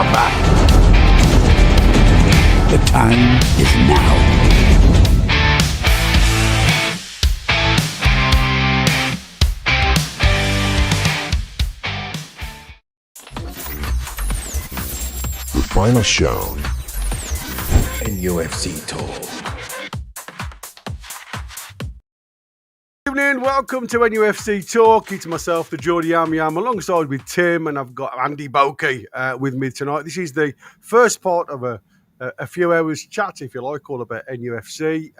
proper. The time is now. The final show NUFC Talk. Evening, welcome to NUFC Talk. It's myself, the Toon Army. I'm alongside with Tim, and I've got Andy Bokey with me tonight. This is the first part of a few hours chat, if you like, all about NUFC.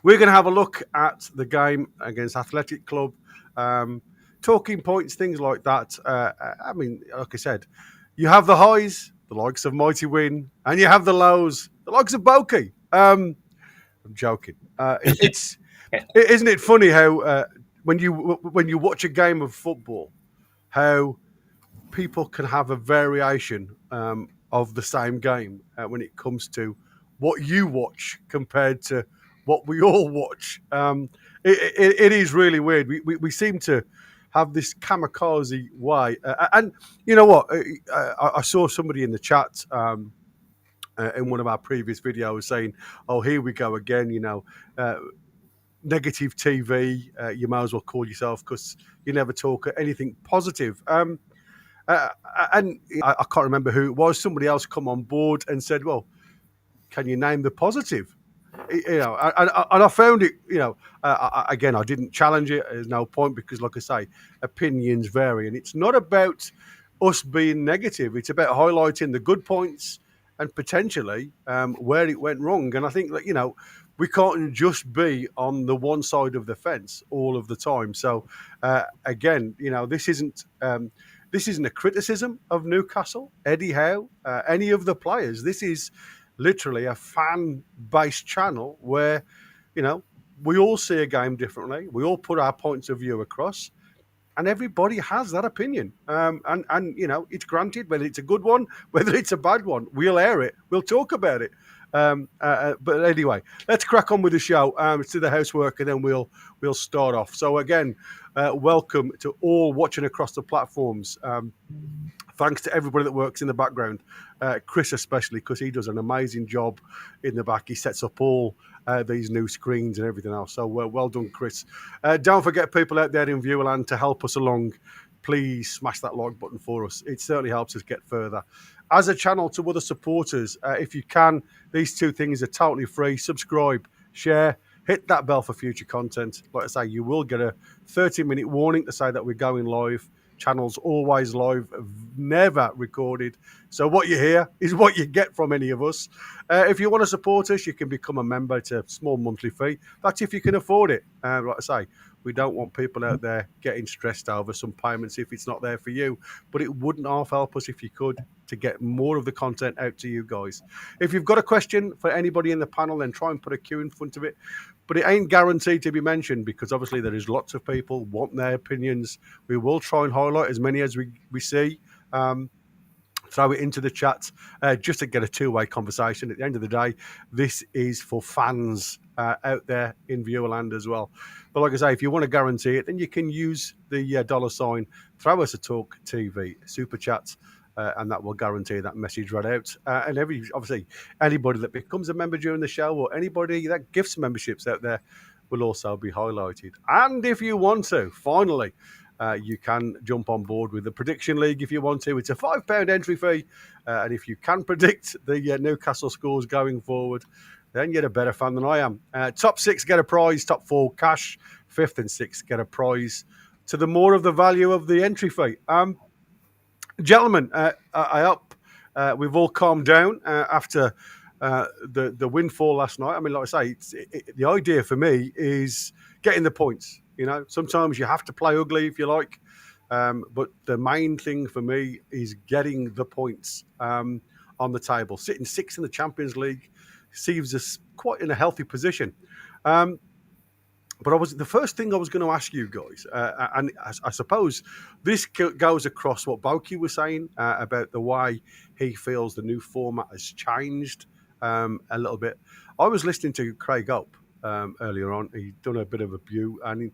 We're going to have a look at the game against Athletic Club, talking points, things like that. I mean, like I said, you have the highs, the likes of Mighty Win, and you have the lows, the likes of Bokey. I'm joking. Isn't it funny how when you watch a game of football, how people can have a variation of the same game when it comes to what you watch compared to what we all watch. It is really weird. We seem to have this kamikaze way. And you know what? I saw somebody in the chat in one of our previous videos saying, oh, here we go again, negative TV, you might as well call yourself, because you never talk anything positive. And I can't remember who it was. Somebody else come on board and said, well, can you name the positive? And I found it, again, I didn't challenge it. There's no point, because like I say, opinions vary, and it's not about us being negative. It's about highlighting the good points and potentially where it went wrong. And I think that, we can't just be on the one side of the fence all of the time. So again, this isn't a criticism of Newcastle, Eddie Howe, any of the players. This is literally a fan-based channel where, we all see a game differently. We all put our points of view across, and everybody has that opinion. And it's granted, whether it's a good one, whether it's a bad one, we'll air it. We'll talk about it. But anyway, let's crack on with the show. Let's do the housework, and then we'll start off. So again, welcome to all watching across the platforms. Thanks to everybody that works in the background, Chris especially, because he does an amazing job in the back. He sets up all these new screens and everything else. So well done, Chris. Don't forget, people out there in Viewerland, to help us along, please smash that like button for us. It certainly helps us get further. As a channel to other supporters, if you can, these two things are totally free. Subscribe, share, hit that bell for future content. Like I say, you will get a 30-minute warning to say that we're going live. Channel's always live, never recorded. So what you hear is what you get from any of us. If you want to support us, you can become a member. It's a small monthly fee. That's if you can afford it. Like I say, we don't want people out there getting stressed over some payments if it's not there for you. But it wouldn't half help us if you could, to get more of the content out to you guys. If you've got a question for anybody in the panel, then try and put a Q in front of it. But it ain't guaranteed to be mentioned, because obviously there is lots of people want their opinions. We will try and highlight as many as we see. Throw it into the chat just to get a two-way conversation. At the end of the day, this is for fans out there in Viewerland as well. But like I say, if you want to guarantee it, then you can use the $sign, throw us a Talk TV super chat, and that will guarantee that message right out. And obviously, anybody that becomes a member during the show, or anybody that gifts memberships out there, will also be highlighted. And if you want to, finally, you can jump on board with the Prediction League if you want to. It's a £5 entry fee. And if you can predict the Newcastle scores going forward, then you're a better fan than I am. Top 6 get a prize, top 4 cash, 5th and 6th get a prize, to the more of the value of the entry fee. Gentlemen, I hope we've all calmed down after the windfall last night. I mean, like I say, the idea for me is getting the points. Sometimes you have to play ugly if you like, but the main thing for me is getting the points on the table. Sitting 6th in the Champions League seems us quite in a healthy position. But the first thing I was going to ask you guys, and I suppose this goes across what Bokey was saying about the way he feels the new format has changed a little bit. I was listening to Craig Ope earlier on. He'd done a bit of a view, and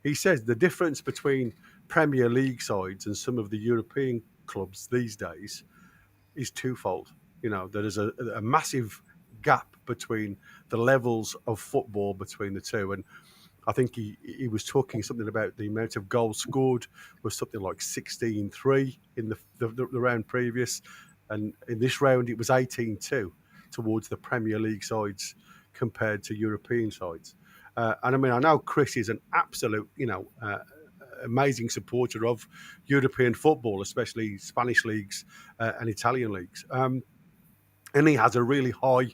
he says the difference between Premier League sides and some of the European clubs these days is twofold. There is a massive gap between the levels of football between the two. And I think he was talking something about the amount of goals scored was something like 16-3 in the round previous. And in this round, it was 18-2 towards the Premier League sides compared to European sides. And I mean, I know Chris is an absolute, amazing supporter of European football, especially Spanish leagues and Italian leagues. And he has a really high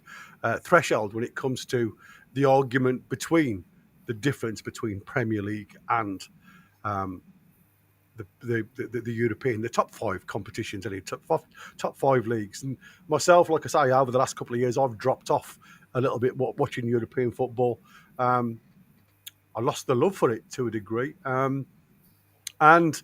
threshold when it comes to the argument between the difference between Premier League and the European, the top five competitions, and top five leagues. And myself, like I say, over the last couple of years, I've dropped off a little bit watching European football. I lost the love for it to a degree. And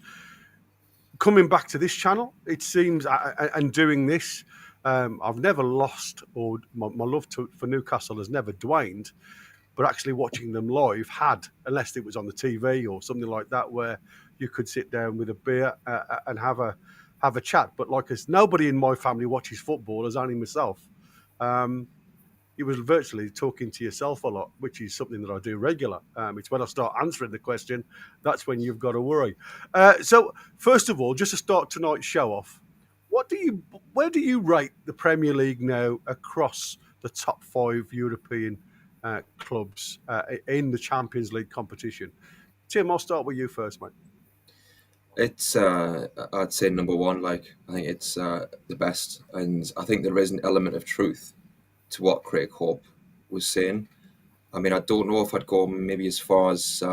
coming back to this channel, it seems, and doing this, I've never lost, or my love for Newcastle has never waned, but actually watching them live had, unless it was on the TV or something like that, where you could sit down with a beer and have a chat. But like us, nobody in my family watches football, as only myself. It was virtually talking to yourself a lot, which is something that I do regular. It's when I start answering the question, that's when you've got to worry. So first of all, just to start tonight's show off, where do you rate the Premier League now across the top five European clubs in the Champions League competition? Tim, I'll start with you first, mate. It's I'd say number one. I think it's the best, and I think there is an element of truth to what Craig Hope was saying. I mean, I don't know if I'd go maybe as far as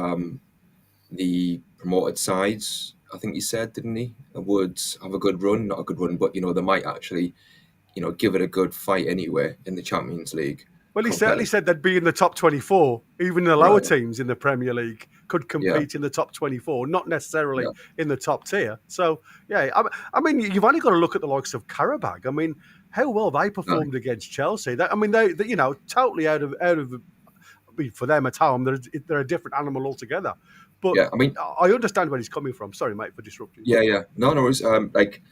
the promoted sides. I think he said, didn't he? Would have a good run, not a good run, but they might actually, give it a good fight anyway in the Champions League. Well, he certainly said they'd be in the top 24. Even the lower teams in the Premier League could compete in the top 24, not necessarily in the top tier. So, I mean, you've only got to look at the likes of Karabag. I mean, how well they performed against Chelsea. They totally out of for them at home, they're a different animal altogether. But I mean, I understand where he's coming from. Sorry, mate, for disrupting. Yeah. No worries. Like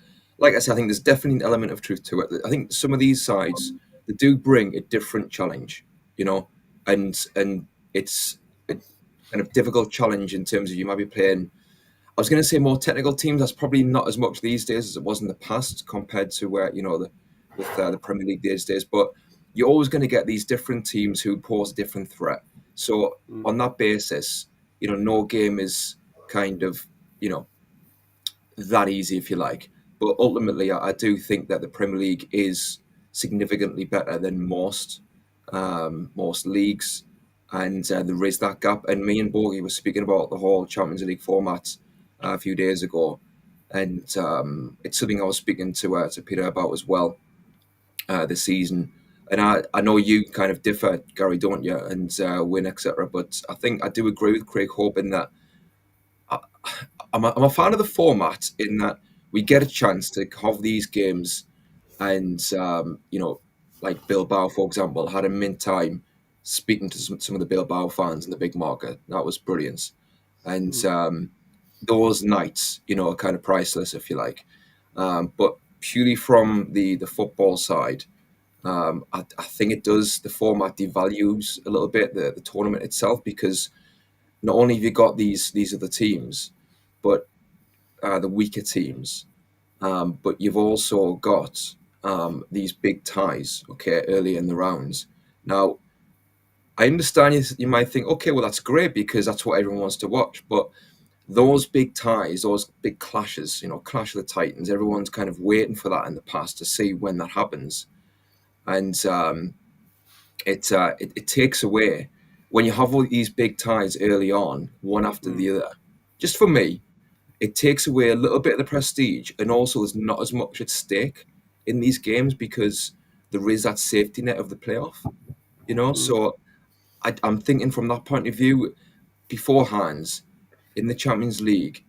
I said, I think there's definitely an element of truth to it. I think some of these sides, they do bring a different challenge, and it's a kind of difficult challenge in terms of you might be playing, I was going to say more technical teams. That's probably not as much these days as it was in the past compared to where, with the Premier League these days. But you're always going to get these different teams who pose a different threat. So on that basis, no game is kind of, that easy, if you like. But ultimately, I do think that the Premier League is significantly better than most leagues, and there is that gap. And me and Borgie were speaking about the whole Champions League format a few days ago, and it's something I was speaking to Peter about as well this season. And I know you kind of differ, Gary, don't you? And Win, etc. But I think I do agree with Craig Hope in that I'm a fan of the format in that we get a chance to have these games. And, like Bilbao, for example, had a mint time speaking to some of the Bilbao fans in the big market. That was brilliant. And those nights, are kind of priceless, if you like. But purely from the football side, I think it does, the format devalues a little bit the tournament itself, because not only have you got these other teams, but the weaker teams, but you've also got these big ties, early in the rounds. Now, I understand you might think, okay, well, that's great because that's what everyone wants to watch. But those big ties, those big clashes, Clash of the Titans, everyone's kind of waiting for that in the past to see when that happens. And it takes away, when you have all these big ties early on, one after the other, just for me, it takes away a little bit of the prestige, and also there's not as much at stake in these games because there is that safety net of the playoff, So I'm thinking from that point of view, beforehand, in the Champions League,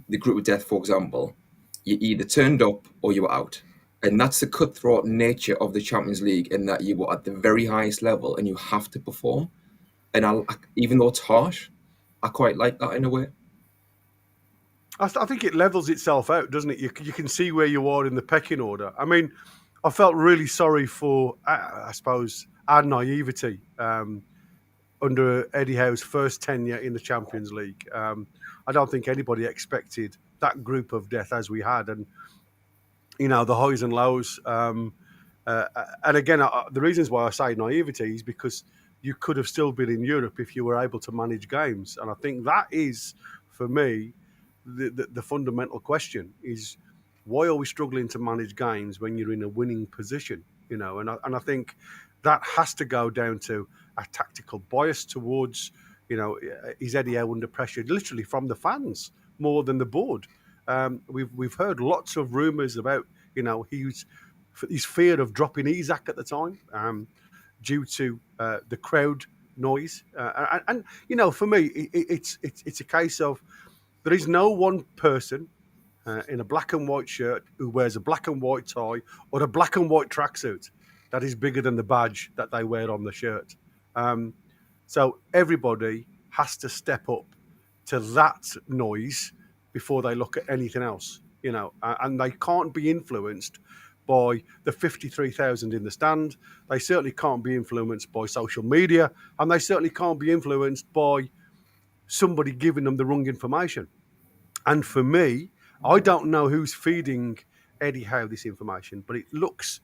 the group of death, for example, you either turned up or you were out. And that's the cutthroat nature of the Champions League, in that you were at the very highest level and you have to perform. And even though it's harsh, I quite like that in a way. I think it levels itself out, doesn't it? You can see where you are in the pecking order. I mean, I felt really sorry for, I suppose, our naivety under Eddie Howe's first tenure in the Champions League. I don't think anybody expected that group of death as we had, and the highs and lows. And again, the reasons why I say naivety is because you could have still been in Europe if you were able to manage games, and I think that is, for me, the fundamental question is, why are we struggling to manage games when you're in a winning position? And I think that has to go down to a tactical bias towards, is Eddie Howe under pressure, literally from the fans more than the board. We've heard lots of rumours about, his fear of dropping Isaac at the time due to the crowd noise, and for me, it's a case of there is no one person in a black and white shirt who wears a black and white tie or a black and white tracksuit that is bigger than the badge that they wear on the shirt. So everybody has to step up to that noise before they look at anything else, and they can't be influenced by the 53,000 in the stand. They certainly can't be influenced by social media, and they certainly can't be influenced by somebody giving them the wrong information. And for me, I don't know who's feeding Eddie Howe this information, but it looks,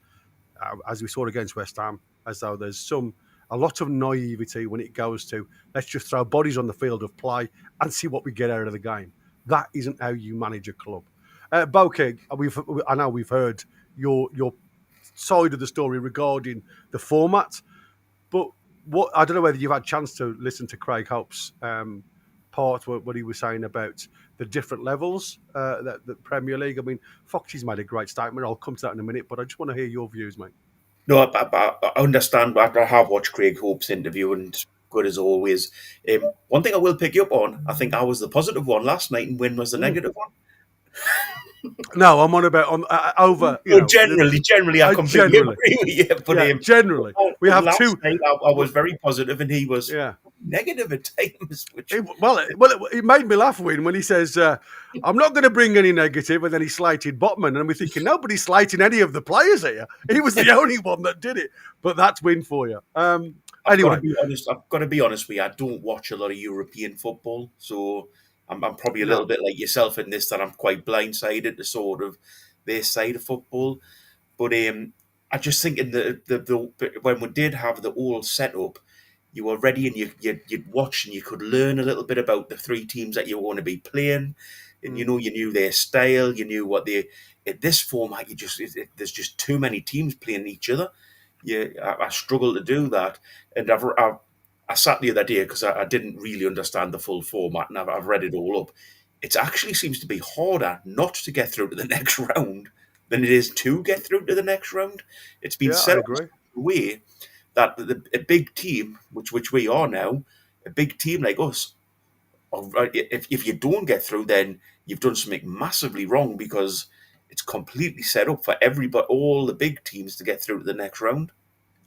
as we saw against West Ham, as though there's a lot of naivety when it goes to, let's just throw bodies on the field of play and see what we get out of the game. That isn't how you manage a club. Bokeg, I know we've heard your side of the story regarding the format, but I don't know whether you've had a chance to listen to Craig Hope's part, what he was saying about the different levels that the Premier League. I mean, Foxy's made a great statement. I'll come to that in a minute, but I just want to hear your views, mate. No, I understand. I have watched Craig Hope's interview, and good as always. One thing I will pick you up on, I think I was the positive one last night, and Win was the negative one. No, I'm on about over. Generally, I completely agree with you. But generally, we have two. Night, I was very positive, and he was negative at times. It made me laugh when he says, "I'm not going to bring any negative," and then he slated Botman, and we're thinking nobody's slating any of the players here. He was the only one that did it, but that's Win for you. Anyway, I've got to be honest with you. I don't watch a lot of European football, so I'm probably a little bit like yourself in this, that I'm quite blindsided to sort of their side of football. But I just think in the when we did have the all set up, you were ready and you'd watch and you could learn a little bit about the three teams that you want to be playing, and you knew their style, you knew what they. In this format, there's just too many teams playing each other. I struggle to do that, and I sat the other day because I didn't really understand the full format, and I've read it all up. It actually seems to be harder not to get through to the next round than it is to get through to the next round. It's been set up in a way that a big team, which we are now, a big team like us, if you don't get through, then you've done something massively wrong, because it's completely set up for everybody, all the big teams, to get through to the next round.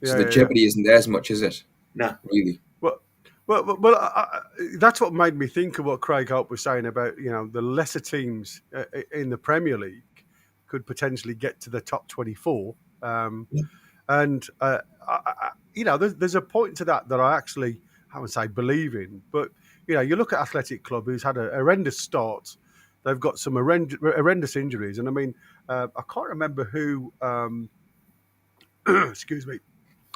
So the jeopardy isn't there as much, is it? No, really. Well, that's what made me think of what Craig Hope was saying about, the lesser teams in the Premier League could potentially get to the top 24. And, there's a point to that I actually, I would say, believe in. But, you look at Athletic Club, who's had a horrendous start. They've got some horrendous injuries. And, I mean, I can't remember who, excuse me,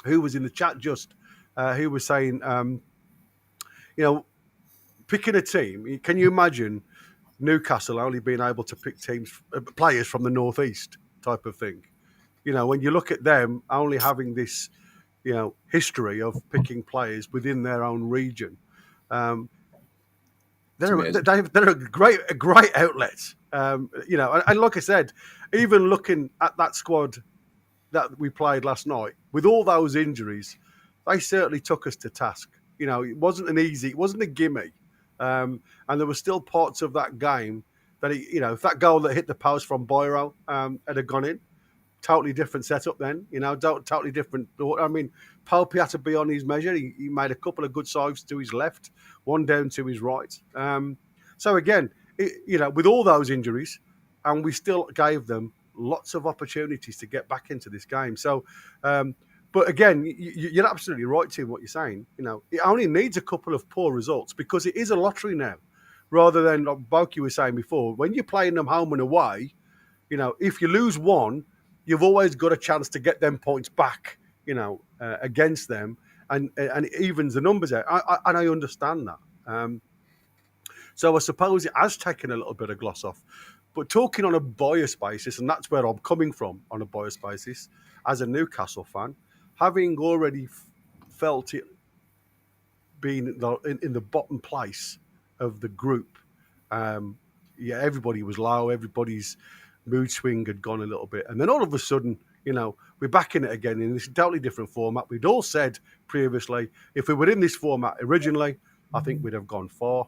who was in the chat just, who was saying, picking a team. Can you imagine Newcastle only being able to pick players from the northeast type of thing? When you look at them only having this, history of picking players within their own region, they're a great outlet. And like I said, even looking at that squad that we played last night with all those injuries, they certainly took us to task. It wasn't it wasn't a gimme. And there were still parts of that game that, if that goal that hit the post from Boiro had gone in, totally different setup then, totally different. I mean, Pope had to be on his measure. He made a couple of good saves to his left, one down to his right. So again, with all those injuries, and we still gave them lots of opportunities to get back into this game. So, but again, you're absolutely right, Tim, what you're saying. It only needs a couple of poor results because it is a lottery now, rather than like Boki was saying before. When you're playing them home and away, if you lose one, you've always got a chance to get them points back, against them, and it evens the numbers out. And I understand that. So I suppose it has taken a little bit of gloss off. But talking on a bias basis, and that's where I'm coming from on a bias basis, as a Newcastle fan, having already felt it being in the bottom place of the group, everybody was low, everybody's mood swing had gone a little bit. And then all of a sudden, we're back in it again in this totally different format. We'd all said previously, if we were in this format originally, I think we'd have gone far.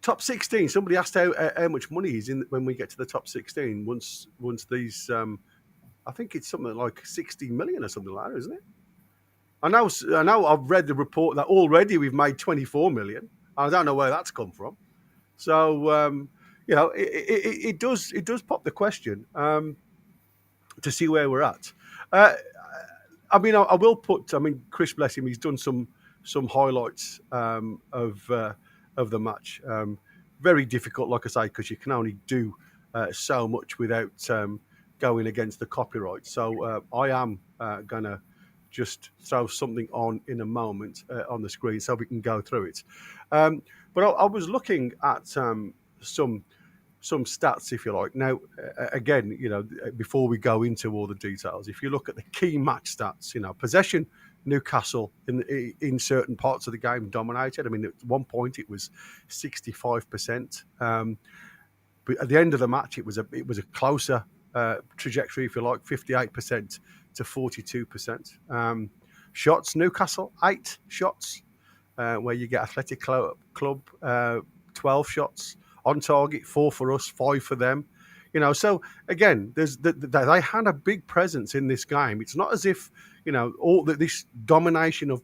Top 16. Somebody asked how much money is in when we get to the top 16. Once these, I think it's something like 60 million or something like that, isn't it? I know. I've read the report that already we've made 24 million. I don't know where that's come from. So it does pop the question to see where we're at. I will put. Chris, bless him, he's done some highlights of the match. Very difficult, like I say, because you can only do so much without going against the copyright. So I am going to just throw something on in a moment on the screen so we can go through it. But I was looking at some stats, if you like. Now, again, before we go into all the details, if you look at the key match stats, possession, Newcastle in certain parts of the game dominated. At one point it was 65%. But at the end of the match, it was a closer trajectory, if you like, 58% to 42%. Shots, Newcastle 8 shots, where you get Athletic Club 12 shots on target, 4 for us, 5 for them. So again, they had a big presence in this game. It's not as if all this domination of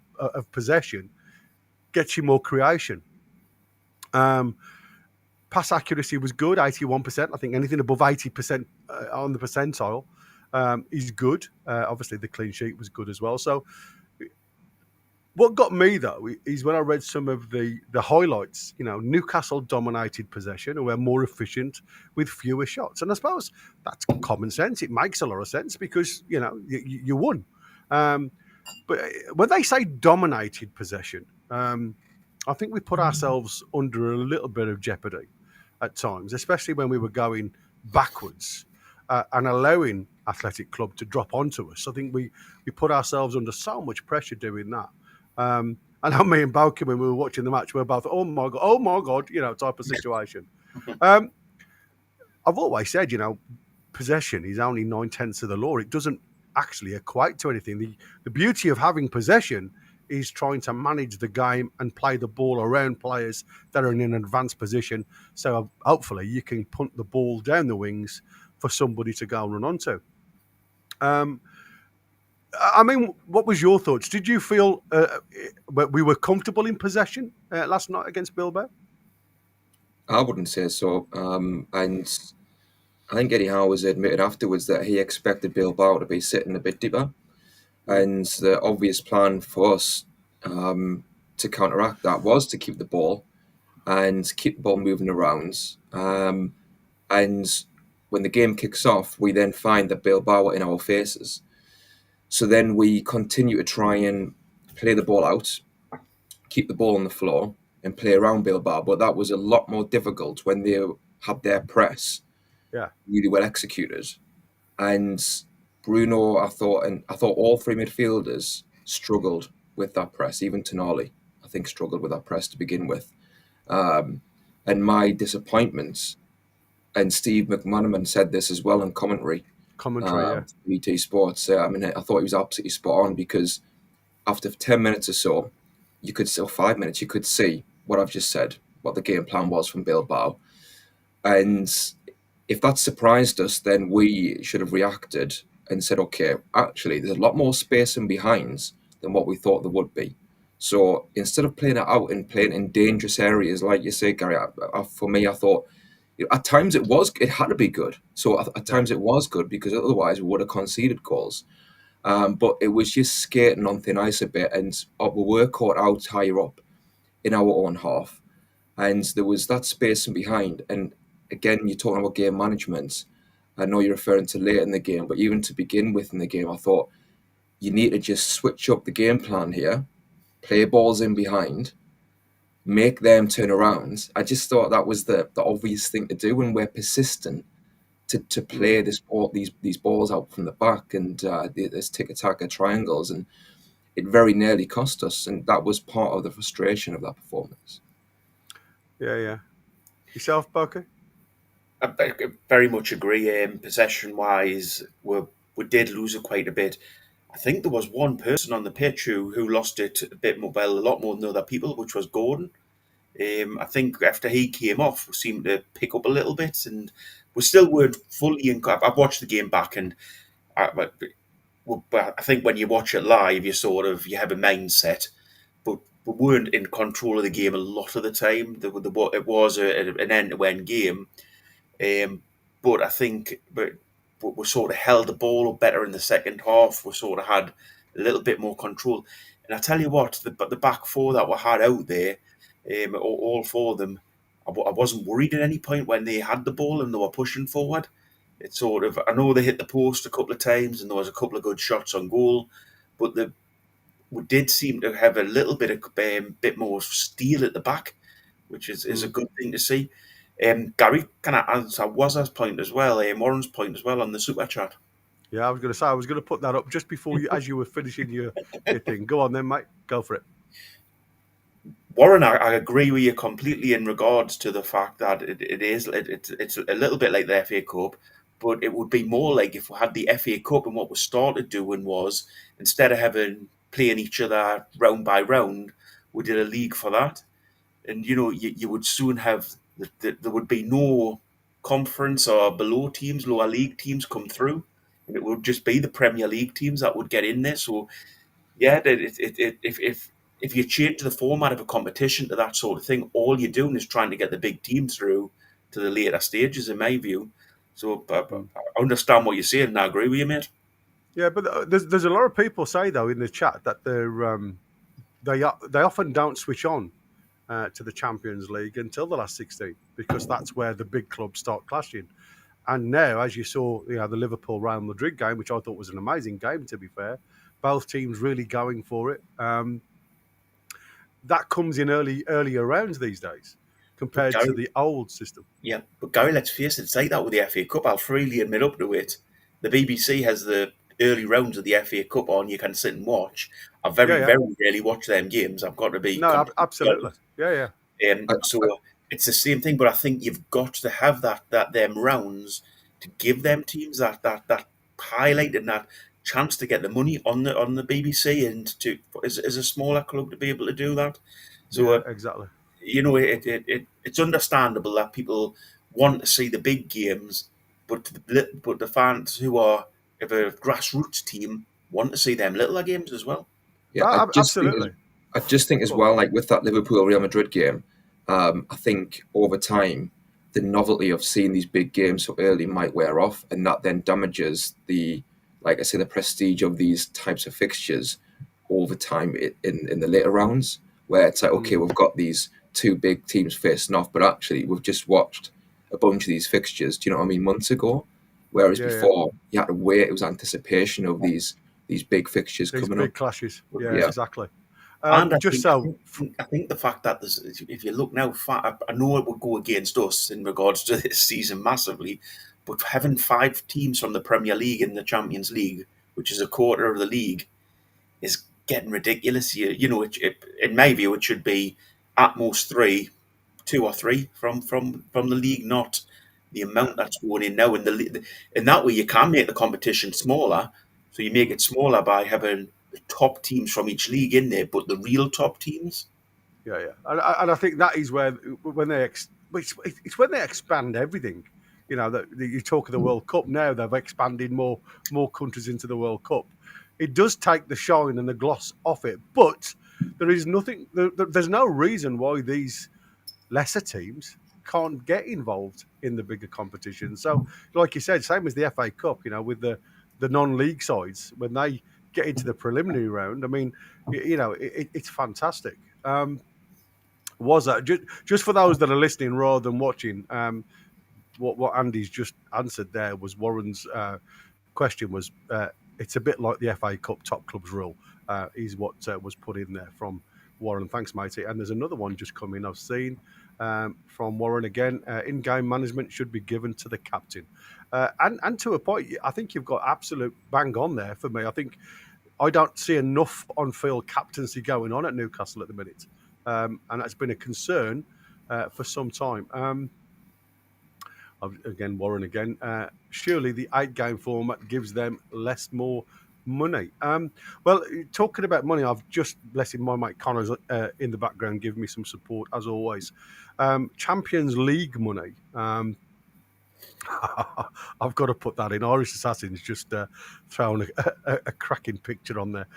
possession gets you more creation. Pass accuracy was good, 81%. I think anything above 80% on the percentile is good. Obviously, the clean sheet was good as well. So what got me, though, is when I read some of the highlights, Newcastle dominated possession and were more efficient with fewer shots. And I suppose that's common sense. It makes a lot of sense because, you won. But when they say dominated possession, I think we put ourselves under a little bit of jeopardy at times, especially when we were going backwards and allowing Athletic Club to drop onto us. I think we put ourselves under so much pressure doing that. I know me and Balky, when we were watching the match, we were both, oh my God, type of situation. I've always said, possession is only 9/10 of the law. It doesn't actually equate to anything. The beauty of having possession is trying to manage the game and play the ball around players that are in an advanced position. So hopefully you can punt the ball down the wings for somebody to go and run onto. What was your thoughts? Did you feel we were comfortable in possession last night against Bilbao? I wouldn't say so. And I think Eddie Howe has admitted afterwards that he expected Bilbao to be sitting a bit deeper. And the obvious plan for us to counteract that was to keep the ball and keep the ball moving around. And when the game kicks off, we then find that Bilbao are in our faces. So then we continue to try and play the ball out, keep the ball on the floor and play around Bilbao. But that was a lot more difficult when they had their press really well executed. And Bruno, I thought all three midfielders struggled with that press. Even Tonali, I think, struggled with that press to begin with. And my disappointment, and Steve McManaman said this as well in commentary, BT Sports. I thought he was absolutely spot on, because after 10 minutes or so, or 5 minutes, you could see what I've just said, what the game plan was from Bilbao. And if that surprised us, then we should have reacted and said, okay, actually, there's a lot more space in behinds than what we thought there would be. So instead of playing it out and playing in dangerous areas, like you say, Gary, for me, I thought at times it had to be good. So at times it was good because otherwise we would have conceded goals. But it was just skating on thin ice a bit, and we were caught out higher up in our own half, and there was that spacing behind. And again, you're talking about game management. I know you're referring to late in the game, but even to begin with in the game, I thought you need to just switch up the game plan here, play balls in behind, make them turn around. I just thought that was the obvious thing to do when we're persistent to play these balls out from the back and this tiki-taka triangles, and it very nearly cost us, and that was part of the frustration of that performance. Yeah. Yourself, Bucky? I very much agree. Possession-wise, we did lose it quite a bit. I think there was one person on the pitch who lost it a bit more, well, a lot more than other people, which was Gordon. I think after he came off, we seemed to pick up a little bit, and we still weren't fully in. I've watched the game back, and I think when you watch it live, you have a mindset, but we weren't in control of the game a lot of the time. It was an end-to-end game, but I think we sort of held the ball up better in the second half. We sort of had a little bit more control. And I tell you what, the back four that we had out there, all four of them, I wasn't worried at any point when they had the ball and they were pushing forward. It's sort of, I know they hit the post a couple of times and there was a couple of good shots on goal, but we did seem to have a little bit more steel at the back, which is a good thing to see. Gary, can I answer Wazza's point as well, Warren's point as well on the super chat? Yeah, I was going to put that up just before you, as you were finishing your thing. Go on then, mate. Go for it. Warren, I agree with you completely in regards to the fact that it's a little bit like the FA Cup, but it would be more like if we had the FA Cup and what we started doing was, instead of playing each other round by round, we did a league for that. And, you would soon have, there would be no conference or below teams, lower league teams come through. And it would just be the Premier League teams that would get in there. So, yeah, if you change the format of a competition to that sort of thing, all you're doing is trying to get the big team through to the later stages, in my view. So I understand what you're saying, and I agree with you, mate. Yeah, but there's a lot of people say though in the chat that they often don't switch on to the Champions League until the last 16 because that's where the big clubs start clashing. And now, as you saw, the Liverpool Real Madrid game, which I thought was an amazing game, to be fair, both teams really going for it. That comes in earlier rounds these days compared to the old system. Yeah, but Gary, let's face it, it's like that with the FA Cup. I'll freely admit up to it. The BBC has the early rounds of the FA Cup on. You can sit and watch. I very rarely watch them games. I've got to be absolutely. Yeah. So it's the same thing, but I think you've got to have them rounds to give them teams that highlight and that chance to get the money on the BBC and to as a smaller club to be able to do that. So exactly. It's understandable that people want to see the big games, but the fans who are of a grassroots team want to see them littler games as well. Yeah, absolutely. I just think as well, like with that Liverpool Real Madrid game, I think over time the novelty of seeing these big games so early might wear off, and that then damages the prestige of these types of fixtures over time in the later rounds, where it's like, okay, we've got these two big teams facing off, but actually we've just watched a bunch of these fixtures, do you know what I mean, months ago, whereas before you had to wait, it was anticipation of these big fixtures coming up. These big clashes, yeah. Exactly. And I think the fact that if you look now, I know it would go against us in regards to this season massively, but having 5 teams from the Premier League in the Champions League, which is a quarter of the league, is getting ridiculous. In my view, it should be at most 2 or 3 from the league, not the amount that's going in now. In that way, you can make the competition smaller. So you make it smaller by having the top teams from each league in there, but the real top teams. Yeah. And I think that is where it's when they expand everything. That you talk of the World Cup now, they've expanded more countries into the World Cup. It does take the shine and the gloss off it, but There is nothing. There's no reason why these lesser teams can't get involved in the bigger competition. So, like you said, same as the FA Cup, with the non-league sides, when they get into the preliminary round, I mean, it's fantastic. Was that just for those that are listening rather than watching? What Andy's just answered there was Warren's question was it's a bit like the FA Cup top clubs rule is what was put in there from Warren. Thanks, matey. And there's another one just come in I've seen from Warren again. In-game management should be given to the captain. And to a point, I think you've got absolute bang on there for me. I think I don't see enough on-field captaincy going on at Newcastle at the minute. And that's been a concern for some time. Again, Warren again. Surely the 8-game format gives them more money. Well, talking about money, I've just, blessing my mate Connor's in the background, giving me some support as always. Champions League money. I've got to put that in. Irish Assassins just throwing a cracking picture on there.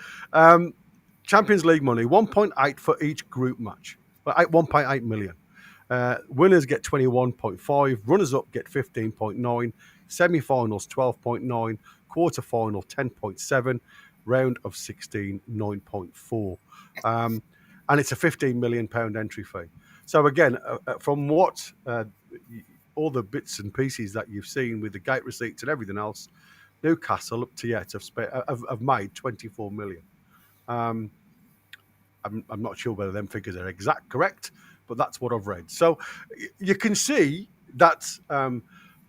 Champions League money, 1.8 for each group match. 1.8 million. Winners get 21.5, runners-up get 15.9, semi-finals 12.9, quarter-final 10.7, round of 16 9.4. And it's a £15 million entry fee. So again, from what all the bits and pieces that you've seen with the gate receipts and everything else, Newcastle up to yet have made 24 million. I'm not sure whether them figures are exact correct, but that's what I've read. So you can see that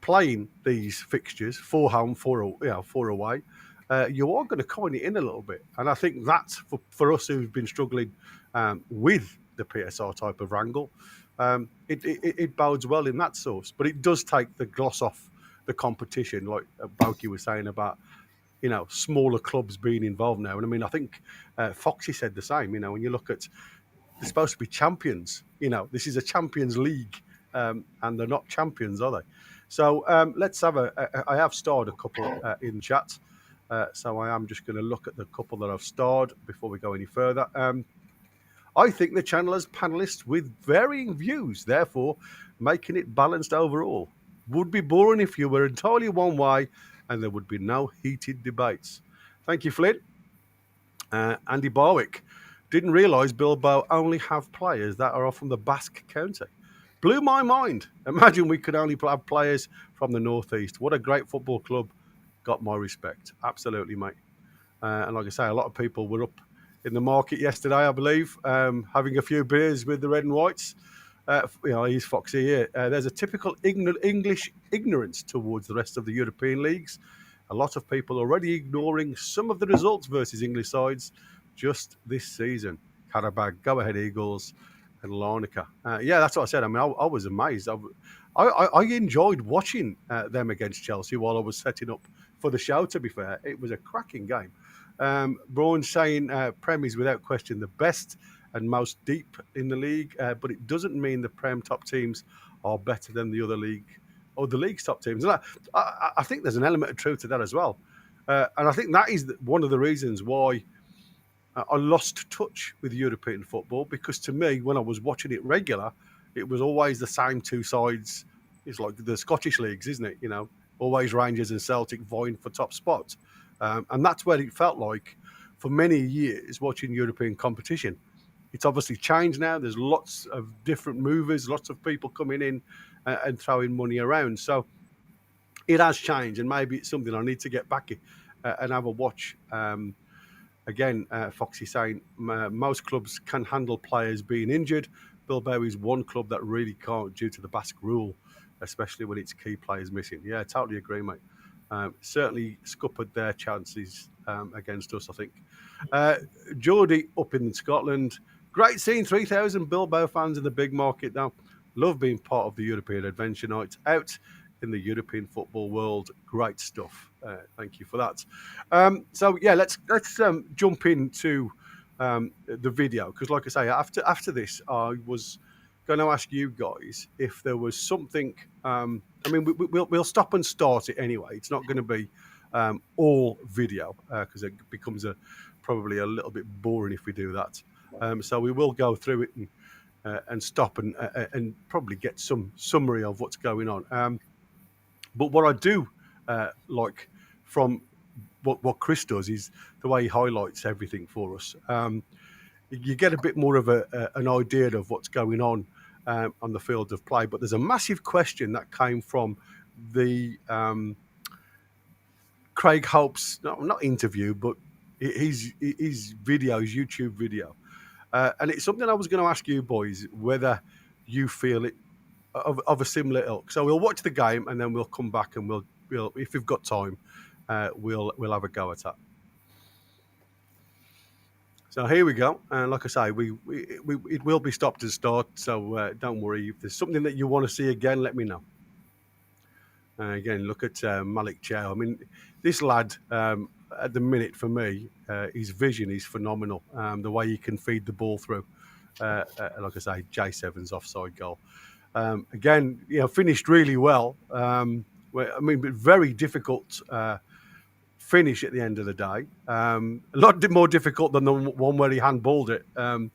playing these fixtures, 4 home, 4 away, you are going to coin it in a little bit. And I think that's for us who've been struggling with the PSR type of wrangle, it bodes well in that source. But it does take the gloss off the competition, like Bauke was saying about, smaller clubs being involved now. And I mean, I think Foxy said the same, when you look at, they're supposed to be champions. This is a Champions League, and they're not champions, are they? So let's have I have starred a couple in chat. So I am just going to look at the couple that I've starred before we go any further. I think the channel has panelists with varying views, therefore making it balanced overall. Would be boring if you were entirely one way and there would be no heated debates. Thank you, Flynn. Andy Barwick. Didn't realise Bilbao only have players that are from the Basque County. Blew my mind. Imagine we could only have players from the northeast. What a great football club. Got my respect. Absolutely, mate. And like I say, a lot of people were up in the market yesterday, I believe, having a few beers with the red and whites. He's Foxy here. There's a typical English ignorance towards the rest of the European leagues. A lot of people already ignoring some of the results versus English sides just this season. Karabag, go ahead Eagles, and Larnaca. That's what I said. I mean, I was amazed. I enjoyed watching them against Chelsea while I was setting up for the show, to be fair. It was a cracking game. Braun saying Prem is without question the best and most deep in the league, but it doesn't mean the Prem top teams are better than the other league or the league's top teams. And I think there's an element of truth to that as well. And I think that is one of the reasons why I lost touch with European football, because to me, when I was watching it regular, it was always the same two sides. It's like the Scottish leagues, isn't it? Always Rangers and Celtic vying for top spots. And that's where it felt like for many years watching European competition. It's obviously changed now. There's lots of different movers, lots of people coming in and throwing money around. So it has changed, and maybe it's something I need to get back and have a watch. Again, Foxy saying most clubs can handle players being injured. Bilbao is one club that really can't due to the Basque rule, especially when it's key players missing. Yeah, totally agree, mate. Certainly scuppered their chances against us, I think. Geordie up in Scotland. Great seeing 3,000 Bilbao fans in the big market now. Love being part of the European Adventure Nights out in the European football world. Great stuff. Thank you for that. Let's jump into the video, because like I say, after this, I was going to ask you guys if there was something. We'll stop and start it anyway. It's not going to be all video because it becomes probably a little bit boring if we do that. So we will go through it and stop and probably get some summary of what's going on. But what I do like from what Chris does is the way he highlights everything for us. You get a bit more of an idea of what's going on the field of play. But there's a massive question that came from the Craig Hope's not interview, but his video, his YouTube video, and it's something I was going to ask you boys whether you feel it of a similar ilk. So we'll watch the game and then we'll come back and we'll if we've got time, we'll have a go at that. So here we go, and like I say, it will be stopped to start. So don't worry. If there's something that you want to see again, let me know. Again, look at Malik Chow. I mean, this lad at the minute for me, his vision is phenomenal. The way he can feed the ball through, like I say, J7's offside goal. Again, finished really well. I mean, but very difficult finish at the end of the day. A lot more difficult than the one where he handballed it, and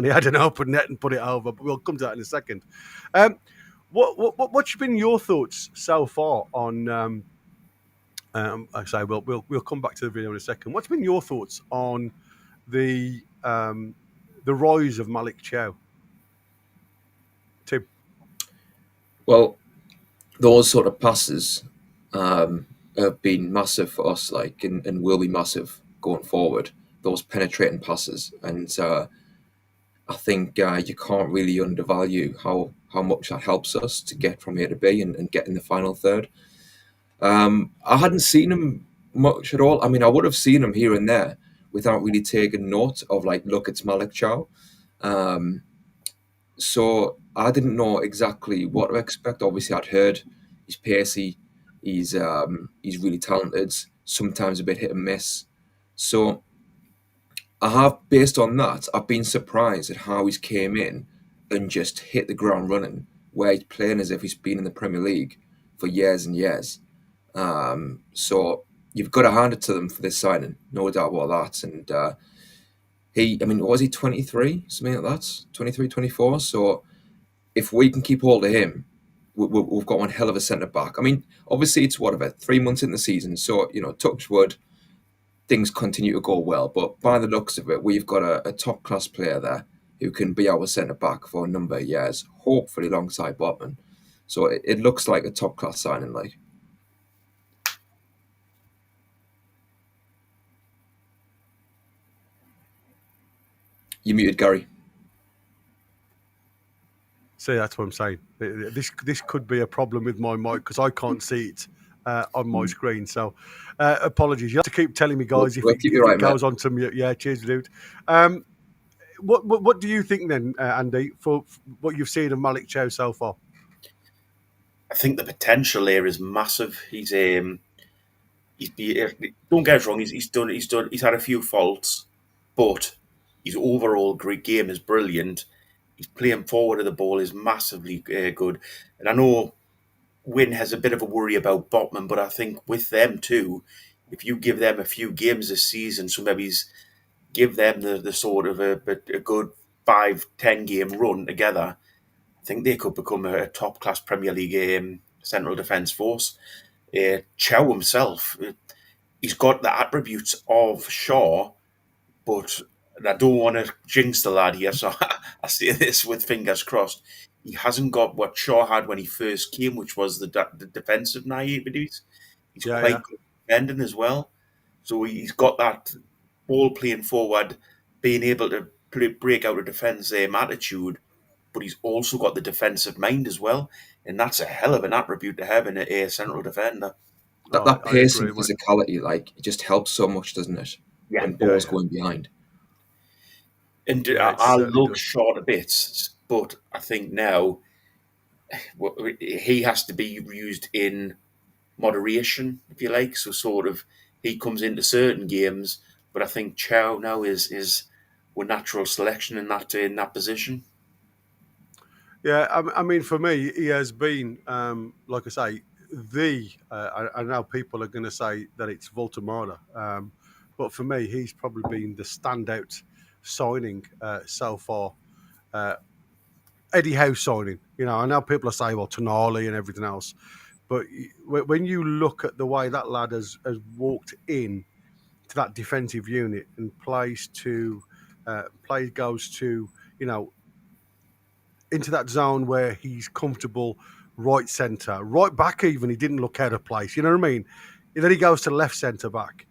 he had an open net and put it over. But we'll come to that in a second. What's been your thoughts so far on? I say we'll come back to the video in a second. What's been your thoughts on the rise of Malik Chow? Tim. Well, those sort of passes have been massive for us, and will be massive going forward. Those penetrating passes, and I think you can't really undervalue how much that helps us to get from A to B and get in the final third. I hadn't seen him much at all. I mean, I would have seen him here and there without really taking note of look, it's Malik Chow. So I didn't know exactly what to expect. Obviously, I'd heard he's pacey, he's really talented, sometimes a bit hit and miss. So I have, based on that, I've been surprised at how he's came in and just hit the ground running, where he's playing as if he's been in the Premier League for years and years. So you've got to hand it to them for this signing, no doubt about that. And what was he, 23, something like that, 23, 24? So if we can keep hold of him, we've got one hell of a centre-back. I mean, obviously it's, 3 months in the season, so, touch wood, things continue to go well. But by the looks of it, we've got a top-class player there who can be our centre-back for a number of years, hopefully alongside Botman. So it looks like a top-class signing, You muted, Gary. See, that's what I'm saying. This could be a problem with my mic because I can't see it on my screen. So apologies. You have to keep telling me, guys, if it goes on to mute. Yeah, cheers, dude. What do you think then, Andy, for what you've seen of Malik Chow so far? I think the potential there is massive. He's don't get us wrong. He's had a few faults, but his overall great game is brilliant. He's playing forward of the ball is massively good, and I know Wynn has a bit of a worry about Botman, but I think with them too, if you give them a few games this season, so maybe give them the sort of a good 5-10 game run together, I think they could become a top class Premier League central defence force. Chow himself, he's got the attributes of Shaw, but I don't want to jinx the lad here, so I say this with fingers crossed. He hasn't got what Shaw had when he first came, which was the defensive naiveties. He's quite good defending as well. So he's got that ball playing forward, being able to break out a defence attitude, but he's also got the defensive mind as well. And that's a hell of an attribute to have in a central defender. That pace and physicality, it just helps so much, doesn't it? Yeah. When balls going behind. And I'll look short a bit, but I think now he has to be used in moderation, if you like. So sort of he comes into certain games, but I think Chow now is with natural selection in that position. Yeah, I mean, for me, he has been, like I say, I know people are going to say that it's Vultamoder, but for me, he's probably been the standout signing so far. Eddie Howe signing. I know people are saying, well, Tonali and everything else. But when you look at the way that lad has walked in to that defensive unit and goes to, into that zone where he's comfortable, right centre, right back even, he didn't look out of place. You know what I mean? And then he goes to left centre back.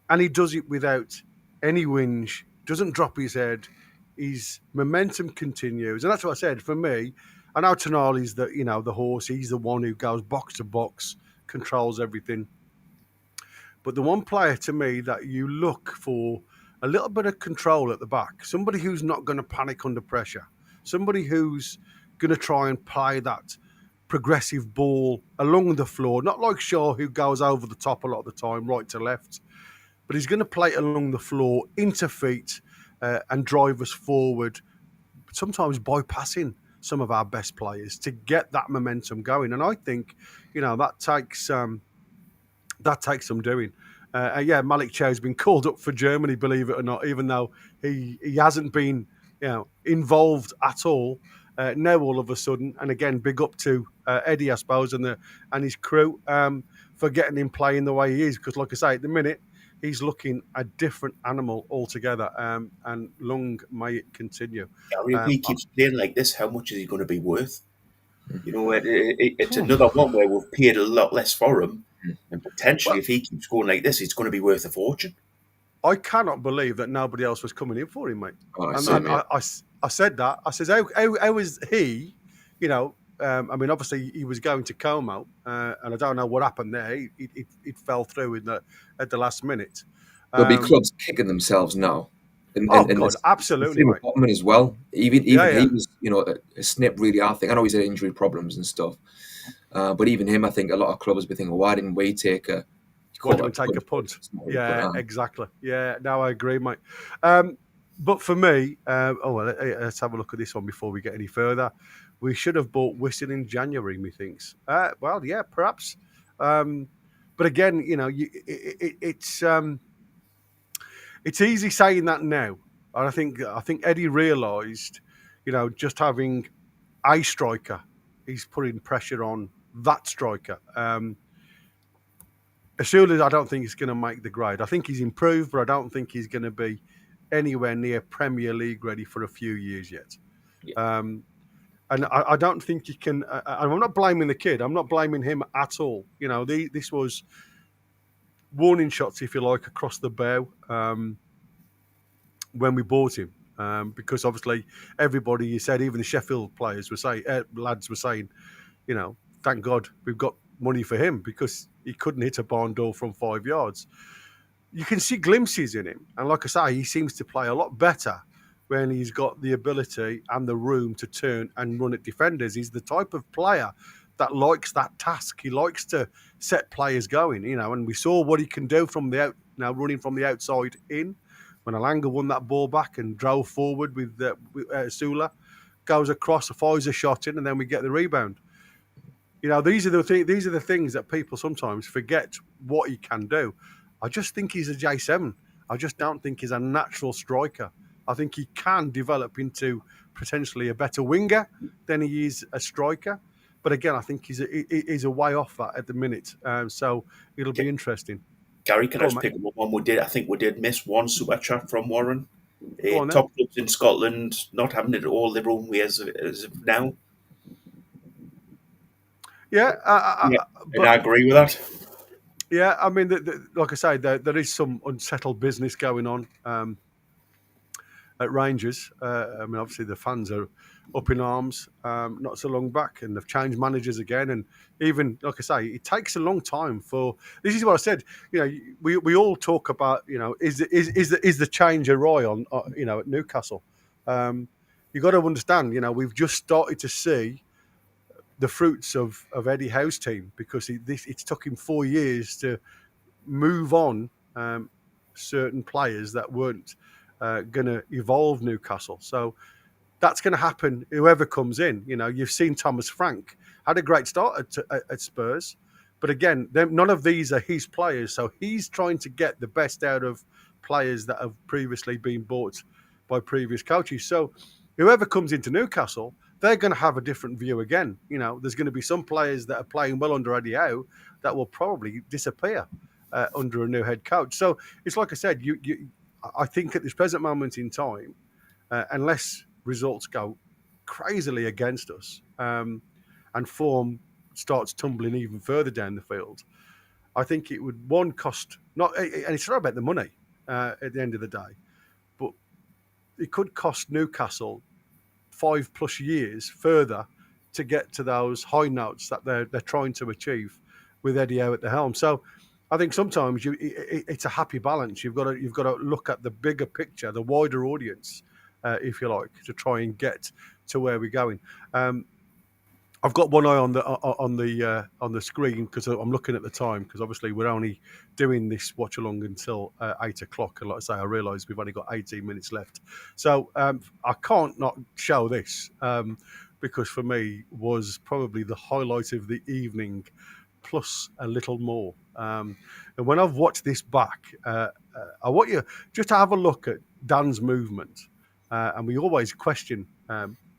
And he does it without any whinge, doesn't drop his head. His momentum continues. And that's what I said. For me, I know Tonali's the horse. He's the one who goes box to box, controls everything. But the one player to me that you look for a little bit of control at the back, somebody who's not going to panic under pressure, somebody who's going to try and play that progressive ball along the floor, not like Shaw, who goes over the top a lot of the time, right to left, but he's going to play it along the floor, into feet, and drive us forward, sometimes bypassing some of our best players to get that momentum going. And I think, that takes some doing. Malik Chow's been called up for Germany, believe it or not, even though he hasn't been, involved at all. Now all of a sudden, and again, big up to Eddie, I suppose, and his crew for getting him playing the way he is. Because, like I say, at the minute, he's looking a different animal altogether, and long may it continue. Gary, if he keeps playing like this, how much is he going to be worth? It's another one where we've paid a lot less for him, and potentially, if he keeps going like this, he's going to be worth a fortune. I cannot believe that nobody else was coming in for him, mate. I said that. I says, how is he? Obviously he was going to Como, and I don't know what happened there. It fell through at the last minute. There'll be clubs kicking themselves now. God, absolutely, mate. Botman as well. Even he was, a snip really. I think I know he's had injury problems and stuff, but even him, I think a lot of clubs be thinking, why didn't we take a? Why didn't we take a punt? Yeah, exactly. Yeah, no, I agree, mate. But for me, let's have a look at this one before we get any further. We should have bought Wissa in January, methinks. Perhaps. But again, it's easy saying that now. And I think Eddie realised, just having a striker, he's putting pressure on that striker. Surely I don't think he's going to make the grade. I think he's improved, but I don't think he's going to be anywhere near Premier League ready for a few years yet. Yeah. And I don't think you can. I'm not blaming the kid. I'm not blaming him at all. This was warning shots, if you like, across the bow when we bought him, because obviously everybody, you said, even the Sheffield players were saying, lads were saying, thank God we've got money for him because he couldn't hit a barn door from 5 yards. You can see glimpses in him. And like I say, he seems to play a lot better when he's got the ability and the room to turn and run at defenders. He's the type of player that likes that task. He likes to set players going, and we saw what he can do from the out, running from the outside in. When Langa won that ball back and drove forward with Sula, goes across, fires a shot in, and then we get the rebound. These are the things that people sometimes forget what he can do. I just think he's a J7. I just don't think he's a natural striker. I think he can develop into potentially a better winger than he is a striker. But again, I think he's a way off that at the minute. So it'll be interesting. Gary, can I just pick up one? I think we did miss one super chat from Warren. Top clubs in Scotland not having it all their own way as of now. Yeah, and I agree with that. Yeah, I mean, like I say, there is some unsettled business going on at Rangers. Obviously the fans are up in arms not so long back, and they've changed managers again. And even, like I say, it takes a long time for. This is what I said. We all talk about. Is the change a Roy on? At Newcastle. You got to understand. We've just started to see the fruits of Eddie Howe's team, because it's took him 4 years to move on certain players that weren't going to evolve Newcastle. So that's going to happen whoever comes in. You've seen Thomas Frank had a great start at Spurs, but again, none of these are his players. So he's trying to get the best out of players that have previously been bought by previous coaches. So whoever comes into Newcastle, they're going to have a different view again. There's going to be some players that are playing well under Eddie Howe that will probably disappear under a new head coach. So it's like I said, I think at this present moment in time, unless results go crazily against us and form starts tumbling even further down the field, I think it would cost not, and it's not about the money at the end of the day, but it could cost Newcastle 5+ years further to get to those high notes that they're trying to achieve with Eddie Howe at the helm. So I think sometimes it's a happy balance. You've got to look at the bigger picture, the wider audience, if you like, to try and get to where we're going. I've got one eye on the screen because I'm looking at the time, because obviously we're only doing this watch along until 8 o'clock, and like I say, I realise we've only got 18 minutes left, so I can't not show this because for me was probably the highlight of the evening, plus a little more. And when I've watched this back, I want you just to have a look at Dan's movement, and we always question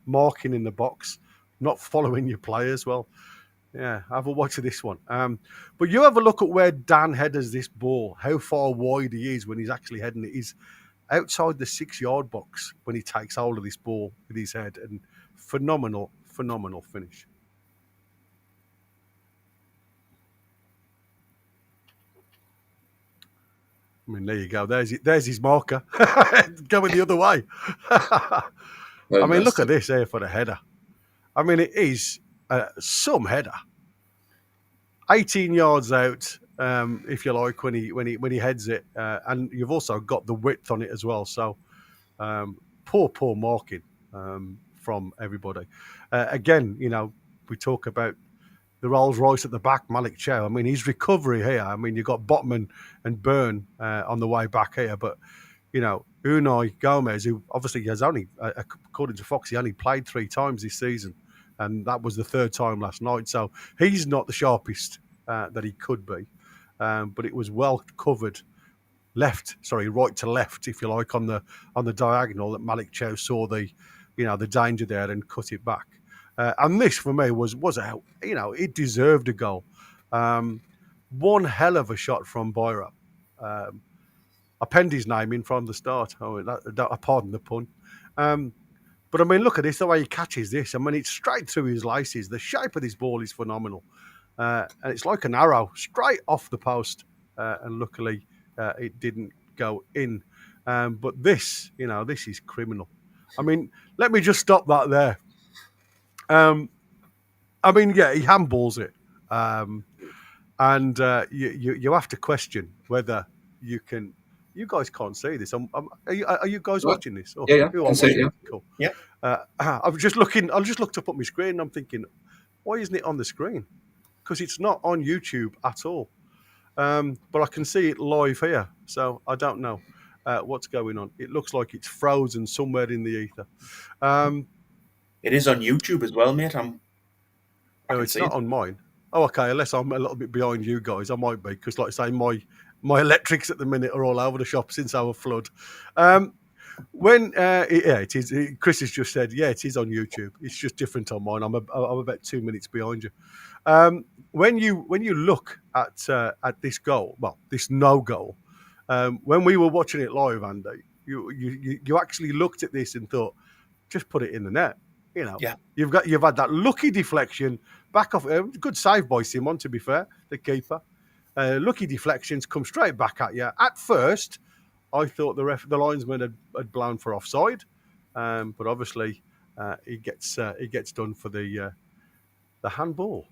marking in the box, not following your players. Well, yeah, have a watch of this one. But you have a look at where Dan headers this ball, how far wide he is when he's actually heading it. He's outside the 6-yard box when he takes hold of this ball with his head, and phenomenal finish. I mean, there you go. There's his marker going the other way. I mean, look at this here for the header. I mean, it is some header. 18 yards out, if you like, when he heads it, and you've also got the width on it as well. So poor marking from everybody. Again, we talk about the Rolls Royce at the back, Malik Chow. I mean, his recovery here. I mean, you've got Botman and Byrne on the way back here, but Unai Gomez, who obviously has only, according to Fox, he only played 3 times this season, and that was the 3rd time last night. So he's not the sharpest that he could be, but it was well covered, right to left, if you like, on the diagonal, that Malik Chow saw the danger there and cut it back. And this for me was out. It deserved a goal. One hell of a shot from Byra. I penned his name in from the start. Pardon the pun. But I mean, look at this, the way he catches this. I mean, it's straight through his laces. The shape of this ball is phenomenal. And it's like an arrow straight off the post. And luckily, it didn't go in. But this is criminal. I mean, let me just stop that there. I mean, yeah, he handballs it. And you have to question whether you can. You guys can't see this. Are you guys watching this? Oh, yeah. Can see it, yeah. Cool. Yeah. I was just looking. I just looked up at my screen, and I'm thinking, why isn't it on the screen? Because it's not on YouTube at all. But I can see it live here, so I don't know what's going on. It looks like it's frozen somewhere in the ether. It is on YouTube as well, mate. It's not on mine. Oh, okay. Unless I'm a little bit behind you guys, I might be, because, like I say, my electrics at the minute are all over the shop since our flood. It is. Chris has just said, yeah, it is on YouTube. It's just different on mine. I'm about 2 minutes behind you. When you look at this goal, well, this no goal, when we were watching it live, Andy, you actually looked at this and thought, just put it in the net. Yeah. You've had that lucky deflection back off. Good save by Simon, to be fair, the keeper. Lucky deflections come straight back at you. At first, I thought the linesman had blown for offside, but obviously he gets done for the handball.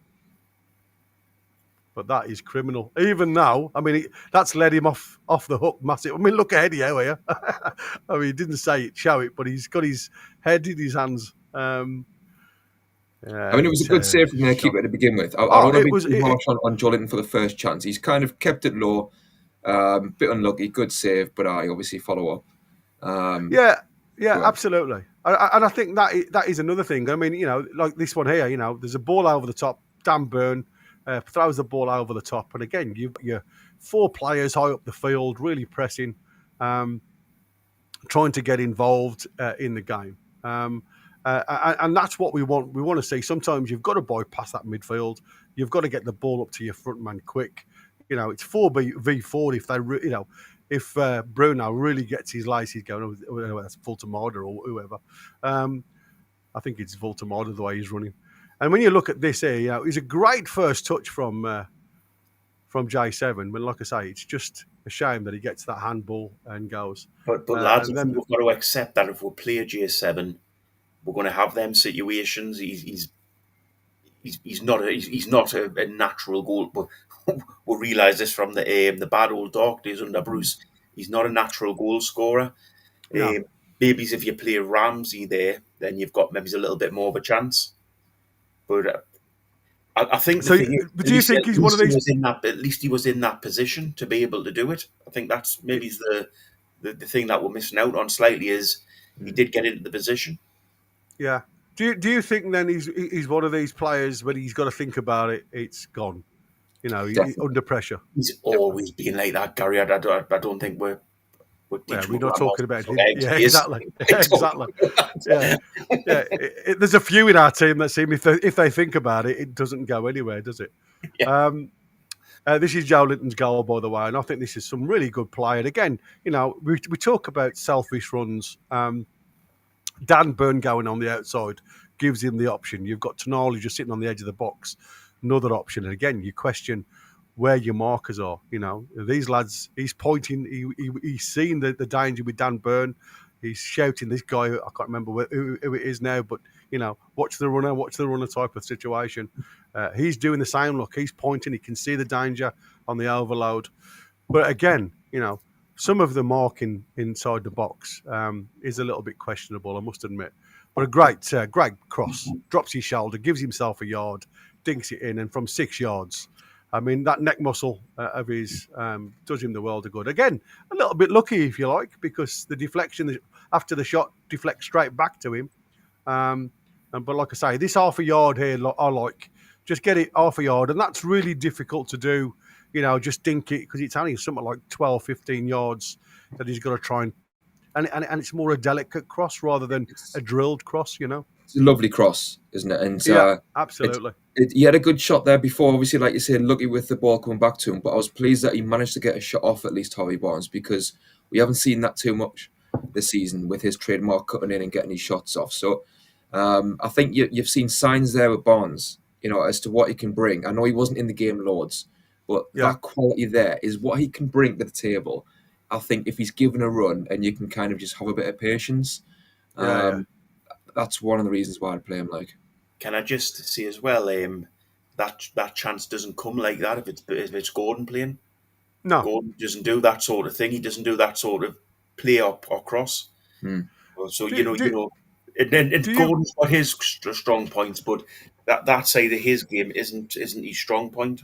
But that is criminal. Even now, I mean, that's led him off the hook massive. I mean, look at Eddie Howe here. I mean, he didn't say it, show it, but he's got his head in his hands. I mean, it was a good save from their keeper to begin with. I don't want to be too harsh on Joelinton for the first chance. He's kind of kept it low, bit unlucky, good save, but I obviously follow up. Yeah, absolutely. And I think that is another thing. I mean, like this one here, there's a ball over the top. Dan Byrne throws the ball over the top, and again, you're 4 players high up the field, really pressing. trying to get involved in the game. And that's what we want. We want to see. Sometimes you've got to bypass that midfield. You've got to get the ball up to your front man quick. It's 4v4 if they, if Bruno really gets his laces going, whether that's Vultamoder or whoever. I think it's Vultamoder the way he's running. And when you look at this here, it's a great first touch from J7. But like I say, it's just a shame that he gets that handball and goes. But lads, we've got to accept that if we play a J7, we're going to have them situations. He's not a natural goal. But we'll realise this from the bad old dark days under Bruce. He's not a natural goal scorer. No. Maybe if you play Ramsey there, then you've got maybe a little bit more of a chance. But I think. So, but do you think he's one of these? At least he was in that position to be able to do it. I think that's maybe the thing that we're missing out on slightly is he did get into the position. Yeah. Do you think then he's one of these players when he's got to think about it, it's gone? He's under pressure. He's always been like that, Gary. I don't think we're not talking about him. Yeah, exactly. Exactly. Yeah. There's a few in our team that seem if they think about it, it doesn't go anywhere, does it? Yeah. This is Joelinton's goal, by the way, and I think this is some really good play. And again, we talk about selfish runs. Dan Burn going on the outside gives him the option. You've got Tonali just sitting on the edge of the box, another option. And again, you question where your markers are. These lads, he's pointing, he's seen the danger with Dan Burn. He's shouting this guy, I can't remember who it is now, but, watch the runner type of situation. He's doing the same. Look, he's pointing, he can see the danger on the overload. But again, some of the marking inside the box is a little bit questionable, I must admit. But a great cross, drops his shoulder, gives himself a yard, dinks it in, and from 6 yards, I mean, that neck muscle of his does him the world of good. Again, a little bit lucky, if you like, because the deflection after the shot deflects straight back to him. But like I say, this half a yard here, I like. Just get it half a yard, and that's really difficult to do. Just dink it because it's only something like 12, 15 yards that he's got to try and it's more a delicate cross rather than a drilled cross, It's a lovely cross, isn't it? And yeah, absolutely. He had a good shot there before, obviously, like you said, lucky with the ball coming back to him, but I was pleased that he managed to get a shot off at least Harvey Barnes, because we haven't seen that too much this season with his trademark cutting in and getting his shots off. So I think you've seen signs there with Barnes, as to what he can bring. I know he wasn't in the game loads, but that quality there is what he can bring to the table. I think if he's given a run and you can kind of just have a bit of patience, that's one of the reasons why I play him. Like, can I just say as well, that chance doesn't come like that if it's Gordon playing. No, Gordon doesn't do that sort of thing. He doesn't do that sort of play or cross. So Gordon's got his strong points, but that side of his game isn't his strong point.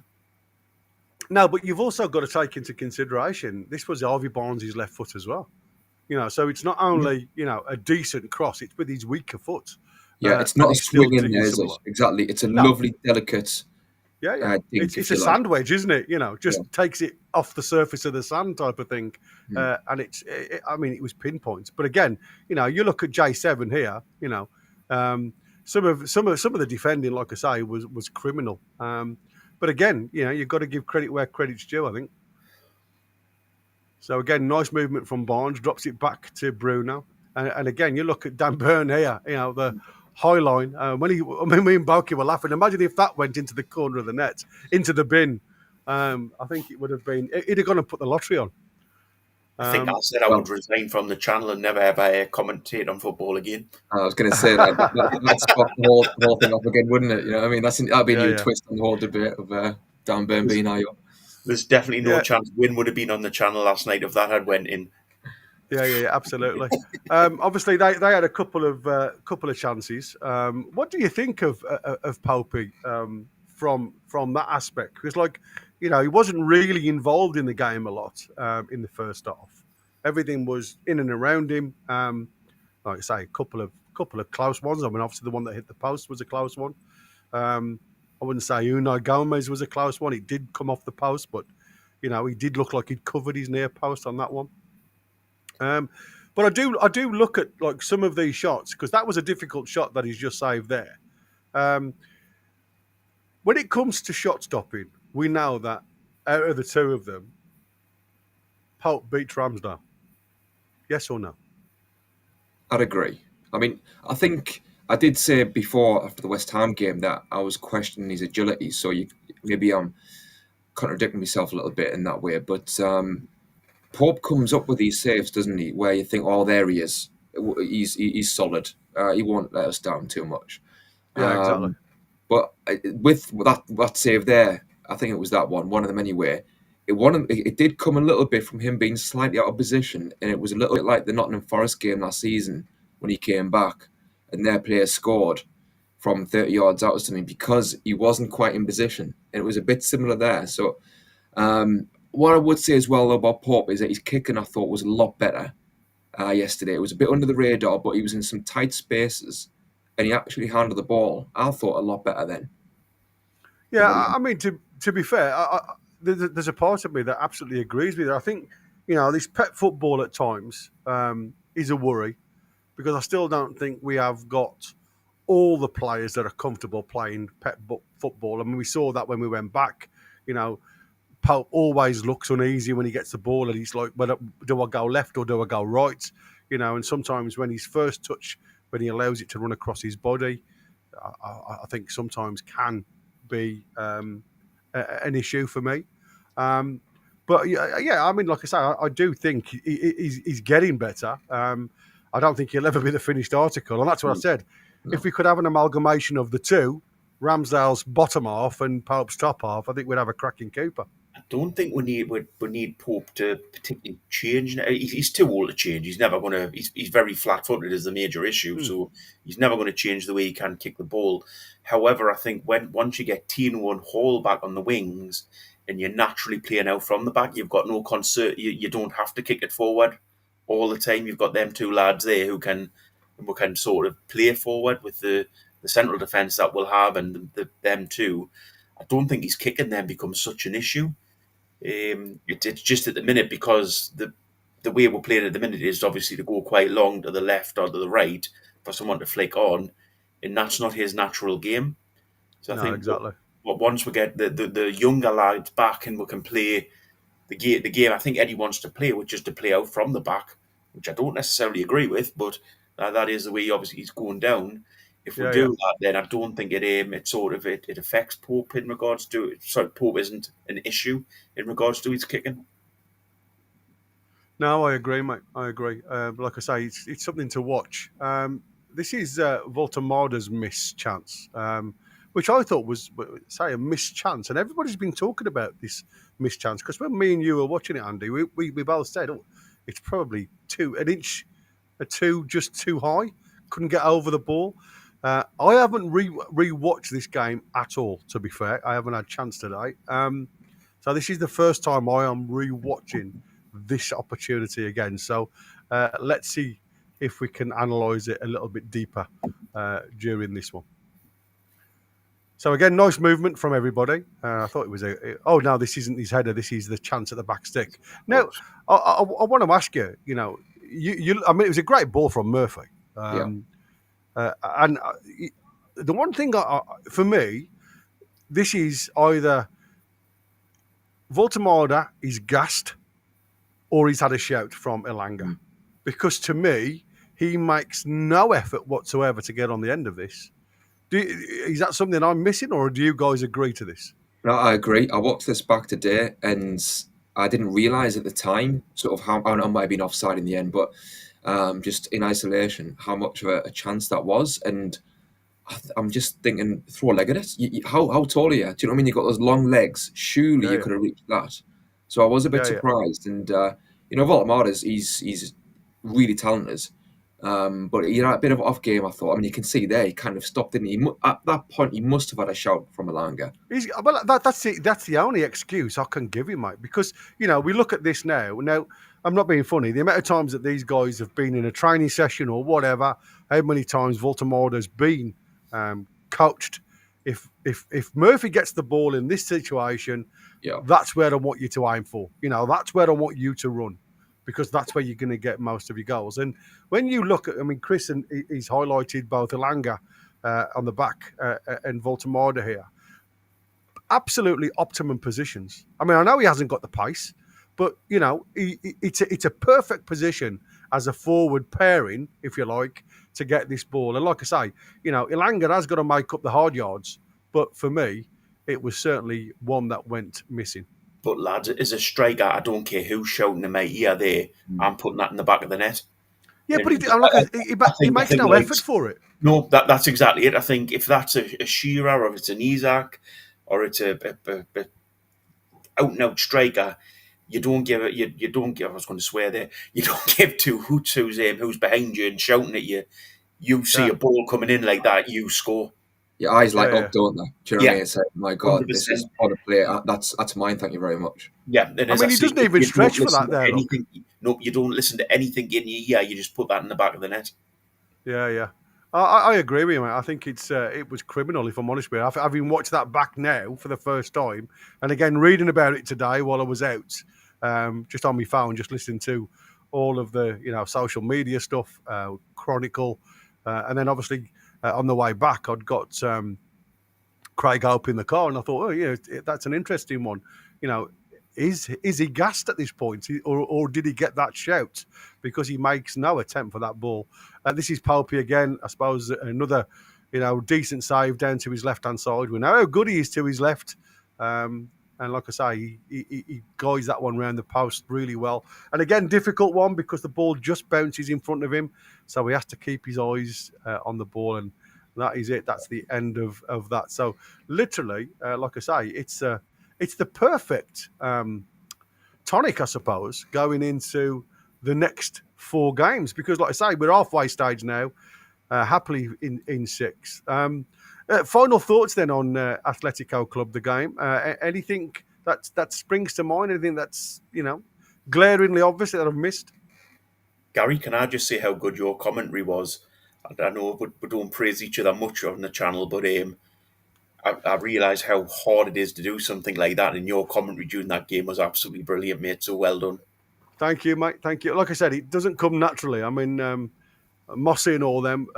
No, but you've also got to take into consideration this was Harvey Barnes' left foot as well. So it's not only a decent cross; it's with his weaker foot. Yeah, it's not a swing in there, is it? Exactly. It's a lovely, delicate. Yeah. It's a sand wedge, isn't it? Takes it off the surface of the sand type of thing. And it was pinpoints. But again, you look at J7 here. Some of the defending, like I say, was criminal. But again, you've got to give credit where credit's due, I think. So again, nice movement from Barnes, drops it back to Bruno. And again, you look at Dan Burn here, the high line. Me and Balky were laughing. Imagine if that went into the corner of the net, into the bin. I think it would have been, it'd have gone and put the lottery on. I think I said I would resign from the channel and never ever commentate on football again. I was going to say that's the whole thing up again, wouldn't it? That'd be a new twist on the whole debate of Dan Burn being high up. There's definitely no chance Win would have been on the channel last night if that had went in. Yeah, absolutely. Obviously, they had a couple of chances. What do you think of Popey from that aspect? Because, he wasn't really involved in the game a lot in the first half. Everything was in and around him. Like I say, a couple of close ones. I mean, obviously the one that hit the post was a close one. I wouldn't say Unai Gomez was a close one. It did come off the post, but he did look like he'd covered his near post on that one. But I do look at like some of these shots, because that was a difficult shot that he's just saved there. When it comes to shot stopping, we know that out of the two of them, Pope beats Ramsdale. Yes or no? I'd agree. I mean, I think I did say before after the West Ham game that I was questioning his agility. So maybe I'm contradicting myself a little bit in that way. But Pope comes up with these saves, doesn't he? Where you think, oh, there he is. He's solid. He won't let us down too much. Yeah, exactly. But with that save there, I think it was that one of them anyway. It did come a little bit from him being slightly out of position, and it was a little bit like the Nottingham Forest game last season when he came back and their player scored from 30 yards out or something because he wasn't quite in position. And it was a bit similar there. So what I would say as well about Pope is that his kicking, I thought, was a lot better yesterday. It was a bit under the radar, but he was in some tight spaces and he actually handled the ball, I thought, a lot better then. Yeah, I mean, to be fair, there's a part of me that absolutely agrees with you. I think, this pet football at times is a worry, because I still don't think we have got all the players that are comfortable playing pet football. I mean, we saw that when we went back. Pope always looks uneasy when he gets the ball, and he's like, well, do I go left or do I go right? And sometimes when his first touch, when he allows it to run across his body, I think sometimes can be an issue for me. But yeah, I mean, like I say, I do think he's getting better. I don't think he'll ever be the finished article, and that's what I said. No. If we could have an amalgamation of the two, Ramsdale's bottom half and Pope's top half, I think we'd have a cracking keeper. I don't think we need Pope to particularly change. He's too old to change. He's never going to. He's very flat-footed is the major issue. So he's never going to change the way he can kick the ball. However, I think once you get Tino and Hall back on the wings, and you're naturally playing out from the back, you've got no concern. You don't have to kick it forward all the time. You've got them two lads there who can sort of play forward with the central defence that we'll have, and them two. I don't think his kicking then becomes such an issue. It's just at the minute, because the way we're playing at the minute is obviously to go quite long to the left or to the right for someone to flick on, and that's not his natural game. So I think exactly. But once we get the younger lads back and we can play the game I think Eddie wants to play, which is to play out from the back, which I don't necessarily agree with, but that is the way obviously he's going down. If we do that, then I don't think it affects Pope in regards to it. Sorry, Pope isn't an issue in regards to his kicking. No, I agree, mate. I agree. Like I say, it's something to watch. This is Vultamoder's missed chance, which I thought was, a missed chance. And everybody's been talking about this missed chance, because when me and you were watching it, Andy, we both said, it's probably an inch or two just too high. Couldn't get over the ball. I haven't re-watched this game at all, to be fair. I haven't had a chance today. So this is the first time I am re-watching this opportunity again. So let's see if we can analyse it a little bit deeper during this one. So again, nice movement from everybody. I thought it was no, this isn't his header. This is the chance at the back stick. Now, I want to ask you, I mean, it was a great ball from Murphy. And the one thing for me, this is either Vultamoder is gassed or he's had a shout from Langa. Because to me, he makes no effort whatsoever to get on the end of this. Is that something I'm missing, or do you guys agree to this? No, I agree. I watched this back today and I didn't realise at the time sort of how I might have been offside in the end, but just in isolation, how much of a chance that was. And I'm just thinking, throw a leg at it. How tall are you? Do you know what I mean? You've got those long legs. Surely you could have reached that. So I was a bit surprised. And, Vultamoder, he's really talented. But, a bit of off game, I thought. I mean, you can see there, he kind of stopped, didn't he? At that point, he must have had a shout from Langa. Well, that's the only excuse I can give you, mate. Because, we look at this now. Now, I'm not being funny. The amount of times that these guys have been in a training session or whatever, how many times Vultamoder's been coached. If Murphy gets the ball in this situation, that's where I want you to aim for. That's where I want you to run. because that's where you're going to get most of your goals. And when you look at, I mean, Chris, and he's highlighted both Langa on the back and Vultamoder here. Absolutely optimum positions. I mean, I know he hasn't got the pace, but, you know, it's a perfect position as a forward pairing, if you like, to get this ball. And like I say, you know, Ilanga has got to make up the hard yards. But for me, it was certainly one that went missing. But lads, as a striker, I don't care who's shouting to me here, there. I'm putting that in the back of the net. Yeah, but he makes no effort for it. No, that's exactly it. I think if that's a Shearer, or if it's an Isaac, or it's a out and out striker, you don't give it. You don't give. I was going to swear there. You don't give two hoots who's behind you and shouting at you. You see a ball coming in like that, you score. Your eyes light up, don't they? Do you know what I mean? It's like, my God, 100%. this is on a play. That's mine. Thank you very much. Yeah, I mean, he doesn't even stretch for that there. No, you don't listen to anything in your ear. You just put that in the back of the net. Yeah. I agree with you, mate. I think it was criminal, if I'm honest with you. Having watched that back now for the first time, and again reading about it today while I was out, just on my phone, just listening to all of the social media stuff, Chronicle, and then obviously on the way back, I'd got Craig Hope in the car, and I thought, that's an interesting one. Is he gassed at this point, or did he get that shout because he makes no attempt for that ball? This is Popey again. I suppose another, decent save down to his left-hand side. We know how good he is to his left. And like I say, he guides that one round the post really well. And again, difficult one because the ball just bounces in front of him. So he has to keep his eyes on the ball. And that is it. That's the end of that. So literally, like I say, it's the perfect tonic, I suppose, going into the next 4 games. Because like I say, we're halfway stage now, happily in 6. Final thoughts then on Atletico Club, the game. Anything that springs to mind? Anything that's, glaringly obvious that I've missed? Gary, can I just say how good your commentary was? I know we don't praise each other much on the channel, but I realise how hard it is to do something like that, and your commentary during that game was absolutely brilliant, mate. So well done. Thank you, mate. Thank you. Like I said, it doesn't come naturally. I mean, Mossy and all them,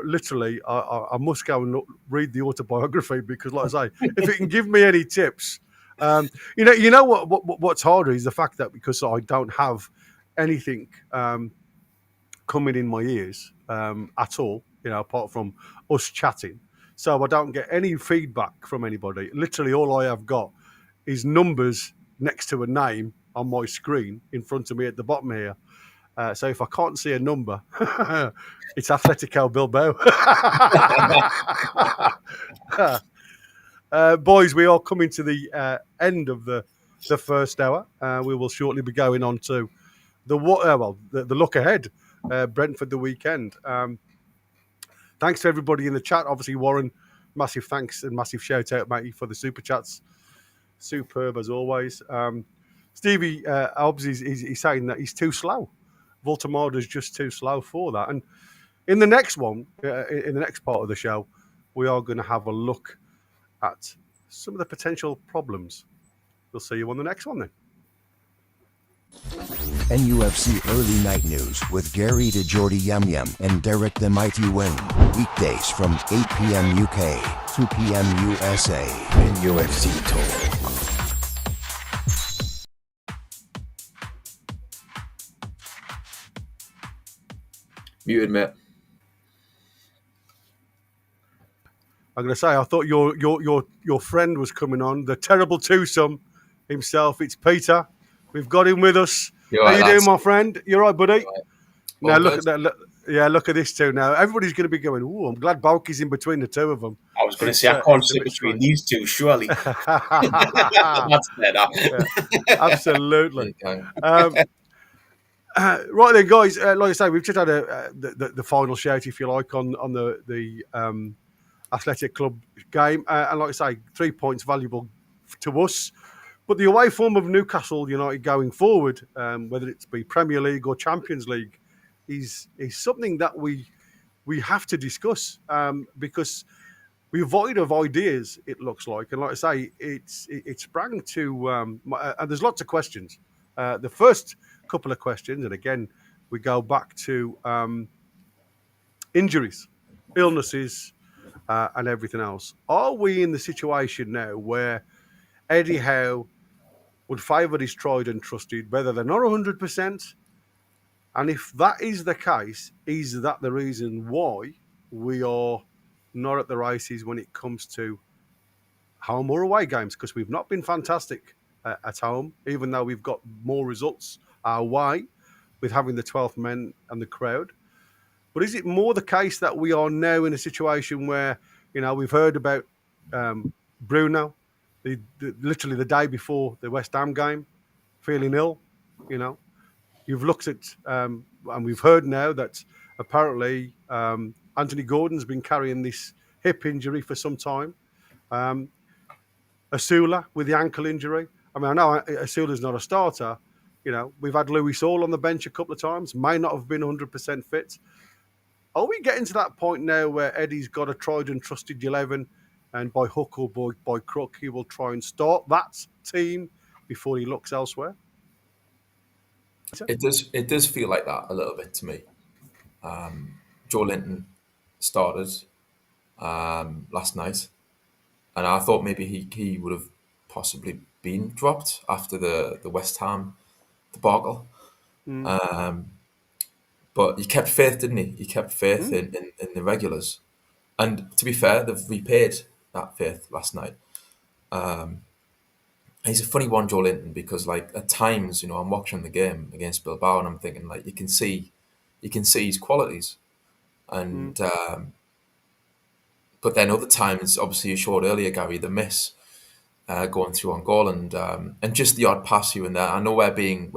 literally, I must go and read the autobiography because, like I say, if it can give me any tips, you know what's harder is the fact that because I don't have anything coming in my ears at all, apart from us chatting. So I don't get any feedback from anybody. Literally, all I have got is numbers next to a name on my screen in front of me at the bottom here. So if I can't see a number, it's Atletico Bilbao. Boys, we are coming to the end of the first hour. We will shortly be going on to the look ahead, Brentford the weekend. Thanks to everybody in the chat. Obviously, Warren, massive thanks and massive shout out, matey, for the super chats. Superb as always. Stevie Hobbs he's saying that he's too slow. Vultamoder is just too slow for that. And in the next one, in the next part of the show, we are going to have a look at some of the potential problems. We'll see you on the next one then. NUFC Early Night News with Gary the Geordie Yam Yam and Derek the Mighty Wing. Weekdays from 8 p.m. UK, 2 p.m. USA. NUFC Talk. Muted, mate. I'm going to say, I thought your friend was coming on, the terrible twosome himself. It's Peter. We've got him with us. How you doing, my friend? You all right, buddy? Right. Now look at that. Look at this too. Now everybody's going to be going, "Ooh, I'm glad Balky's in between the two of them." I was going to say I can't sit between these two, surely. That's better. Absolutely. Right then, guys. Like I say, we've just had the final shout, if you like, on the Athletic Club game, and like I say, 3 points valuable to us. But the away form of Newcastle United going forward, whether it's be Premier League or Champions League, is something that we have to discuss because we're void of ideas. It looks like, and like I say, it sprang to and there's lots of questions. The first couple of questions, and again, we go back to injuries, illnesses, and everything else. Are we in the situation now where Eddie Howe would favour his tried and trusted, whether they're not 100%? And if that is the case, is that the reason why we are not at the races when it comes to home or away games? Because we've not been fantastic at home, even though we've got more results our way with having the 12th men and the crowd. But is it more the case that we are now in a situation where, we've heard about Bruno, literally the day before the West Ham game, feeling ill, You've looked at, and we've heard now that apparently Anthony Gordon's been carrying this hip injury for some time. Asula with the ankle injury. I mean, I know Asula's not a starter. We've had Louis Saul on the bench a couple of times, may not have been 100% fit. Are we getting to that point now where Eddie's got a tried and trusted 11, and by hook or by crook, he will try and start that team before he looks elsewhere? It does feel like that a little bit to me. Joelinton started last night, and I thought maybe he would have possibly been dropped after the West Ham debacle. But he kept faith, didn't he? He kept faith in the regulars. And to be fair, they've repaid that faith last night. He's a funny one, Joelinton, because at times, I'm watching the game against Bilbao and I'm thinking you can see his qualities. And but then other times, obviously you showed earlier, Gary, the miss going through on goal and just the odd pass here and there. I know we're being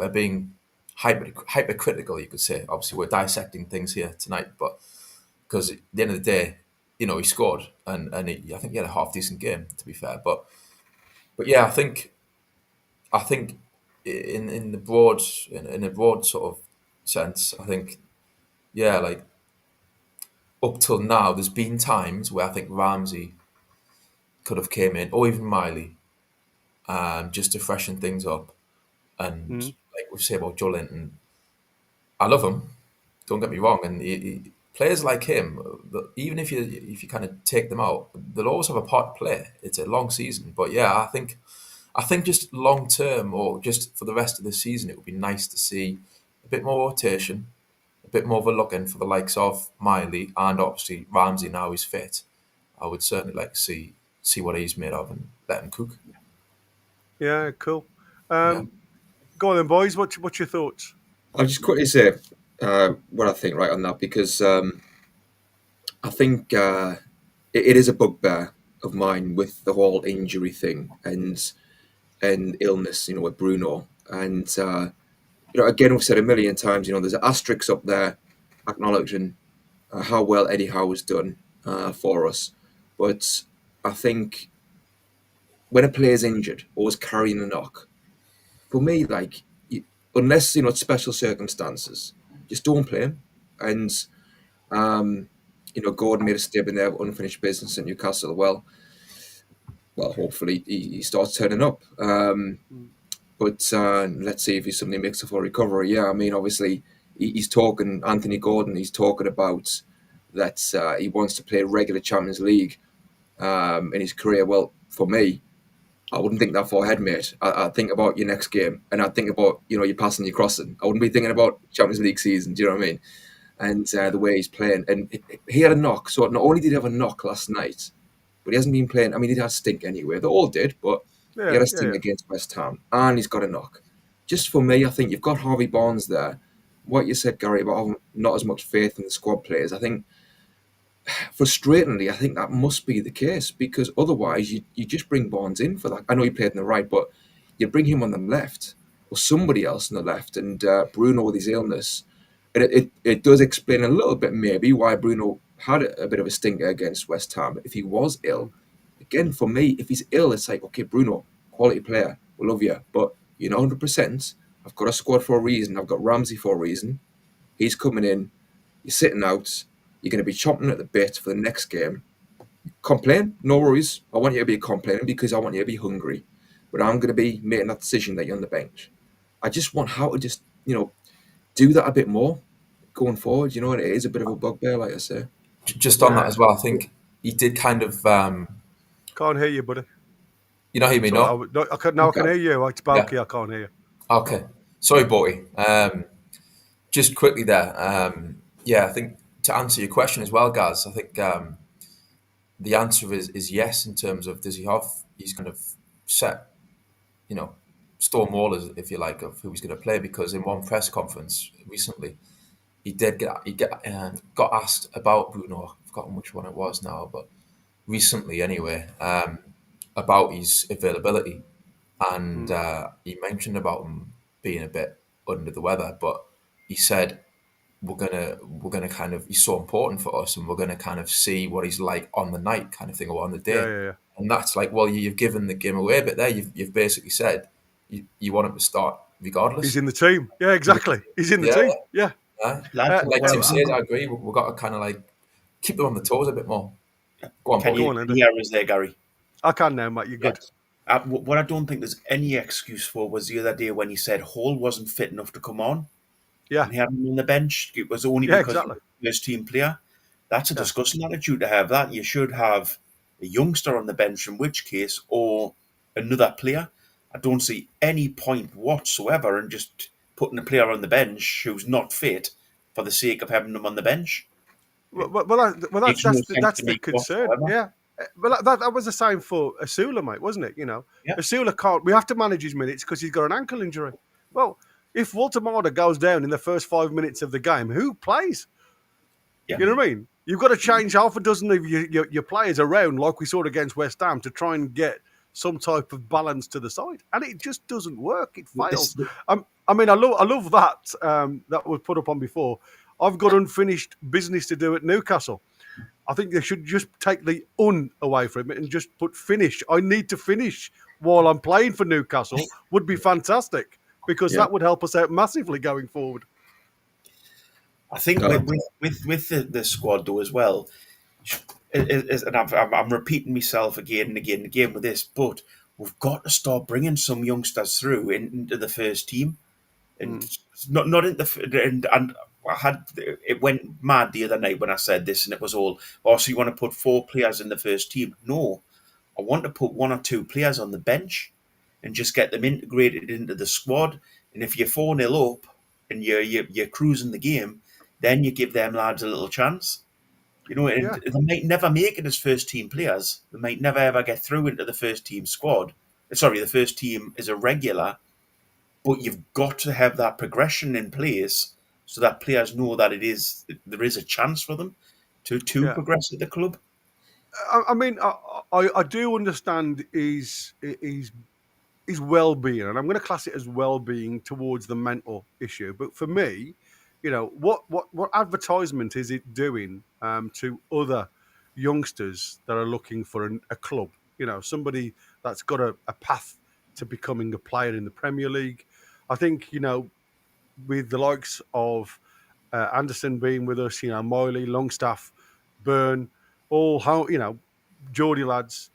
hypercritical, you could say. Obviously, we're dissecting things here tonight, but because at the end of the day, he scored and I think he had a half decent game, to be fair. But yeah, I think in the broad sort of sense, I think up till now, there's been times where I think Ramsey could have came in, or even Miley, just to freshen things up. And like we say about Joelinton, I love him. Don't get me wrong. And players like him, even if you kind of take them out, they'll always have a part to play. It's a long season, but yeah, I think just long term, or just for the rest of the season, it would be nice to see a bit more rotation, a bit more of a look in for the likes of Miley and obviously Ramsey now he's fit. I would certainly like to see what he's made of and let him cook. Yeah, cool. Go on then, boys. What's your thoughts? I'll just quickly say what I think on that, because I think it is a bugbear of mine with the whole injury thing and illness, with Bruno. And again, we've said a million times, there's asterisks up there acknowledging how well Eddie Howe has done for us. But I think when a player's injured or is carrying a knock, for me, unless it's special circumstances, just don't play him. And Gordon made a statement there of unfinished business at Newcastle. Well, hopefully he starts turning up. But let's see if he's something makes up for recovery. Yeah, I mean, obviously he's talking. Anthony Gordon, he's talking about that he wants to play regular Champions League in his career. Well, for me, I wouldn't think that far ahead, mate. I think about your next game, and I think about your passing, your crossing. I wouldn't be thinking about Champions League season. Do you know what I mean? And the way he's playing, and he had a knock. So not only did he have a knock last night, but he hasn't been playing. I mean, he had a stink anyway. They all did, but he had a stink against West Ham, and he's got a knock. Just for me, I think you've got Harvey Barnes there. What you said, Gary, about having not as much faith in the squad players, I think, frustratingly, I think that must be the case, because otherwise you just bring Barnes in for that. I know he played on the right, but you bring him on the left or somebody else on the left, and Bruno with his illness. And it does explain a little bit maybe why Bruno had a bit of a stinker against West Ham. If he was ill, again, for me, if he's ill, it's like, okay, Bruno, quality player, we love you, but you're not 100%. I've got a squad for a reason. I've got Ramsey for a reason. He's coming in. You're sitting out. You're going to be chomping at the bit for the next game. Complain, no worries. I want you to be complaining because I want you to be hungry. But I'm going to be making that decision that you're on the bench. I just want Howe to just, do that a bit more going forward. And it is a bit of a bugbear, like I say. Just on that as well, I think he did kind of. Can't hear you, buddy. You don't hear me, Sorry, no? I can hear you. It's bulky. I can't hear you. Okay. Sorry, Borty. Just quickly there. I think to answer your question as well, Gaz, I think the answer is yes in terms of does he have, he's kind of set, stone wallers, if you like, of who he's going to play, because in one press conference recently, he got asked about Bruno. I've forgotten which one it was now, but recently anyway, about his availability, and he mentioned about him being a bit under the weather, but he said we're gonna kind of, he's so important for us, and we're gonna kind of see what he's like on the night, kind of thing, or on the day. Yeah. And that's like, well, you've given the game away a bit there. You've basically said you want him to start regardless. He's in the team. Yeah, exactly. He's in the team. Yeah. Like Tim says, I agree. We've got to kind of like keep them on the toes a bit more. Go on, Can you hear us there, Gary? I can now, mate. You're good. What I don't think there's any excuse for was the other day when he said Hall wasn't fit enough to come on. Yeah. And he had him on the bench. It was only because he was a first team player. That's a disgusting attitude to have. That you should have a youngster on the bench, in which case, or another player. I don't see any point whatsoever in just putting a player on the bench who's not fit for the sake of having them on the bench. Well, that's the concern. Whatsoever. Yeah. But that was the same for Asula, mate, wasn't it? Asula can't. We have to manage his minutes because he's got an ankle injury. Well, if Vultamoder goes down in the first 5 minutes of the game, who plays? Yeah. You know what I mean? You've got to change half a dozen of your players around, like we saw against West Ham, to try and get some type of balance to the side, and it just doesn't work. It fails. I love that that was put up on before. I've got unfinished business to do at Newcastle. I think they should just take the "un" away from it and just put "finish." I need to finish while I'm playing for Newcastle would be fantastic, because that would help us out massively going forward. I think with the squad though as well, and I'm repeating myself again and again and again with this, but we've got to start bringing some youngsters through into the first team, and not in the and I had it went mad the other night when I said this, and it was all, so you want to put 4 players in the first team? No, I want to put 1 or 2 players on the bench and just get them integrated into the squad. And if you're 4-0 up and you're cruising the game, then you give them lads a little chance. They might never make it as first team players. They might never ever get through into the first team squad. Sorry, the first team is a regular, but you've got to have that progression in place so that players know that there is a chance for them to progress at the club. I do understand his well-being, and I'm going to class it as well-being towards the mental issue. But for me, what advertisement is it doing to other youngsters that are looking for a club? Somebody that's got a path to becoming a player in the Premier League. I think, with the likes of Anderson being with us, Miley, Longstaff, Byrne, all Geordie lads,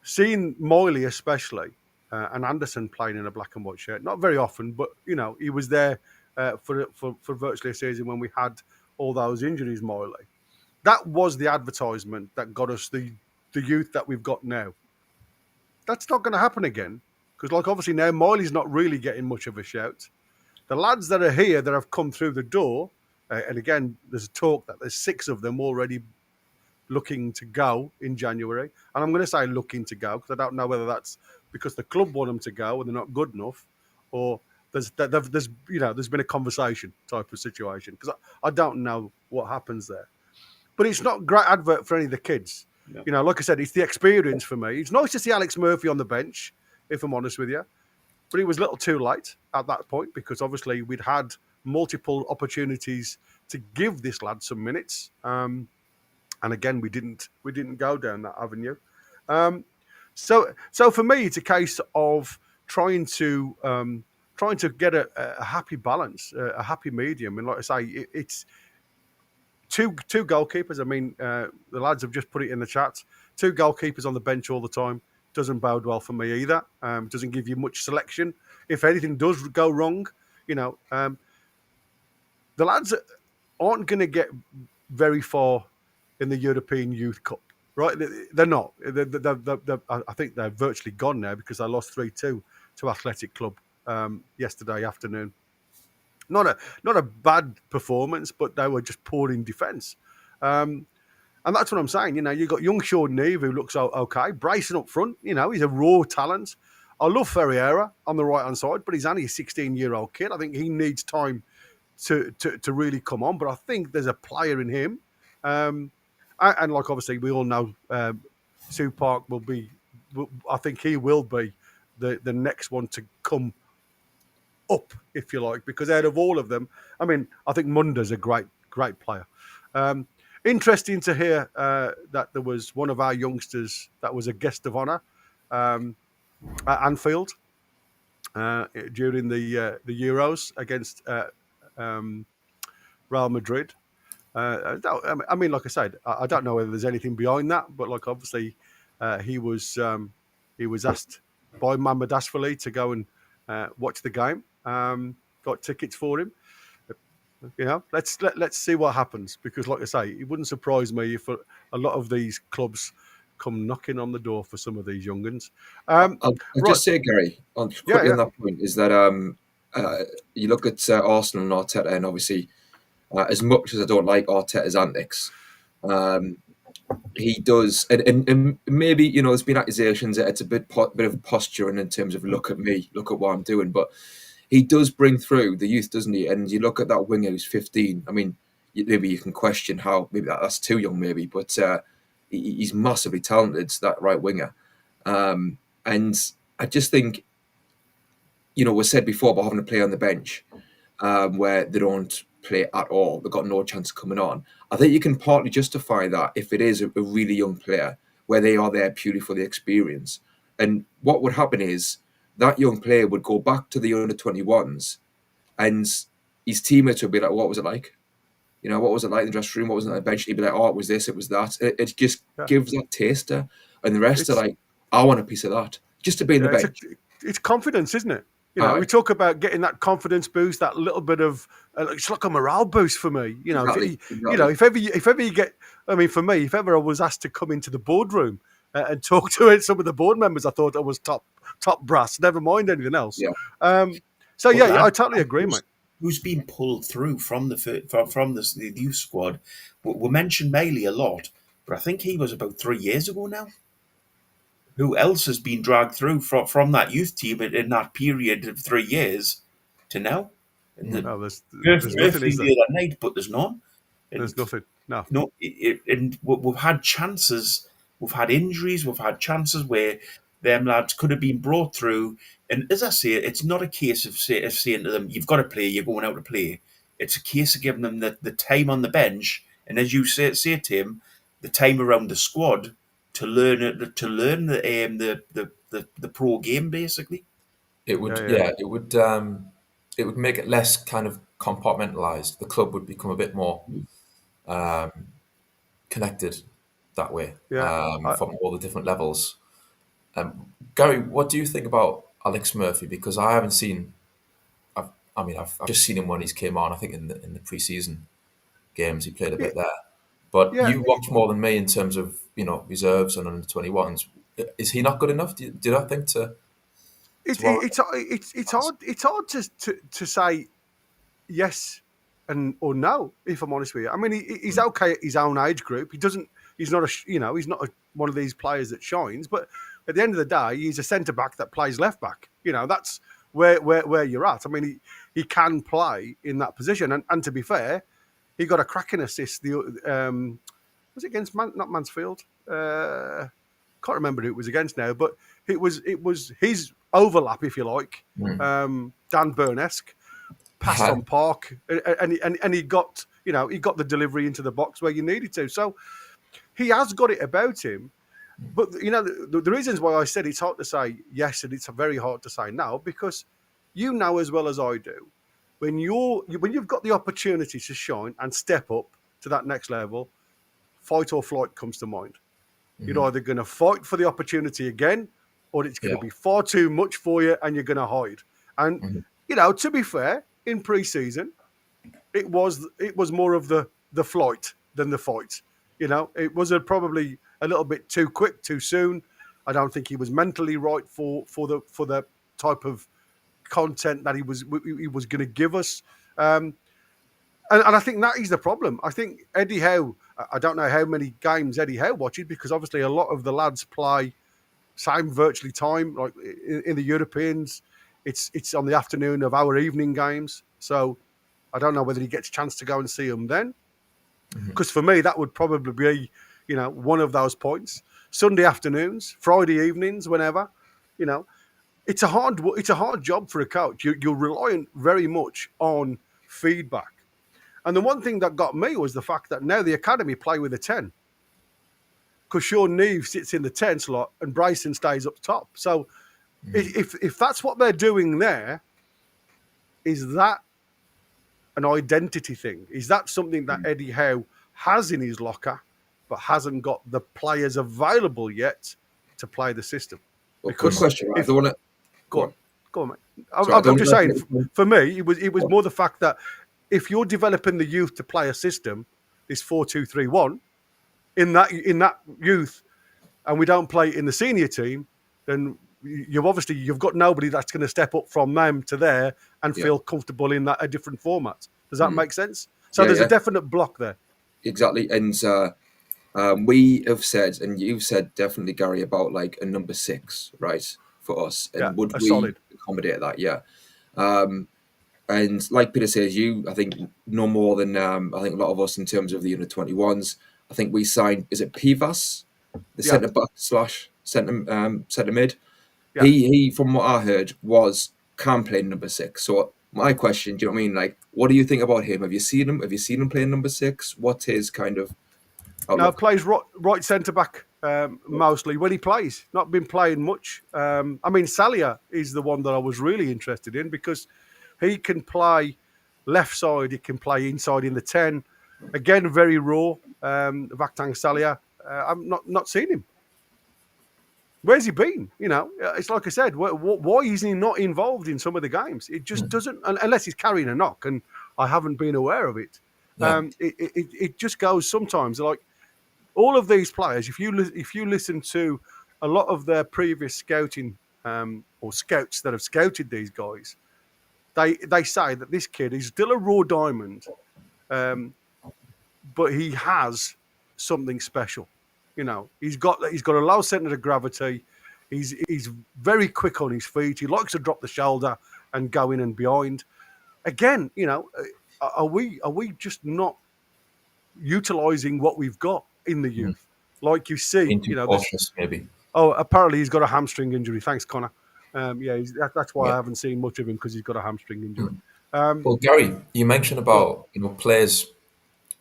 seeing Miley especially and Anderson playing in a black and white shirt, not very often, but he was there for virtually a season when we had all those injuries. Miley, that was the advertisement that got us the youth that we've got now. That's not going to happen again, because obviously now Miley's not really getting much of a shout. The lads that are here that have come through the door, and again, there's talk that there's 6 of them already looking to go in January. And I'm going to say looking to go, because I don't know whether that's because the club want them to go and they're not good enough, or there's been a conversation type of situation, because I don't know what happens there. But it's not a great advert for any of the kids. No. Like I said, it's the experience for me. It's nice to see Alex Murphy on the bench, if I'm honest with you. But it was a little too late at that point, because obviously we'd had multiple opportunities to give this lad some minutes. And again, we didn't go down that avenue. So for me, it's a case of trying to get a happy balance, a happy medium. And like I say, it's two goalkeepers. I mean, the lads have just put it in the chat. 2 goalkeepers on the bench all the time. doesn't bode well for me either. Doesn't give you much selection. If anything does go wrong, the lads aren't going to get very far in the European Youth Cup, right? They're not. I think they're virtually gone now because they lost 3-2 to Athletic Club yesterday afternoon. Not a bad performance, but they were just poor in defence. And that's what I'm saying. You've got young Sean Neve, who looks okay, bracing up front. He's a raw talent. I love Ferreira on the right-hand side, but he's only a 16-year-old kid. I think he needs time to really come on, but I think there's a player in him. And like, obviously, we all know Sue Park will be, I think he will be the next one to come up, if you like, because out of all of them, I mean, I think Munda's a great player. Interesting to hear that there was one of our youngsters that was a guest of honour at Anfield during the Euros against Real Madrid. I mean, like I said, I don't know whether there's anything behind that, but like obviously he was asked by Mohamed Asfali to go and watch the game. Got tickets for him. Let's see what happens, because like I say, it wouldn't surprise me if a lot of these clubs come knocking on the door for some of these young'uns. I'll just say, Gary, quickly on that point, is that you look at Arsenal and Arteta, and obviously, as much as I don't like Arteta's antics, he does, and maybe there's been accusations that it's a bit of posturing in terms of look at me, look at what I'm doing, but he does bring through the youth, doesn't he? And you look at that winger who's 15. I mean, maybe you can question how maybe that's too young, maybe, but he's massively talented, that right winger. And I just think, we said before about having a player on the bench where they don't play at all. They've got no chance of coming on. I think you can partly justify that if it is a really young player where they are there purely for the experience. And what would happen is that young player would go back to the under-21s and his teammates would be like, what was it like? What was it like in the dressing room? What was it on the bench? He'd be like, oh, it was this, it was that. It just gives that taster. And the rest are like, I want a piece of that. Just to be in the bench. It's confidence, isn't it? We talk about getting that confidence boost, that little bit of, it's like a morale boost for me. Exactly. If ever you get, I mean, for me, if ever I was asked to come into the boardroom and talk to some of the board members, I thought I was top brass, never mind anything else. Yeah. I totally agree, mate. Who's been pulled through from the youth squad? We mentioned Maley a lot, but I think he was about 3 years ago now. Who else has been dragged through from that youth team in that period of 3 years to now? There's nothing, is there? The other night, but there's none. There's nothing. No. No, and we've had chances. We've had injuries. We've had chances where them lads could have been brought through. And as I say, it's not a case of saying to them, you've got to play, you're going out to play. It's a case of giving them the time on the bench. And as you say Tim, the time around the squad to learn the pro game, basically. It would, it would make it less kind of compartmentalized. The club would become a bit more connected that way from all the different levels. Gary, what do you think about Alex Murphy? Because I haven't seen. I've just seen him when he's came on. I think in the pre-season games he played a bit there. But you watch more than me in terms of reserves and under 21s. Is he not good enough? Do you not think to? It's hard. It's hard to say yes or no. If I'm honest with you, I mean he's okay at his own age group. He's not one of these players that shines. But at the end of the day, he's a centre back that plays left back. That's where you're at. I mean he can play in that position. And to be fair, he got a cracking assist. Was it against not Mansfield? Can't remember who it was against now, but it was his overlap, if you like, Dan Burn-esque, passed on Park, and he got the delivery into the box where you needed to. So he has got it about him. But the reasons why I said it's hard to say yes and it's very hard to say no, because you know as well as I do, when you've got the opportunity to shine and step up to that next level, fight or flight comes to mind. You're either going to fight for the opportunity again, or it's going to be far too much for you and you're going to hide. And, to be fair, in pre-season, it was more of the flight than the fight. It was probably a little bit too quick, too soon. I don't think he was mentally right for the type of content that he was going to give us. And I think that is the problem. I think Eddie Howe, I don't know how many games Eddie Howe watches, because obviously a lot of the lads play same virtually time. Like in the Europeans, it's on the afternoon of our evening games. So I don't know whether he gets a chance to go and see them then. Because for me, that would probably be, one of those points. Sunday afternoons, Friday evenings, whenever, it's a hard job for a coach. You're reliant very much on feedback. And the one thing that got me was the fact that now the academy play with a 10. Because Sean Neve sits in the 10 slot and Bryson stays up top. So if that's what they're doing there, is that an identity thing? Is that something that Eddie Howe has in his locker, but hasn't got the players available yet to play the system? Well, good question. Right? Go on, mate. I'm just saying, for me, it was more the fact that if you're developing the youth to play a system, this 4-2-3-1, in that youth, and we don't play in the senior team, then you've got nobody that's going to step up from them to there and feel comfortable in a different format. Does that make sense? So there's a definite block there. Exactly, and we have said, and you've said definitely, Gary, about like a number 6, right, for us, and would we solid accommodate that? Yeah. And like Peter says, I think no more than I think a lot of us in terms of the under-21s. I think we signed, is it Pivas, the centre back / centre mid. Yeah. He, from what I heard, can play number 6. So my question, do you know what I mean? Like, what do you think about him? Have you seen him? Have you seen him playing number 6? What's his kind of outlook? No, plays right centre back mostly when he plays. Not been playing much. Salia is the one that I was really interested in, because he can play left side. He can play inside in the 10. Again, very raw. Vakhtang Salia. I'm not seen him. Where's he been? It's like I said. Why is he not involved in some of the games? It just doesn't, unless he's carrying a knock, and I haven't been aware of it. Yeah. It just goes sometimes. Like all of these players, if you listen to a lot of their previous scouting or scouts that have scouted these guys, they say that this kid is still a raw diamond, but he has something special. He's got a low centre of gravity. He's very quick on his feet. He likes to drop the shoulder and go in and behind. Again, are we just not utilising what we've got in the youth? Like you see, cautious, maybe. Oh, apparently he's got a hamstring injury. Thanks, Connor. That's why I haven't seen much of him, because he's got a hamstring injury. Well, Gary, you mentioned about players.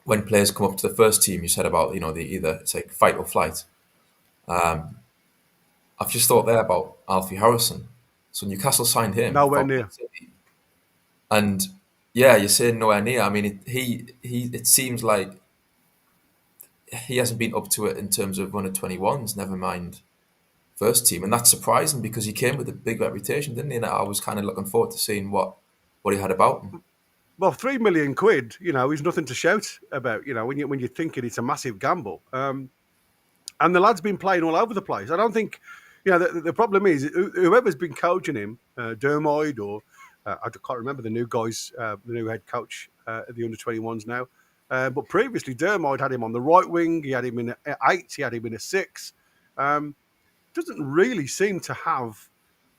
When players come up to the first team, you said about it's like fight or flight. I've just thought there about Alfie Harrison. So Newcastle signed him. Nowhere near. And you're saying nowhere near. I mean, it seems like he hasn't been up to it in terms of under-21s. Never mind first team, and that's surprising because he came with a big reputation, didn't he? And I was kind of looking forward to seeing what he had about him. Well, £3 million, is nothing to shout about. When you're thinking it's a massive gamble. And the lad's been playing all over the place. I don't think, the problem is whoever's been coaching him, Dermot or I can't remember the new guys, the new head coach at the under-21s now. But previously, Dermot had him on the right wing. He had him in an 8. He had him in a 6. Doesn't really seem to have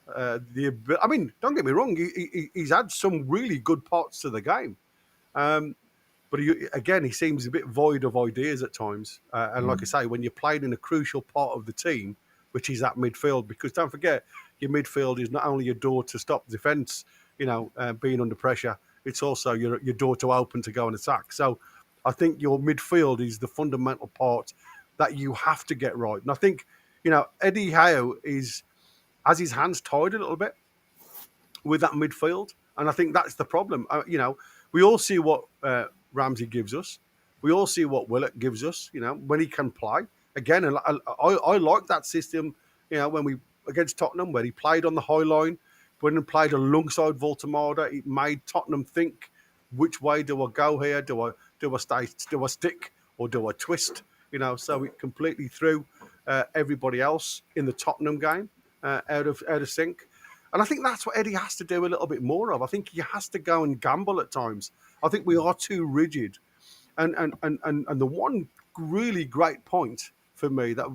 don't get me wrong. He's had some really good parts to the game, but he seems a bit void of ideas at times. And like I say, when you're playing in a crucial part of the team, which is that midfield, because don't forget, your midfield is not only your door to stop defence, being under pressure. It's also your door to open to go and attack. So I think your midfield is the fundamental part that you have to get right. And I think Eddie Howe has his hands tied a little bit with that midfield. And I think that's the problem. We all see what Ramsey gives us. We all see what Willett gives us, when he can play. Again, and I like that system, when we against Tottenham, where he played on the high line, went and played alongside Vultamoder. It made Tottenham think, which way do I go here? Do I stick or do I twist? So it completely threw everybody else in the Tottenham game out of sync. And I think that's what Eddie has to do a little bit more of. I think he has to go and gamble at times. I think we are too rigid. And the one really great point for me that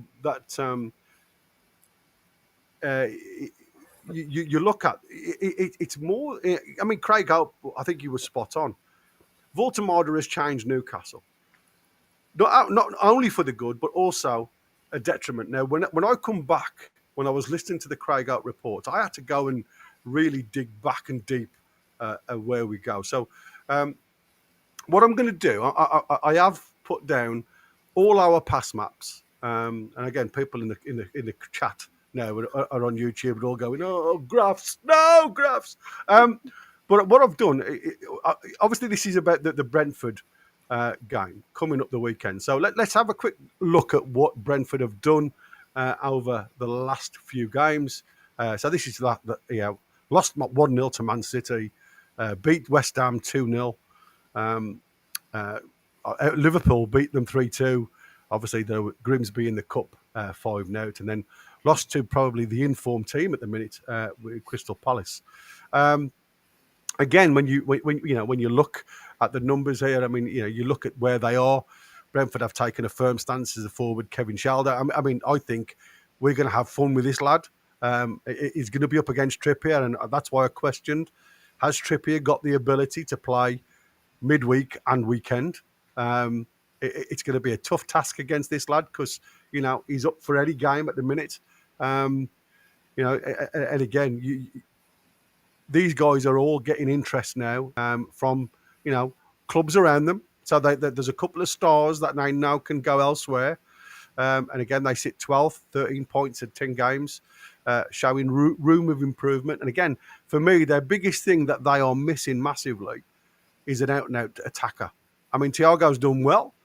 you look at it's more. I mean, Craig Hope, I think he was spot on. Vultamoder has changed Newcastle, not only for the good, but also a detriment. Now, when I come back, when I was listening to the Craig Hope report, I had to go and really dig back and deep where we go. So, what I'm going to do, I have put down all our pass maps, and again, people in the chat now are on YouTube and all going, "Oh, graphs, no graphs." But what I've done, obviously, this is about the Brentford game coming up the weekend. So let's have a quick look at what Brentford have done over the last few games. So this is that lost 1-0 to Man City, beat West Ham 2-0. Liverpool beat them 3-2. Obviously, there were Grimsby in the Cup 5-0, and then lost to probably the informed team at the minute with Crystal Palace. Again, when you look at the numbers here, I mean, you look at where they are. Brentford have taken a firm stance as a forward, Kevin Shalder. I mean, I think we're going to have fun with this lad. He's going to be up against Trippier, and that's why I questioned, has Trippier got the ability to play midweek and weekend? It's going to be a tough task against this lad because, he's up for any game at the minute. And again, these guys are all getting interest now from, clubs around them. So there's a couple of stars that they now can go elsewhere. And again, they sit 12th, 13 points at 10 games, showing room of improvement. And again, for me, their biggest thing that they are missing massively is an out-and-out attacker. I mean, Thiago's done well,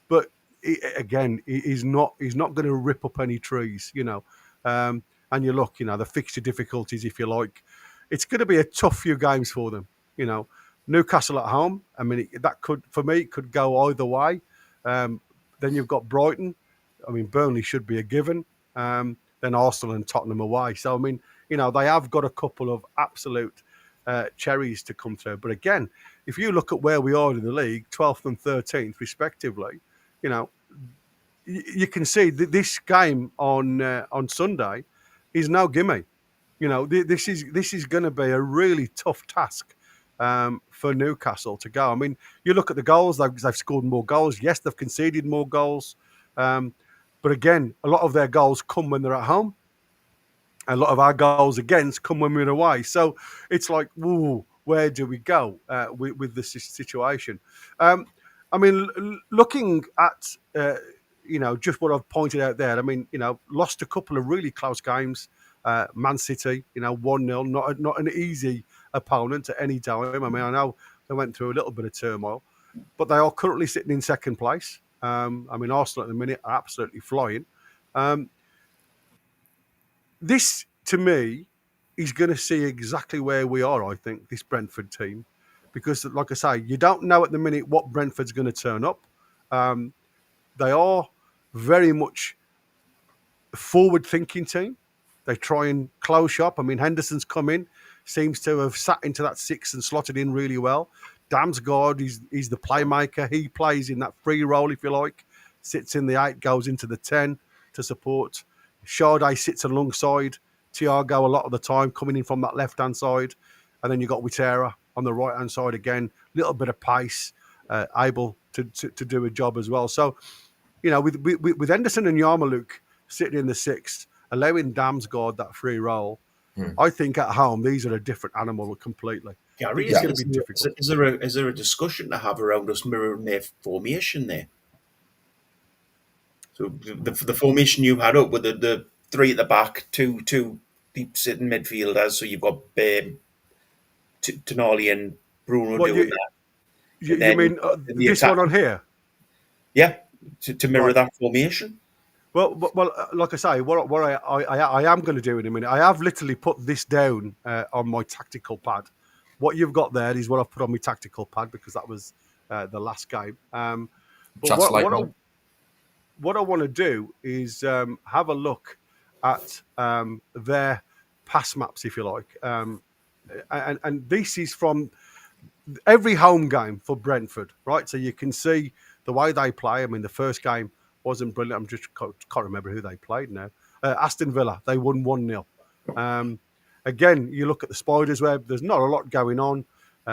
but he's not going to rip up any trees, And you look, the fixture difficulties, if you like. It's going to be a tough few games for them, Newcastle at home. I mean, it could go either way. Then you've got Brighton. I mean, Burnley should be a given. Then Arsenal and Tottenham away. So, I mean, they have got a couple of absolute cherries to come through. But again, if you look at where we are in the league, 12th and 13th respectively, you can see that this game on Sunday is no gimme. This is going to be a really tough task for Newcastle to go. I mean, you look at the goals; they've scored more goals. Yes, they've conceded more goals, but again, a lot of their goals come when they're at home. A lot of our goals against come when we're away. So it's like, whoa, where do we go with this situation? I mean, looking at just what I've pointed out there. I mean, lost a couple of really close games. Man City, 1-0, not an easy opponent at any time. I mean, I know they went through a little bit of turmoil, but they are currently sitting in second place. I mean, Arsenal at the minute are absolutely flying. This, to me, is going to see exactly where we are, I think, this Brentford team. Because, like I say, you don't know at the minute what Brentford's going to turn up. They are very much a forward-thinking team. They try and close shop. I mean, Henderson's come in, seems to have sat into that 6 and slotted in really well. Damsgaard, he's the playmaker. He plays in that free role, if you like. Sits in the 8, goes into the 10 to support. Sade sits alongside Thiago a lot of the time, coming in from that left-hand side. And then you've got Wissa on the right-hand side again. Little bit of pace, able to do a job as well. So, with Henderson and Yarmouk sitting in the 6, allowing Damsgaard that free role, I think at home, these are a different animal completely. Gary, it's going to be difficult. Is there a discussion to have around us mirroring their formation there? So the formation you had up with the 3 at the back, two deep sitting midfielders. So you've got Tonali and Bruno doing that. You mean this one on here? Yeah, to mirror that formation. Like I say, what I am going to do in a minute. I have literally put this down on my tactical pad. What you've got there is what I've put on my tactical pad because that was the last game. But Just like that. what I want to do is have a look at their pass maps, if you like, and this is from every home game for Brentford, right? So you can see the way they play. I mean, the first game wasn't brilliant. I'm just can't remember who they played now. Aston Villa, they won 1-0. Again, you look at the Spiders where there's not a lot going on.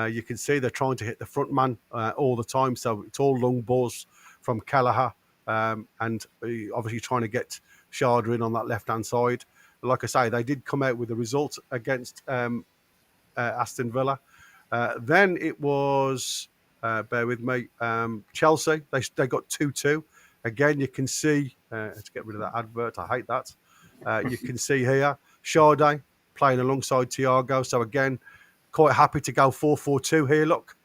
You can see they're trying to hit the front man all the time. So it's all long balls from Kelleher and obviously trying to get Sharda in on that left-hand side. Like I say, they did come out with a result against Aston Villa. Then it was, bear with me, Chelsea. They got 2-2. Again, you can see, let's get rid of that advert. I hate that. You can see here, Sade playing alongside Thiago. So again, quite happy to go 4-4-2 here, look,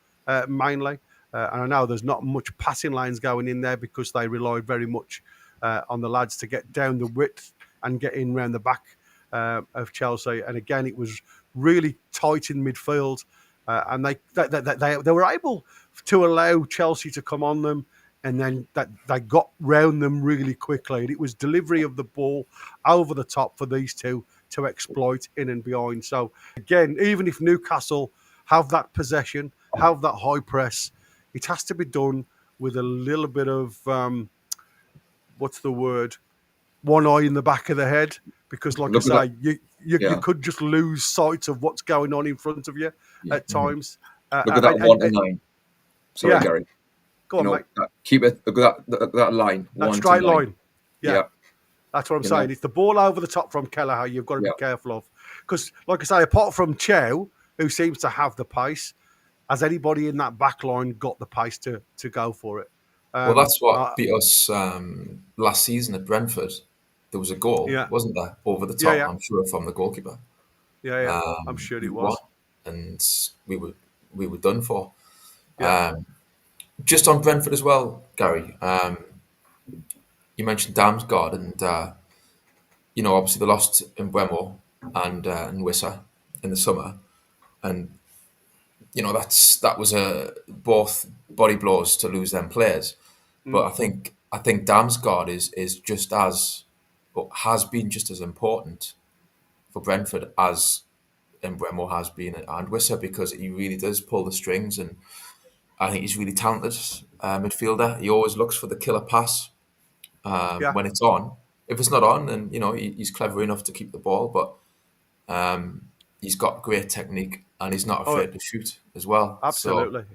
mainly. And I know there's not much passing lanes going in there because they relied very much on the lads to get down the width and get in round the back of Chelsea. And again, it was really tight in midfield. And they were able to allow Chelsea to come on them, and then they got round them really quickly. And it was delivery of the ball over the top for these two to exploit in and behind. So again, even if Newcastle have that possession, have that high press, it has to be done with a little bit of what's the word? One eye in the back of the head, because like Look I at say, you could just lose sight of what's going on in front of you at times. Look at that 1 to 9. Sorry, yeah. Gary. Go on, mate. Keep it. Look at that line. That 1 straight to 9. line. Yeah. That's what I'm saying. It's the ball over the top from Kelleher you've got to be careful of. Because, like I say, apart from Chow, who seems to have the pace, has anybody in that back line got the pace to go for it? Well, that's what beat us last season at Brentford. There was a goal, wasn't there, over the top? Yeah. I'm sure from the goalkeeper. Yeah. I'm sure it was. And we were done for. Just on Brentford as well, Gary. You mentioned Damsgaard, and obviously they lost in Bremo and Wissa in the summer, and that was both body blows to lose them players. But I think Damsgaard is just as, or has been just as important for Brentford as Bremo has been and Wissa, because he really does pull the strings, and I think he's really talented midfielder. He always looks for the killer pass when it's on. If it's not on, then he's clever enough to keep the ball, but he's got great technique and he's not afraid to shoot as well. Absolutely.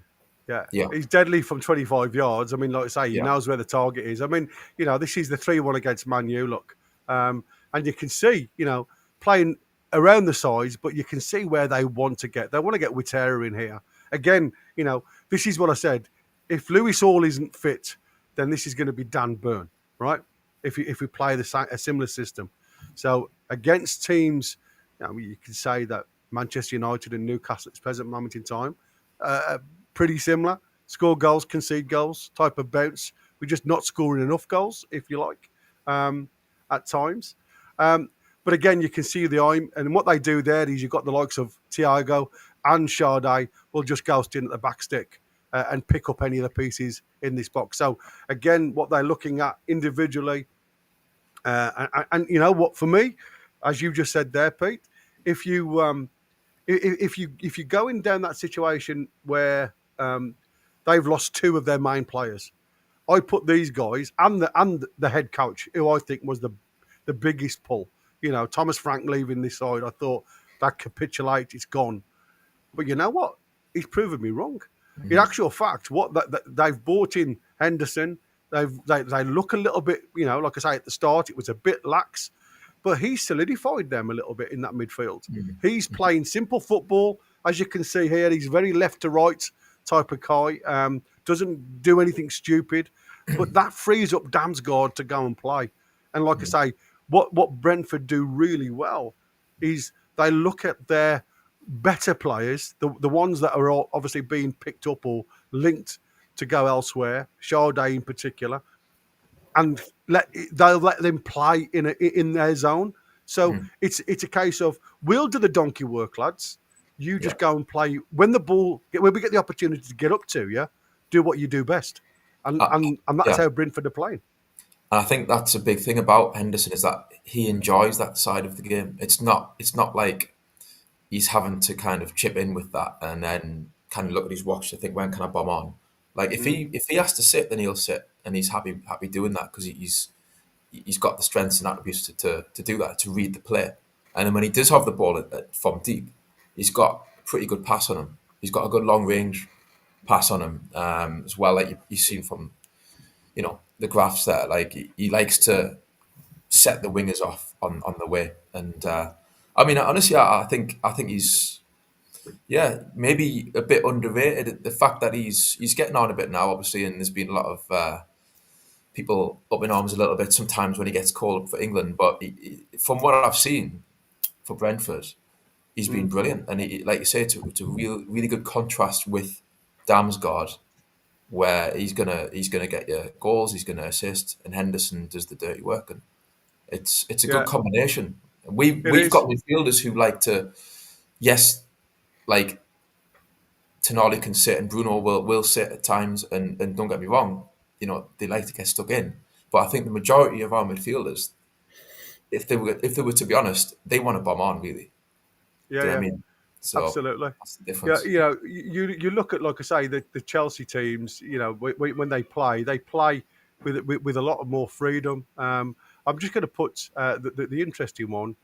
So, he's deadly from 25 yards. I mean, like I say, he knows where the target is. I mean, this is the 3-1 against Man U, look. And you can see, playing around the sides, but you can see where they want to get. They want to get Witera in here. Again, this is what I said. If Lewis Hall isn't fit, then this is going to be Dan Burn, right? If we play a similar system. So against teams, you can say that Manchester United and Newcastle at this present moment in time, pretty similar. Score goals, concede goals, type of bounce. We're just not scoring enough goals, if you like, at times. But again, you can see the aim, and what they do there is you've got the likes of Thiago and Sade will just ghost in at the back stick and pick up any of the pieces in this box. So again, what they're looking at individually, and you know what, for me, as you just said there, Pete, if you going down that situation where they've lost 2 of their main players, I put these guys and the head coach, who I think was the biggest pull. Thomas Frank leaving this side, I thought that capitulate, it's gone. But you know what? He's proven me wrong. In actual fact, what they've bought in Henderson, they look a little bit, like I say at the start, it was a bit lax, but he solidified them a little bit in that midfield. He's playing simple football, as you can see here. He's very left to right type of guy. Doesn't do anything stupid, but that frees up Damsgaard to go and play. And like I say, what Brentford do really well is they look at their better players, the ones that are obviously being picked up or linked to go elsewhere, Sade in particular, and they'll let them play in their zone. So it's a case of we'll do the donkey work, lads. You just go and play when we get the opportunity to get up to you. Do what you do best, and that's how Brentford are playing. And I think that's a big thing about Henderson is that he enjoys that side of the game. It's not like he's having to kind of chip in with that and then kind of look at his watch to think, when can I bomb on? Like if he has to sit, then he'll sit, and he's happy doing that because he's got the strengths and attributes to do that, to read the play. And then when he does have the ball from deep, he's got a pretty good pass on him. He's got a good long range pass on him as well, like you've seen from the graphs there. Like he likes to set the wingers off on the way. And I mean, honestly, I think he's maybe a bit underrated. The fact that he's getting on a bit now, obviously, and there's been a lot of people up in arms a little bit sometimes when he gets called up for England. But from what I've seen for Brentford, he's been brilliant. And like you say, it's a really good contrast with Damsgaard, where he's gonna get you goals, he's gonna assist, and Henderson does the dirty work, and it's a good combination. We've got midfielders who like to, like Tonali can sit and Bruno will sit at times, and don't get me wrong, they like to get stuck in. But I think the majority of our midfielders, if they were to be honest, they want to bomb on really. Yeah, Do you know what I mean? So absolutely. that's the difference. Yeah, you look at, like I say, the Chelsea teams. When they play with a lot of more freedom. I'm just going to put the interesting one.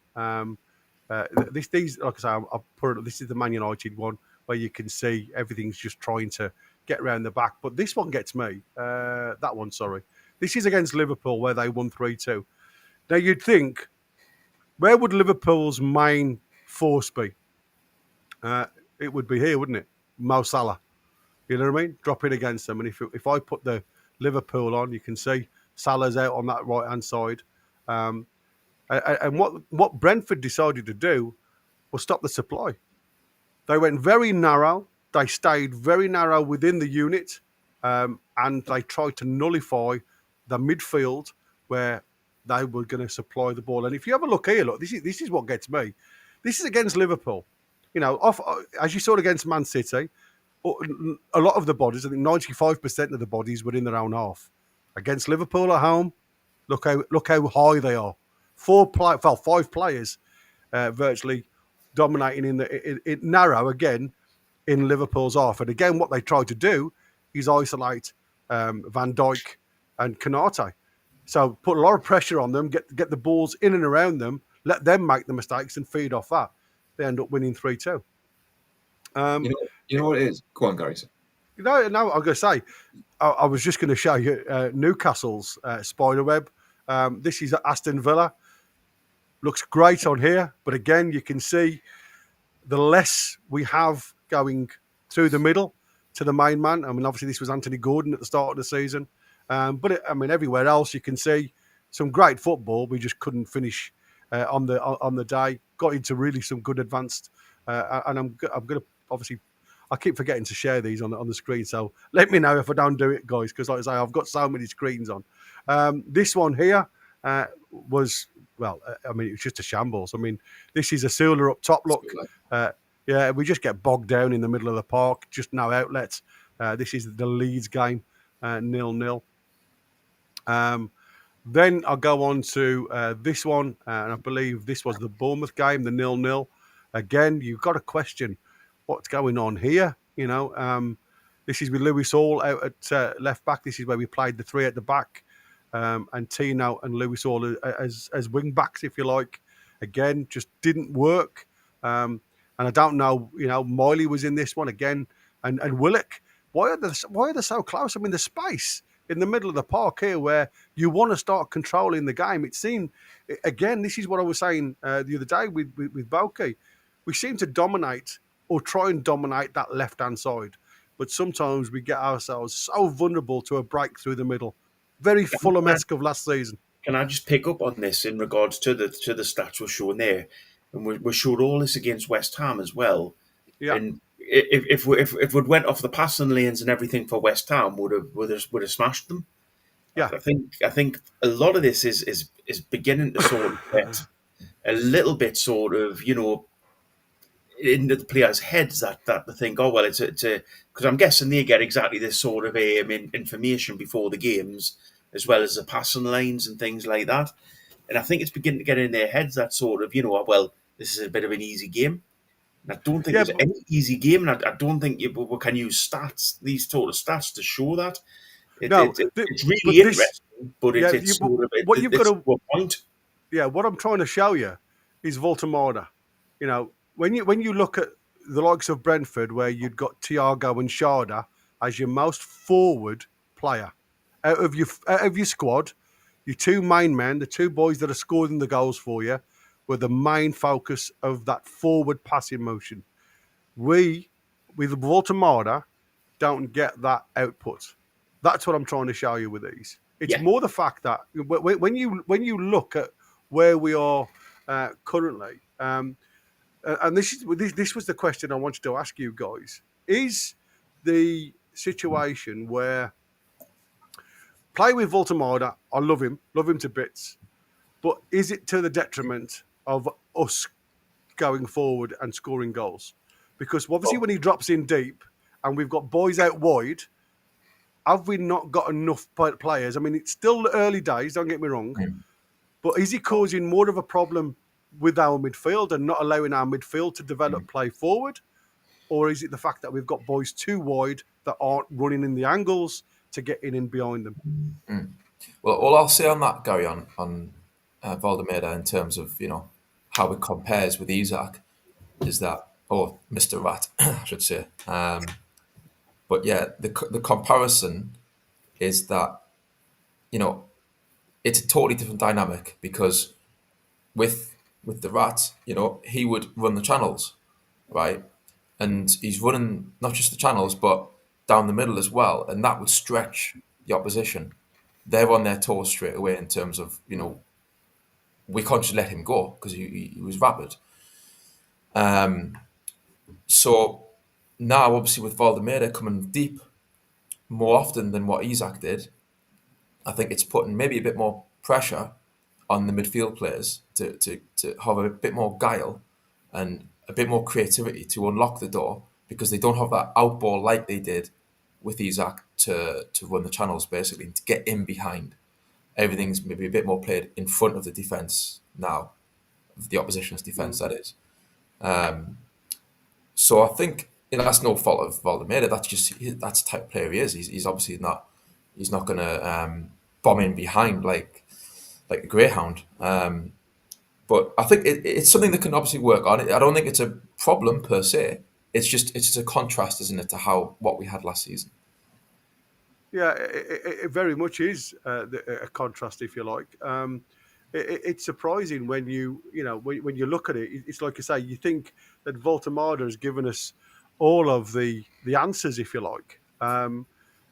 These like I say, I'll put it. This is the Man United one where you can see everything's just trying to get around the back. But this one gets me. That one, sorry. This is against Liverpool where they won 3-2. Now you'd think, where would Liverpool's main force be? It would be here, wouldn't it? Mo Salah. You know what I mean? Drop in against them. And if I put the Liverpool on, you can see Salah's out on that right-hand side. And what Brentford decided to do was stop the supply. They went very narrow. They stayed very narrow within the unit. And they tried to nullify the midfield where they were going to supply the ball. And if you have a look here, look, this is what gets me. This is against Liverpool. As you saw against Man City, a lot of the bodies, I think 95% of the bodies were in their own half. Against Liverpool at home, look how high they are. 5 players virtually dominating in narrow again in Liverpool's half. And again, what they tried to do is isolate Van Dijk and Konate. So put a lot of pressure on them, get the balls in and around them, let them make the mistakes and feed off that. They end up winning 3-2. You know what it is? Go on, Gary. No, I'm going to say, I was just going to show you Newcastle's spiderweb. This is Aston Villa. Looks great on here, but again, you can see the less we have going through the middle to the main man. I mean, obviously, this was Anthony Gordon at the start of the season. But everywhere else, you can see some great football. We just couldn't finish on the day. Got into really some good advanced, and I'm going to obviously. I keep forgetting to share these on the screen, so let me know if I don't do it, guys. Because like I say, I've got so many screens on. This one here was it's just a shambles. I mean, this is a Sula up top. Look, we just get bogged down in the middle of the park. Just no outlets. This is the Leeds game, 0-0. Then I'll go on to this one, and I believe this was the Bournemouth game, the 0-0. Again, you've got to question what's going on here. This is with Lewis Hall out at left back. This is where we played the 3 at the back, and Tino and Lewis Hall as wing backs, if you like. Again, just didn't work. And I don't know. Miley was in this one again, and Willock. Why are they so close? I mean, the space in the middle of the park here where you want to start controlling the game. It seemed, again, this is what I was saying the other day with Boki. We seem to dominate or try and dominate that left-hand side. But sometimes we get ourselves so vulnerable to a break through the middle. Very Fulham-esque of last season. Can I just pick up on this in regards to the stats we're showing there? And we showed all this against West Ham as well. Yeah. And if we'd went off the passing lanes and everything for West Ham, would have smashed them. Yeah. I think a lot of this is beginning to sort of get a little bit sort of, into the players' heads that they think, oh well, it's a because I'm guessing they get exactly this sort of information before the games, as well as the passing lines and things like that. And I think it's beginning to get in their heads that sort of, oh well, this is a bit of an easy game. And I don't think Yeah, there's any easy game, and I don't think we can use stats, these total stats, to show that. no, It's really but this, interesting, but yeah, it's but sort of what you've got it's to, to a point. yeah, what I'm trying to show you is Vultamoder. When you look at the likes of Brentford, where you'd got Thiago and Sharda as your most forward player out of your squad, your two main men, the two boys that are scoring the goals for you, were the main focus of that forward passing motion. We, with Vultamoder, don't get that output. That's what I'm trying to show you with these. It's Yeah, more the fact that when you look at where we are currently, and this was the question I wanted to ask you guys: is the situation where play with Vultamoder? I love him to bits, but is it to the detriment of us going forward and scoring goals? Because obviously, when he drops in deep and we've got boys out wide, have we not got enough players? I mean, it's still early days, don't get me wrong, but is he causing more of a problem with our midfield and not allowing our midfield to develop play forward? Or is it the fact that we've got boys too wide that aren't running in the angles to get in and behind them? Well, all I'll say on that, Gary, on Valdemeida in terms of how it compares with Isaac is that, or Mr. Rat, I should say. But yeah, the comparison is that it's a totally different dynamic because with the Rat, he would run the channels, right? And he's running not just the channels but down the middle as well, and that would stretch the opposition. They're on their toes straight away in terms of we can't just let him go because he was rapid. So now, obviously, with Valdemeida coming deep more often than what Isaac did, I think it's putting maybe a bit more pressure on the midfield players to have a bit more guile and a bit more creativity to unlock the door because they don't have that outball like they did with Isaac to run the channels basically and to get in behind. Everything's maybe a bit more played in front of the defence now, of the opposition's defence, that is. So I think that's no fault of Valdemeida. That's the type of player he is. He's obviously not. He's not going to bomb in behind like a greyhound. But I think it's something that can obviously work on. I don't think it's a problem per se. It's just a contrast, isn't it, to what we had last season. Yeah, it very much is a contrast, if you like. It's surprising when when you look at it. It's like you say, you think that Vultamoder has given us all of the answers, if you like, and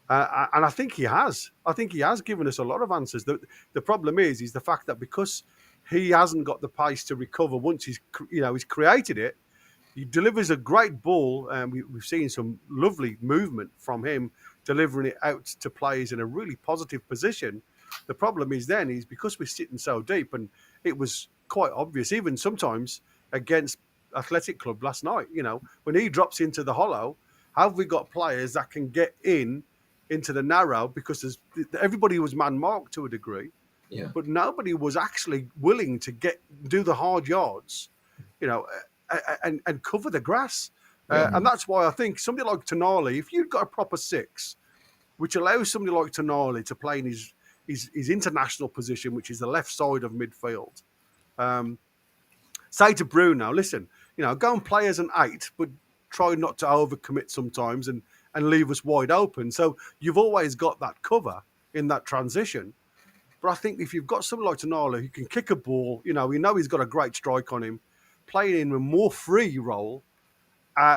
I think he has. I think he has given us a lot of answers. The problem is the fact that because he hasn't got the pace to recover once he's created it. He delivers a great ball, and we've seen some lovely movement from him delivering it out to players in a really positive position. The problem is because we're sitting so deep, and it was quite obvious, even sometimes against Athletic Club last night. When he drops into the hollow, have we got players that can get into the narrow? Because everybody was man marked to a degree, but nobody was actually willing to do the hard yards. And cover the grass. And that's why I think somebody like Tonali, if you've got a proper six, which allows somebody like Tonali to play in his international position, which is the left side of midfield, say to Bruno, listen, go and play as an 8, but try not to overcommit sometimes and leave us wide open. So you've always got that cover in that transition. But I think if you've got somebody like Tonali who can kick a ball, we know he's got a great strike on him, playing in a more free role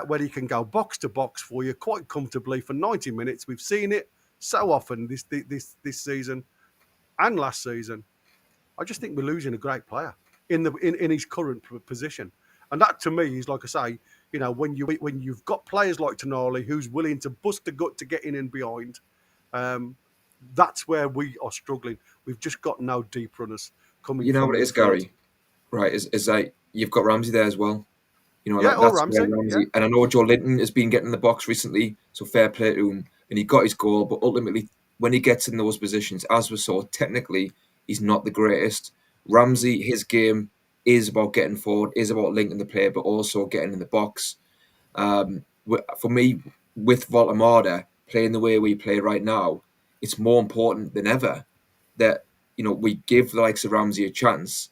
where he can go box to box for you quite comfortably for 90 minutes. We've seen it so often this season and last season. I just think we're losing a great player in his current position, and that to me is, like I say, when you've got players like Tonali who's willing to bust the gut to get in and behind. That's where we are struggling. We've just got no deep runners coming You know from what it is, midfield. Gary? Right, is like you've got Ramsey there as well. You know, Yeah, like or that's where Ramsey. Yeah. Ramsey, and I know Joelinton has been getting in the box recently, so fair play to him, and he got his goal. But ultimately, when he gets in those positions, as we saw, technically he's not the greatest. Ramsey, his game is about getting forward, is about linking the play, but also getting in the box. For me, with Vultamoder playing the way we play right now, it's more important than ever that we give the likes of Ramsey a chance,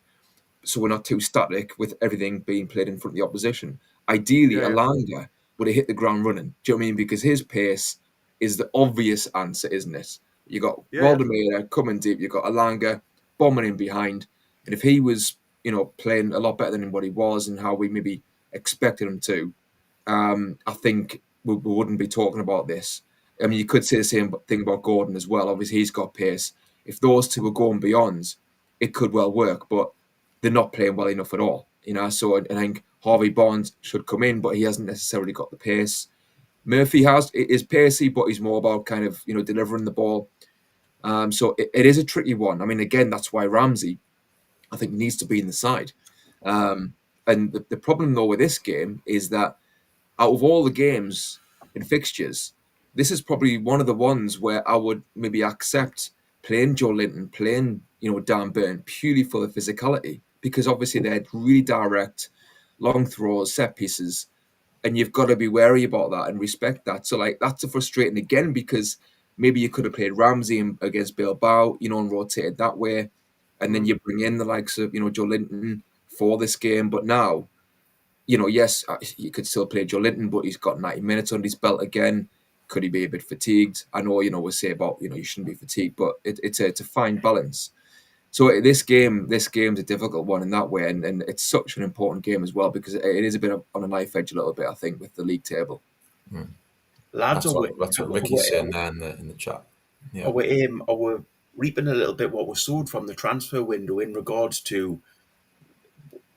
so we're not too static with everything being played in front of the opposition. Ideally, Yeah, yeah. Alanga would have hit the ground running. Do you know what I mean? Because his pace is the obvious answer, isn't it? You got Yeah, yeah. Waldemir coming deep. You got Alanga bombing in behind, and if he was, playing a lot better than what he was and how we maybe expected him to, I think we wouldn't be talking about this. I mean, you could say the same thing about Gordon as well. Obviously, he's got pace. If those two are going beyond, it could well work, but they're not playing well enough at all. So I think Harvey Barnes should come in, but he hasn't necessarily got the pace. Murphy is pacey, but he's more about kind of delivering the ball. So it is a tricky one. I mean, again, that's why Ramsey, I think, needs to be in the side. And the problem though with this game is that out of all the games in fixtures, this is probably one of the ones where I would maybe accept playing Joelinton, playing Dan Burn purely for the physicality, because obviously they're really direct, long throws, set pieces, and you've got to be wary about that and respect that. So that's a frustrating again, because maybe you could have played Ramsey against Bilbao, and rotated that way, and then you bring in the likes of Joelinton for this game, but now yes, you could still play Joelinton, but he's got 90 minutes under his belt again. Could he be a bit fatigued? I know, we say about, you shouldn't be fatigued, but it's a fine balance. So this game's a difficult one in that way, and it's such an important game as well, because it is a bit on a knife edge a little bit, I think, with the league table. Lads, That's what Ricky's saying there in the chat. Yeah. Are we reaping a little bit what was sowed from the transfer window in regards to,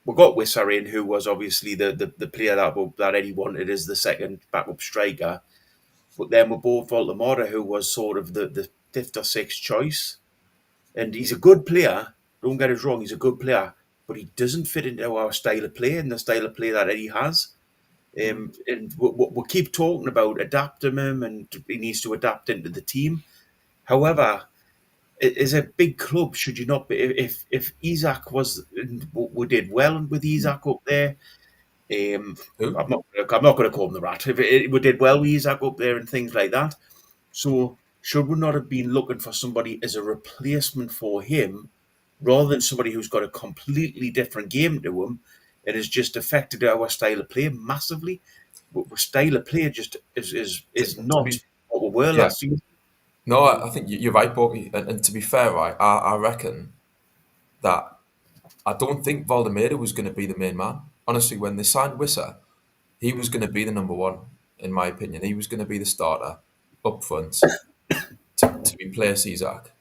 we've got Wissa in, who was obviously the player that Eddie wanted as the second backup striker. But then we bought Vultamoder, who was sort of the fifth or sixth choice. And he's a good player. Don't get us wrong, he's a good player. But he doesn't fit into our style of play and the style of play that Eddie has. And we keep talking about adapting him, and he needs to adapt into the team. However, as a big club, should you not be? If Isak we did well with Isak up there. I'm not going to call him the rat. We did well with Isak up there and things like that. So should we not have been looking for somebody as a replacement for him, rather than somebody who's got a completely different game to him and has just affected our style of play massively? Our style of play just is not what we were last season. No, I think you're right, Borky. And to be fair, right, I reckon that I don't think Vultamoder was going to be the main man. Honestly, when they signed Wissa, he was going to be the number one, in my opinion. He was going to be the starter up front to replace Isak,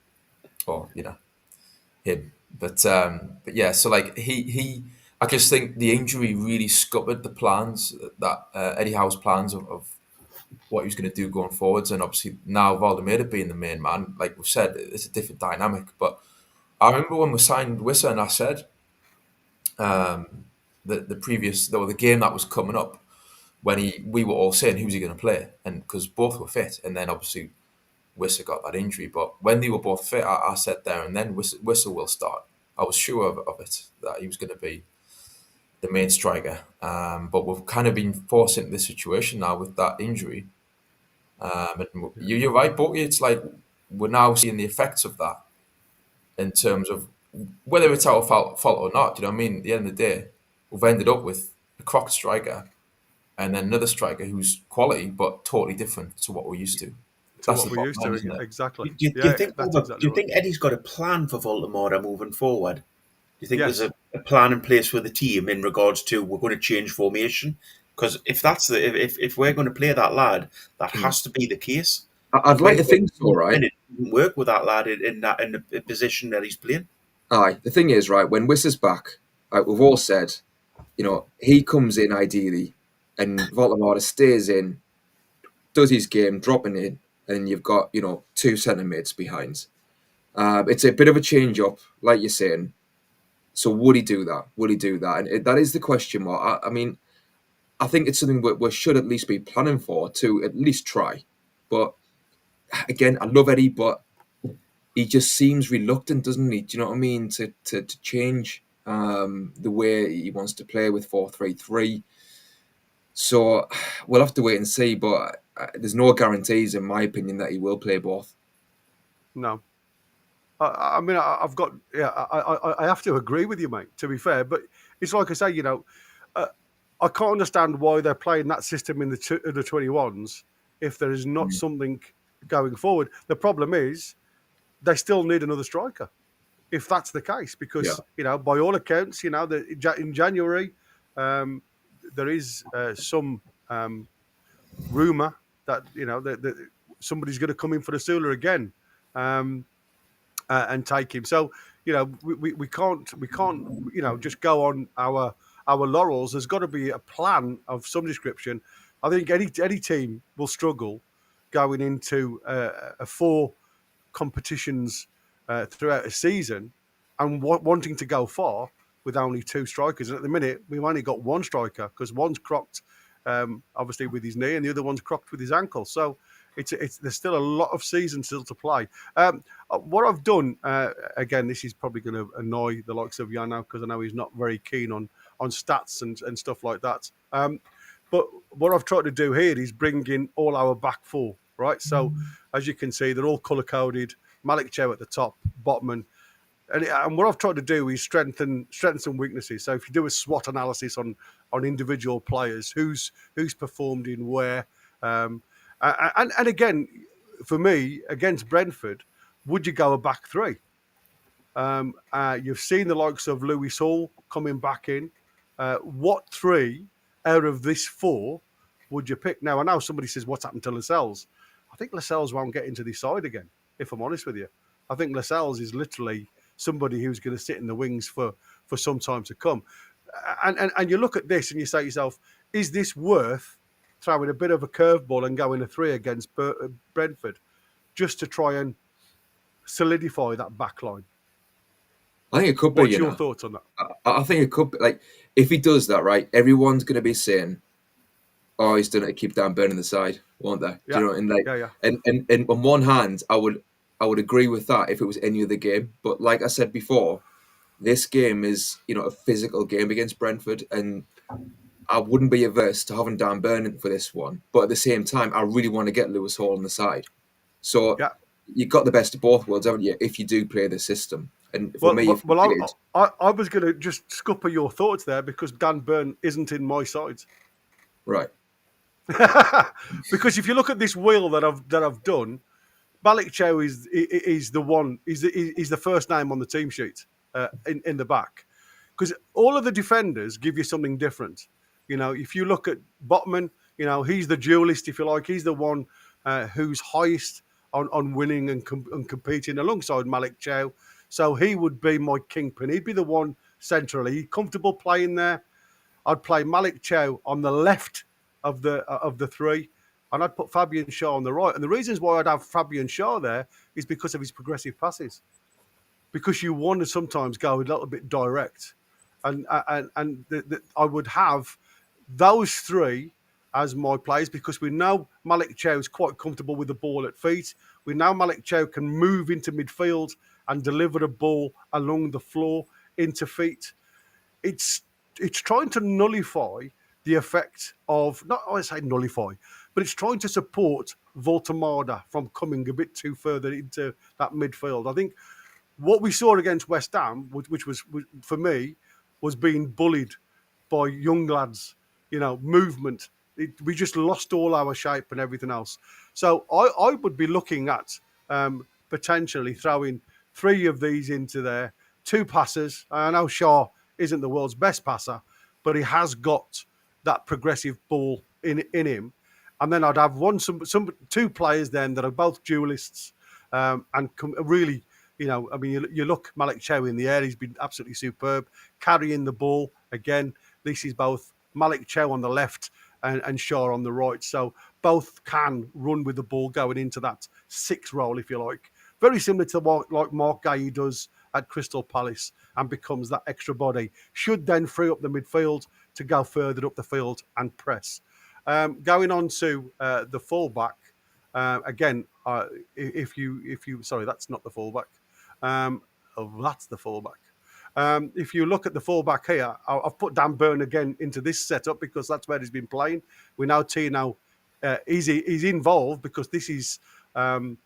or him. But yeah, so I just think the injury really scuppered the plans that Eddie Howe's plans of what he was going to do going forwards, and obviously now Vultamoder being the main man, like we've said, it's a different dynamic. But I remember when we signed Wissa, and I said the game that was coming up, when we were all saying who's he going to play, and because both were fit, and then obviously Wissa got that injury. But when they were both fit, I said there and then Wissa will start. I was sure of it, that he was going to be the main striker. But we've kind of been forced into this situation now with that injury. And you're right, Borky. It's like we're now seeing the effects of that in terms of whether it's our fault or not. You know what I mean? At the end of the day, we've ended up with a crock striker and then another striker who's quality but totally different to what we're used to. That's what we're used to, exactly. Do you think Eddie's got a plan for Vultamoder moving forward? Do you think there's a plan in place for the team in regards to we're going to change formation? Because if if we're going to play that lad, that has to be the case. I'd like to think so, right? And it didn't work with that lad in the position that he's playing. Aye, the thing is, right, when Wissa's back, we've all said, he comes in ideally, and Vultamoder stays in, does his game, dropping in, and you've got, you know, 2 centre mids behind. It's a bit of a change up, like you're saying. So would he do that? Would he do that? And that is the question mark. I mean, I think it's something we should at least be planning for, to at least try. But again, I love Eddie, but he just seems reluctant, doesn't he? Do you know what I mean? To change the way he wants to play with 4-3-3. So we'll have to wait and see. But there's no guarantees, in my opinion, that he will play both. No. I mean, I've got, I have to agree with you, mate, to be fair. But it's like I say, you know, I can't understand why they're playing that system in the 21s if there is not something going forward. The problem is they still need another striker, if that's the case, because, you know, by all accounts, you know, in January, there is some rumour that, you know, that somebody's going to come in for the Sula again. And take him. So, you know, we can't, you know, just go on our laurels. There's got to be a plan of some description. I think any team will struggle going into 4 competitions throughout a season and wanting to go far with only 2 strikers. And at the minute, we've only got 1 striker because one's crocked, obviously with his knee, and the other one's crocked with his ankle. So there's still a lot of season still to play. What I've done, again, this is probably going to annoy the likes of Jan now, because I know he's not very keen on stats and stuff like that. But what I've tried to do here is bring in all our back 4, right? So as you can see, they're all colour-coded. Malik Chow at the top, Botman. And what I've tried to do is strengthen some weaknesses. So if you do a SWOT analysis on individual players, who's performed in where, and again, for me, against Brentford, would you go a back 3? You've seen the likes of Lewis Hall coming back in. What 3 out of this 4 would you pick? Now, I know somebody says, what's happened to Lascelles? I think Lascelles won't get into this side again, if I'm honest with you. I think Lascelles is literally somebody who's going to sit in the wings for some time to come. And you look at this and you say to yourself, is this worth throwing a bit of a curveball and going a 3 against Brentford just to try and solidify that back line? I think it could be. What's your thoughts on that? I think it could be. Like, if he does that, right, everyone's going to be saying, "Oh, he's done it to keep Dan Burn on the side," won't they? Yeah. Do you know? And like, Yeah. And on one hand, I would agree with that if it was any other game. But like I said before, this game is, you know, a physical game against Brentford, and I wouldn't be averse to having Dan Burn for this one. But at the same time, I really want to get Lewis Hall on the side. So you've got the best of both worlds, haven't you? If you do play the system. And for me, I was going to just scupper your thoughts there because Dan Burn isn't in my sides. Right. Because if you look at this wheel that I've done, Malik Chow is the one. He's the first name on the team sheet in the back, because all of the defenders give you something different. You know, if you look at Botman, you know, he's the duelist, if you like. He's the one who's highest on winning and competing alongside Malik Chow. So he would be my kingpin. He'd be the one centrally. He's comfortable playing there. I'd play Malik Chow on the left of the 3, and I'd put Fabian Shaw on the right. And the reasons why I'd have Fabian Shaw there is because of his progressive passes. Because you want to sometimes go a little bit direct, and I would have those 3 as my plays, because we know Malik Chow is quite comfortable with the ball at feet. We know Malik Chow can move into midfield and deliver the ball along the floor into feet. It's trying to nullify the effect of, not I say nullify, but it's trying to support Vultamoder from coming a bit too further into that midfield. I think what we saw against West Ham, which was for me, was being bullied by young lads, you know, movement. We just lost all our shape and everything else. So I would be looking at potentially throwing 3 of these into there, 2 passers. I know Shaw isn't the world's best passer, but he has got that progressive ball in him. And then I'd have some 2 players then that are both duelists and really, you know, I mean, you look Malik Chow in the air, he's been absolutely superb. Carrying the ball, again, this is both Malik Chow on the left and Shaw on the right. So both can run with the ball going into that 6 role, if you like. Very similar to what like Mark Gay does at Crystal Palace and becomes that extra body. Should then free up the midfield to go further up the field and press. Going on to the fullback, again, if you sorry, that's not the fullback. That's the fullback. If you look at the fullback here, I've put Dan Burn again into this setup because that's where he's been playing. We know Tino, he's involved because this is the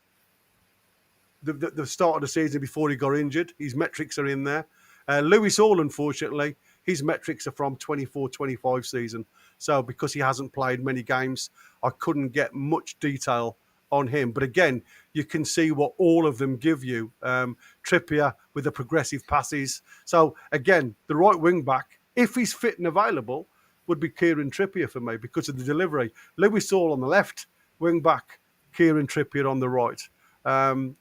start of the season before he got injured. His metrics are in there. Lewis Hall, unfortunately, his metrics are from 24-25 season. So because he hasn't played many games, I couldn't get much detail on him. But again, you can see what all of them give you. Trippier with the progressive passes. So again, the right wing back, if he's fit and available, would be Kieran Trippier for me because of the delivery. Lewis Hall on the left, wing back, Kieran Trippier on the right. And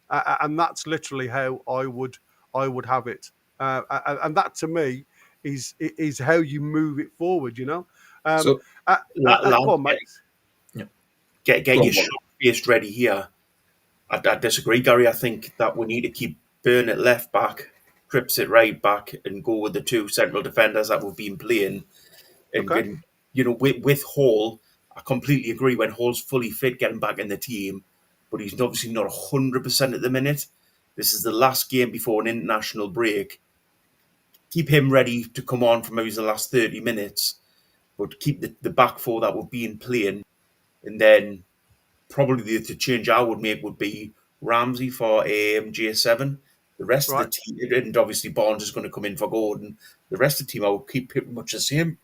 that's literally how I would have it. And that to me is how you move it forward, you know. So, Go on, mate. Get Go on, your shot faced ready here. I disagree, Gary. I think that we need to keep Burn at left back, Cripps at right back, and go with the 2 central defenders that we've been playing. And you know, with Hall, I completely agree. When Hall's fully fit, getting back in the team, but he's obviously not 100% at the minute. This is the last game before an international break. Keep him ready to come on for maybe the last 30 minutes, but keep the back 4 that we've been playing. And then probably the change I would make would be Ramsey for J7. The rest of the team, and obviously Barnes is going to come in for Gordon. The rest of the team, I will keep pretty much the same.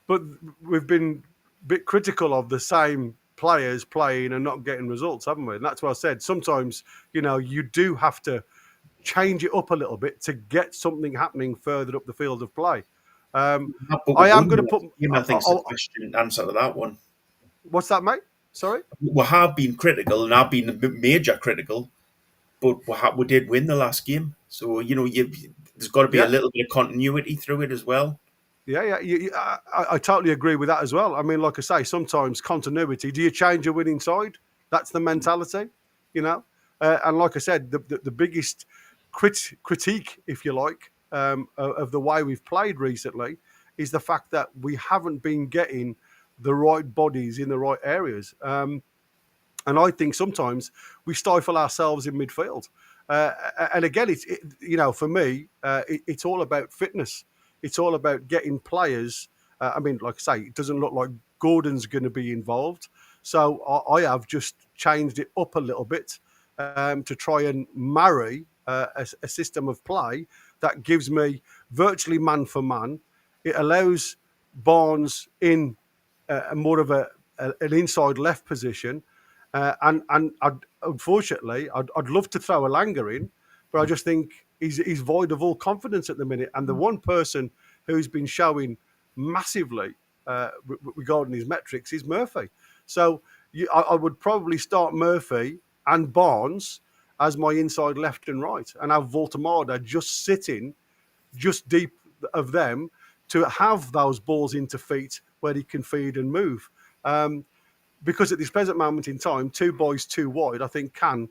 But we've been a bit critical of the same players playing and not getting results, haven't we? And that's what I said. Sometimes, you know, you do have to change it up a little bit to get something happening further up the field of play. I am going to put... I think the question answer to that one. What's that, mate? Sorry? We have been critical, and I've been major critical, but we did win the last game. So, you know, there's got to be a little bit of continuity through it as well. Yeah. I totally agree with that as well. I mean, like I say, sometimes continuity. Do you change your winning side? That's the mentality, you know. And like I said, the biggest critique, if you like, of the way we've played recently is the fact that we haven't been getting the right bodies in the right areas. And I think sometimes we stifle ourselves in midfield. And again, you know, for me, it's all about fitness. It's all about getting players. I mean, like I say, it doesn't look like Gordon's going to be involved. So I have just changed it up a little bit to try and marry a system of play that gives me virtually man for man. It allows Barnes in more of an inside left position. And unfortunately, I'd love to throw Langa in, but I just think he's void of all confidence at the minute. And the one person who's been showing massively regarding his metrics is Murphy. So I would probably start Murphy and Barnes as my inside left and right, and have Vultamoder just sitting just deep of them to have those balls into feet where he can feed and move. Because at this present moment in time, 2 boys, 2 wide, I think can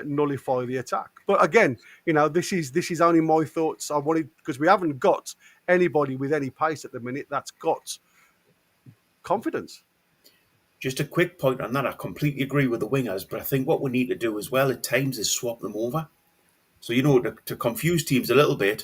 nullify the attack. But again, you know, this is only my thoughts. I wanted, because we haven't got anybody with any pace at the minute that's got confidence. Just a quick point on that. I completely agree with the wingers, but I think what we need to do as well at times is swap them over. So, you know, to confuse teams a little bit,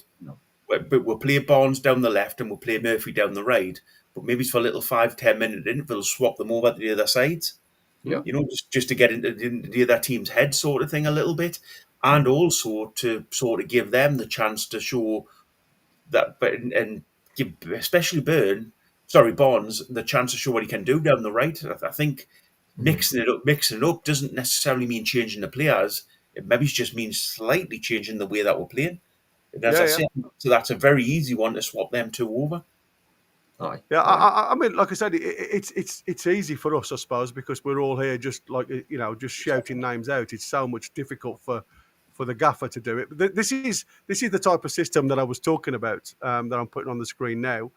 but we'll play Barnes down the left and we'll play Murphy down the right. But maybe it's for a little 5-10 minute intervals, swap them over to the other sides. Yeah. You know, just to get into the other team's head sort of thing a little bit. And also to sort of give them the chance to show that, and give especially Barnes, the chance to show what he can do down the right. I think mixing it up doesn't necessarily mean changing the players. It maybe just means slightly changing the way that we're playing. And as I said, so that's a very easy one to swap them 2 over. Aye. Yeah, I mean, like I said, it's easy for us, I suppose, because we're all here just like, you know, just shouting names out. It's so much difficult for the gaffer to do it. But this is the type of system that I was talking about that I'm putting on the screen now.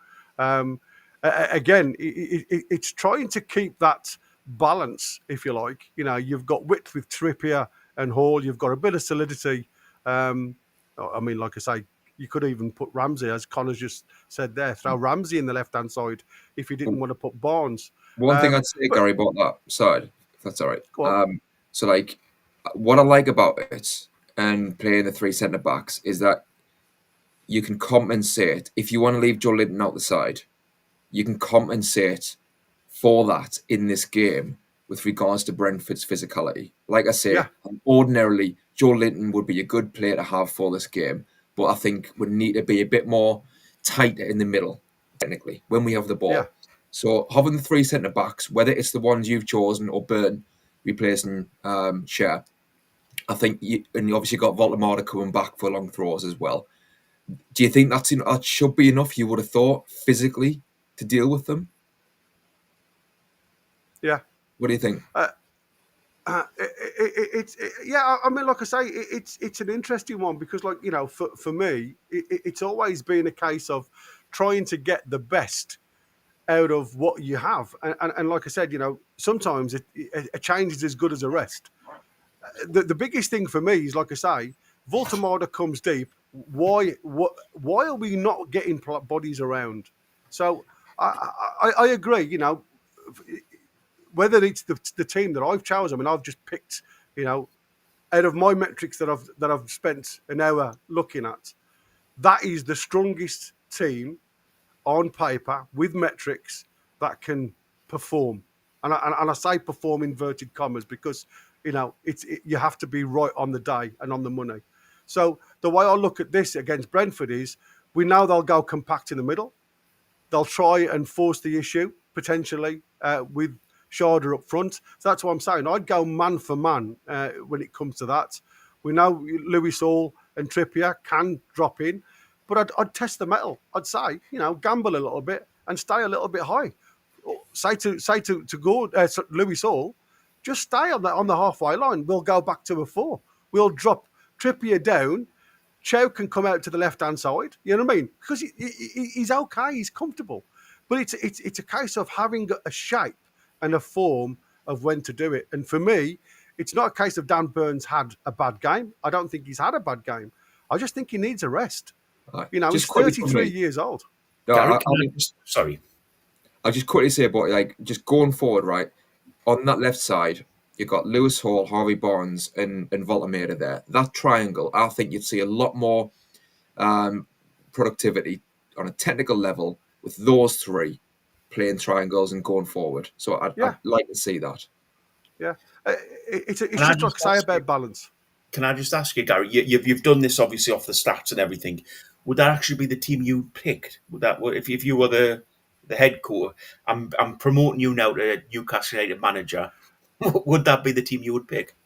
again, it's trying to keep that balance, if you like. You know, you've got width with Trippier and Hall. You've got a bit of solidity. I mean, like I say, you could even put Ramsey, as Connor's just said there, throw Ramsey in the left-hand side if you didn't want to put Barnes. One thing I'd say, Gary, about that side, if that's all right. Go on. So, like, what I like about it and playing the three centre backs is that you can compensate. If you want to leave Joelinton out the side, you can compensate for that in this game with regards to Brentford's physicality. Like I say, ordinarily, Joelinton would be a good player to have for this game, but I think we need to be a bit more tighter in the middle, technically, when we have the ball. Yeah. So having the three centre backs, whether it's the ones you've chosen or Burn replacing Cher, I think, and you obviously got Vultamoder coming back for long throws as well. Do you think that should be enough? You would have thought physically to deal with them. Yeah. What do you think? I mean, like I say, it's an interesting one because, like, you know, for me, it's always been a case of trying to get the best out of what you have, and like I said, you know, sometimes a change is as good as a rest. The biggest thing for me is, like I say, Vultamoder comes deep. Why are we not getting bodies around? So I agree. You know, whether it's the team that I've chosen, I mean, I've just picked, you know, out of my metrics that I've spent an hour looking at, that is the strongest team on paper with metrics that can perform. And I say perform inverted commas because, you know, you have to be right on the day and on the money. So the way I look at this against Brentford is we know they'll go compact in the middle. They'll try and force the issue potentially with Sharder up front. So that's what I'm saying. I'd go man for man when it comes to that. We know Lewis Hall and Trippier can drop in, but I'd test the metal. I'd say, you know, gamble a little bit and stay a little bit high. Say to go Lewis Hall, just stay on the halfway line. We'll go back to a 4. We'll drop Trippier down. Chow can come out to the left-hand side. You know what I mean? Because he's okay. He's comfortable. But it's a case of having a shape and a form of when to do it. And for me, it's not a case of Dan Burns had a bad game. I don't think he's had a bad game. I just think he needs a rest. You know, he's 33 years old. No, Sorry. I'll just quickly say about, like, just going forward, right? On that left side, you've got Lewis Hall, Harvey Barnes, and Vultamoder there. That triangle, I think you'd see a lot more productivity on a technical level with those three playing triangles and going forward. So I'd like to see that. Yeah. It's just like I say about balance. Can I just ask you, Gary, you've done this obviously off the stats and everything. Would that actually be the team you picked? Would that, if you were the head coach, I'm promoting you now to Newcastle United manager, would that be the team you would pick?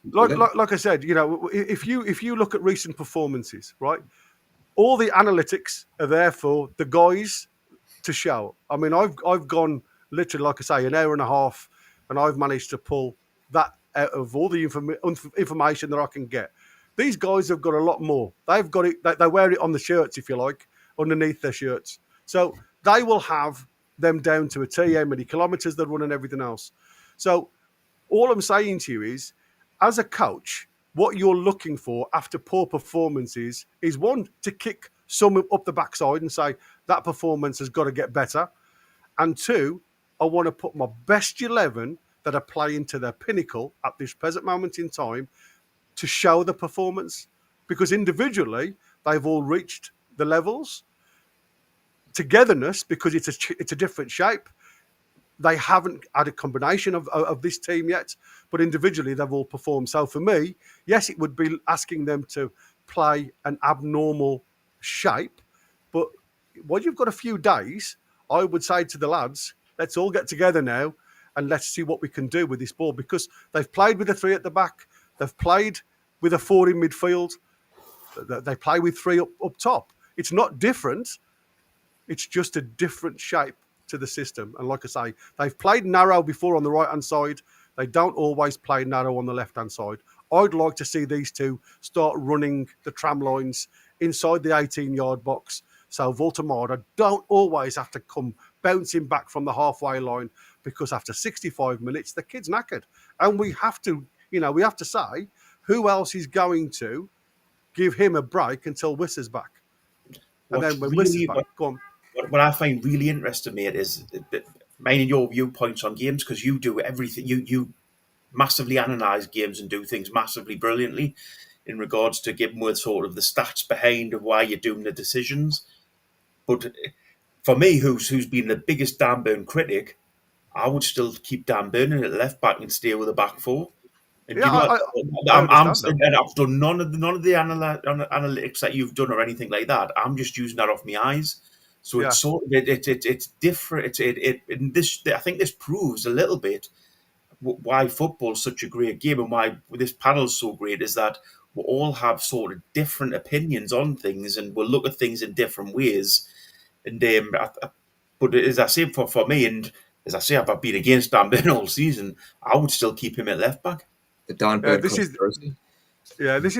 Like I said, you know, if you look at recent performances, right, all the analytics are there for the guys to show. I mean, I've gone literally, like I say, an hour and a half, and I've managed to pull that out of all the information that I can get. These guys have got a lot more. They've got it. They wear it on the shirts, if you like, underneath their shirts. So they will have them down to a T, how many kilometres they run and everything else. So all I'm saying to you is, as a coach, what you're looking for after poor performances is, one, to kick some up the backside and say, that performance has got to get better. And two, I want to put my best 11 that are playing to their pinnacle at this present moment in time to show the performance. Because individually, they've all reached the levels. Togetherness, because it's a different shape, they haven't had a combination of this team yet, but individually they've all performed. So for me, yes, it would be asking them to play an abnormal shape, but when you've got a few days, I would say to the lads, let's all get together now and let's see what we can do with this ball, because they've played with a 3 at the back, they've played with a 4 in midfield, they play with 3 up top. It's not different, it's just a different shape to the system. And like I say, they've played narrow before on the right-hand side. They don't always play narrow on the left-hand side. I'd like to see these two start running the tram lines inside the 18-yard box. So Vultamoder don't always have to come bouncing back from the halfway line, because after 65 minutes, the kid's knackered. And we have to, say, who else is going to give him a break until Wissa's back? And then when Wissa's back, go on. What I find really interesting, mate, is mainly your viewpoints on games, because you do everything. You massively analyse games and do things massively brilliantly in regards to giving with sort of the stats behind of why you're doing the decisions. But for me, who's been the biggest Dan Burn critic, I would still keep Dan Burn at left back and stay with the back four. And I understand that. and I've done none of the analytics that you've done or anything like that. I'm just using that off my eyes. So it's sort of it's different. I think this proves a little bit why football's such a great game and why this panel's so great, is that we all have sort of different opinions on things and we'll look at things in different ways. And but as I say, for me, and as I say, I've been against Dan Burn all season, I would still keep him at left back. The Dan Burn this is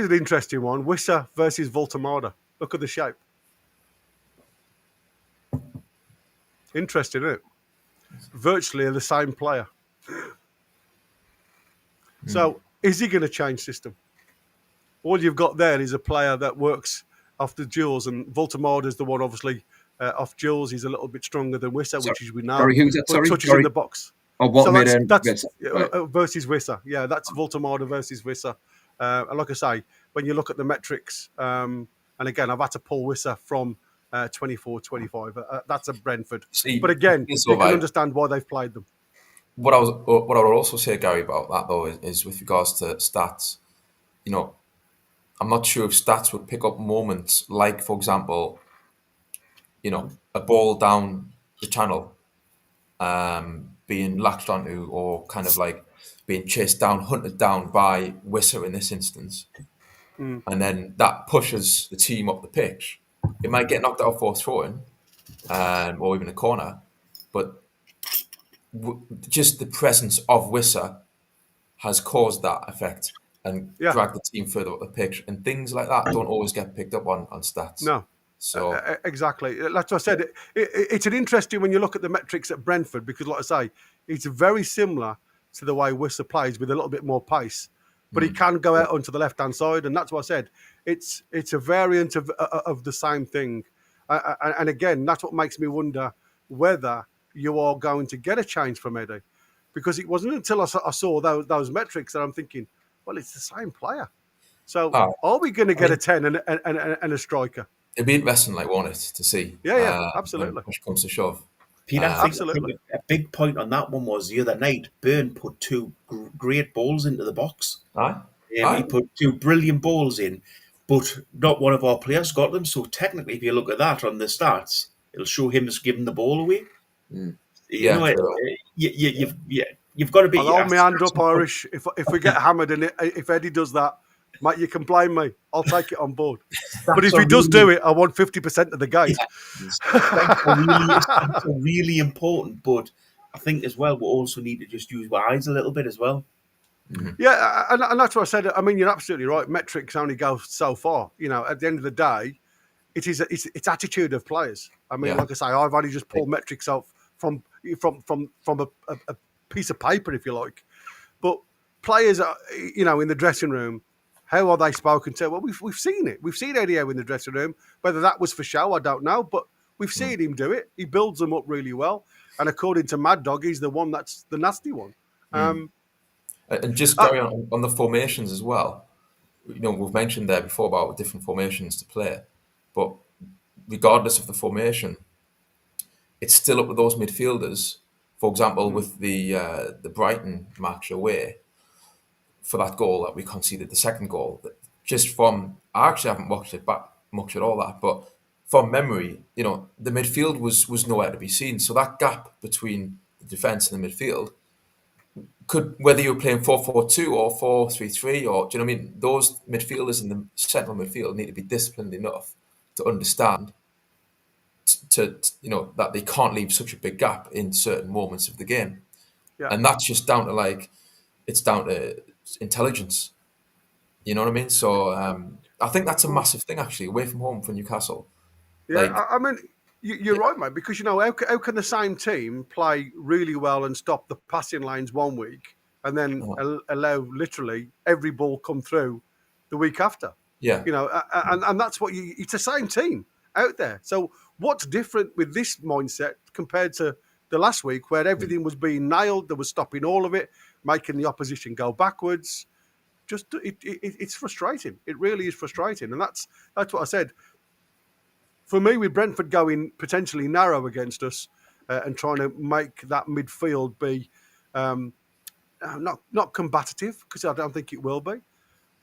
an interesting one. Wissa versus Vultamoder. Look at the shape. Interesting, isn't it? Virtually the same player. So, is he going to change system? All you've got there is a player that works off the duels, and Vultamoder is the one, obviously, off duels. He's a little bit stronger than Wissa, which is we know. Sorry, who's that? Sorry, touches in the box. Oh, what that's versus Wissa. Yeah, that's Vultamoder versus Wissa. And like I say, when you look at the metrics, and again, I've had to pull Wissa from 24-25. That's a Brentford. But again, you can understand why they've played them. What I would also say, Gary, about that though is with regards to stats. I'm not sure if stats would pick up moments like, for example, a ball down the channel, being latched onto, or kind of like being chased down, hunted down by Wissa in this instance, and then that pushes the team up the pitch. It might get knocked out for a throw-in, or even a corner, but just the presence of Wissa has caused that effect and dragged the team further up the pitch, and things like that don't always get picked up on stats. No. So exactly. That's what I said. It's an interesting when you look at the metrics at Brentford, because, like I say, it's very similar to the way Wissa plays with a little bit more pace, but he can go out onto the left-hand side, and that's what I said. It's a variant of the same thing, and again, that's what makes me wonder whether you are going to get a change from Eddie, because it wasn't until I saw those metrics that I'm thinking, well, it's the same player. So are we going to get a 10 and a striker? It'd be interesting, won't it, to see? Yeah, absolutely. When push comes to shove. Peter, I think absolutely. A big point on that one was the other night, Burn put two great balls into the box. He put two brilliant balls in, but not one of our players got them. So technically, if you look at that on the stats, it'll show him as giving the ball away. You've got to be. I'll hold my hand up, Irish. If we get hammered and if Eddie does that, mate, you can blame me. I'll take it on board. But if he does do it, I want 50% of the game. That's really important. But I think as well, we also need to just use our eyes a little bit as well. Yeah, and that's what I said. I mean, you're absolutely right. Metrics only go so far. At the end of the day, it's attitude of players. I mean, like I say, I've only just pulled metrics out from a piece of paper, if you like. But players are, in the dressing room, how are they spoken to? Well, we've seen it. We've seen Eddie Howe in the dressing room. Whether that was for show, I don't know. But we've seen him do it. He builds them up really well. And according to Mad Dog, he's the one that's the nasty one. And just carry on the formations as well. We've mentioned there before about different formations to play. But regardless of the formation, it's still up to those midfielders. For example, with the Brighton match away, for that goal that we conceded, the second goal, I actually haven't watched it back much at all that, but from memory, the midfield was nowhere to be seen. So that gap between the defence and the midfield could, whether you're playing 4-4-2 or 4-3-3, or do you know what I mean? Those midfielders in the central midfield need to be disciplined enough to understand to that they can't leave such a big gap in certain moments of the game, and that's just down to it's down to intelligence. You know what I mean? So I think that's a massive thing actually, away from home for Newcastle. Yeah, I mean, You're right, mate, because, how can the same team play really well and stop the passing lanes one week and then allow literally every ball come through the week after? Yeah. And that's what it's the same team out there. So what's different with this mindset compared to the last week where everything was being nailed, they were stopping all of it, making the opposition go backwards? It's frustrating. It really is frustrating. And that's what I said. For me, with Brentford going potentially narrow against us and trying to make that midfield be not combative, because I don't think it will be,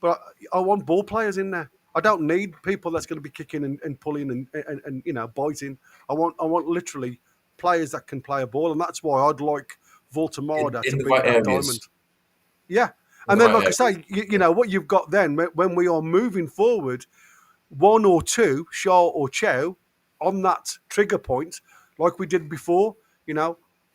but I want ball players in there. I don't need people that's going to be kicking and pulling and biting. I want literally players that can play a ball, and that's why I'd like Vultamoder to the be right that areas. diamond. Yeah, and then like I say, what you've got then when we are moving forward, one or two, Shaw or Chow, on that trigger point, like we did before.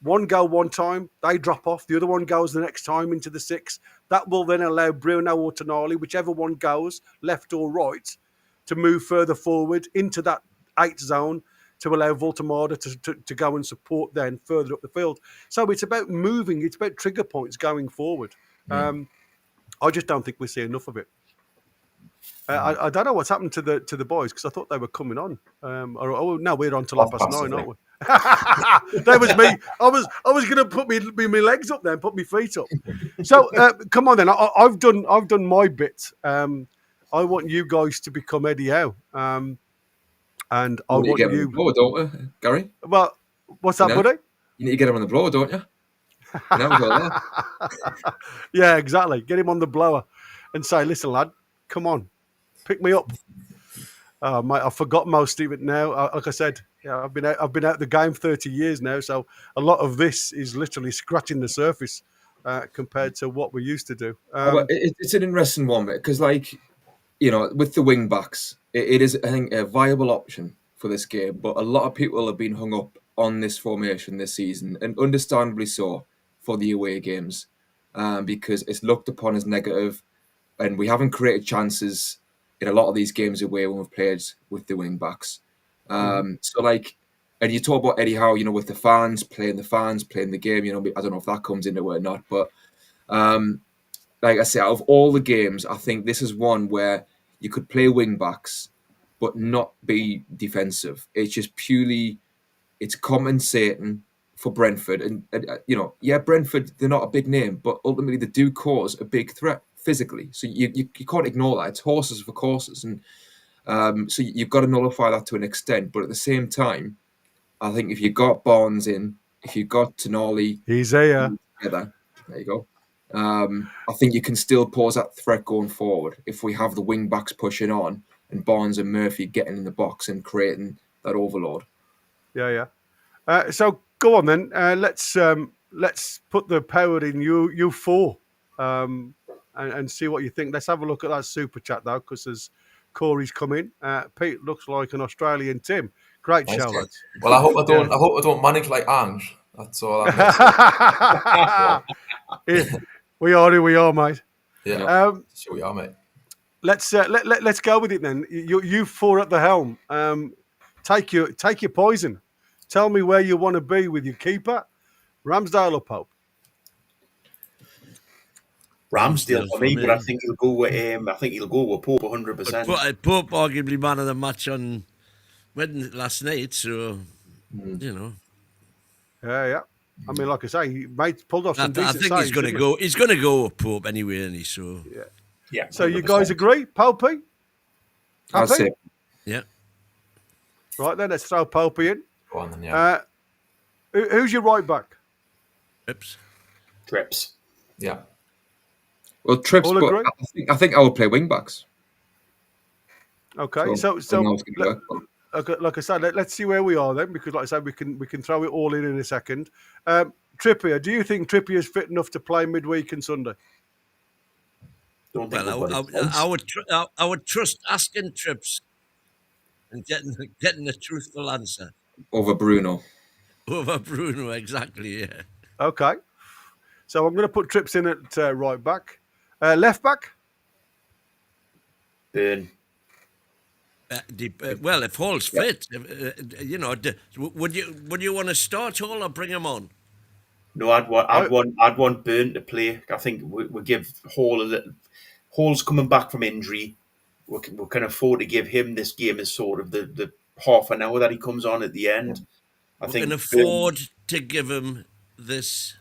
One go one time, they drop off. The other one goes the next time into the 6. That will then allow Bruno or Tonali, whichever one goes, left or right, to move further forward into that 8 zone to allow Vultamoder to go and support then further up the field. So it's about moving. It's about trigger points going forward. I just don't think we see enough of it. I don't know what's happened to the boys because I thought they were coming on. No, we're on till 9:30, aren't we? That was me. I was going to put my legs up there and put my feet up. So come on then. I've done my bit. I want you guys to become Eddie Howe. And I want you. Get you. On the blower, don't we, Gary? Well, what's that, buddy? You need to get him on the blower, don't you? Yeah, exactly. Get him on the blower and say, "Listen, lad, come on. Pick me up." Mate, I forgot most of it now. Like I said, I've been out the game 30 years now, so a lot of this is literally scratching the surface compared to what we used to do. It's an interesting one, because, with the wing backs, it is, I think, a viable option for this game. But a lot of people have been hung up on this formation this season, and understandably so, for the away games, because it's looked upon as negative, and we haven't created chances in a lot of these games away when we've played with the wing backs. And you talk about Eddie Howe, with the fans playing the game, I don't know if that comes into it or not, but like I say, out of all the games, I think this is one where you could play wing backs but not be defensive. It's just purely, it's compensating for Brentford. And Brentford, they're not a big name, but ultimately they do cause a big threat physically. So you can't ignore that. It's horses for courses. And so you've got to nullify that to an extent. But at the same time, I think if you got Barnes in, if you got Tonali, he's there. Together, there you go. I think you can still pose that threat going forward if we have the wing backs pushing on and Barnes and Murphy getting in the box and creating that overload. Yeah. So go on then. Let's put the power in you four and see what you think. Let's have a look at that super chat though, because as Corey's come in, Pete looks like an Australian Tim. Great show, lads. Well, I hope I don't manage like Ange. That's all. We are who we are, mate. Yeah, sure we are, mate. Let's go with it then. You four at the helm. Take your poison. Tell me where you want to be with your keeper, Ramsdale or Pope. Ramsdale for me, but I think he'll go with Pope 100%. Pope arguably man of the match on last night, so Yeah. I mean, like I say, he pulled off some decent I think saves, he's going to go with Pope anyway, isn't he? So yeah. So 100%. You guys agree, Popey? That's it. Yeah. Right then, let's throw Popey in. Go on then, yeah. Who's your right back? Trips. Yeah. Well, Trips, All but agree? I think I would play wing backs. Okay, so like I said, let's see where we are then, because like I said, we can throw it all in a second. Trippier, do you think Trippier is fit enough to play midweek and Sunday? I would trust asking Trips and getting a truthful answer over Bruno. Over Bruno, exactly. Yeah. Okay, so I'm going to put Trips in at right back, left back. Burn. Well, if Hall's Yeah. fit, would you want to start Hall or bring him on? No, I'd want Burn to play. I think we give Hall a little. Hall's coming back from injury. We can afford to give him this game as sort of the half an hour that he comes on at the end. I We can think Burn, afford to give him this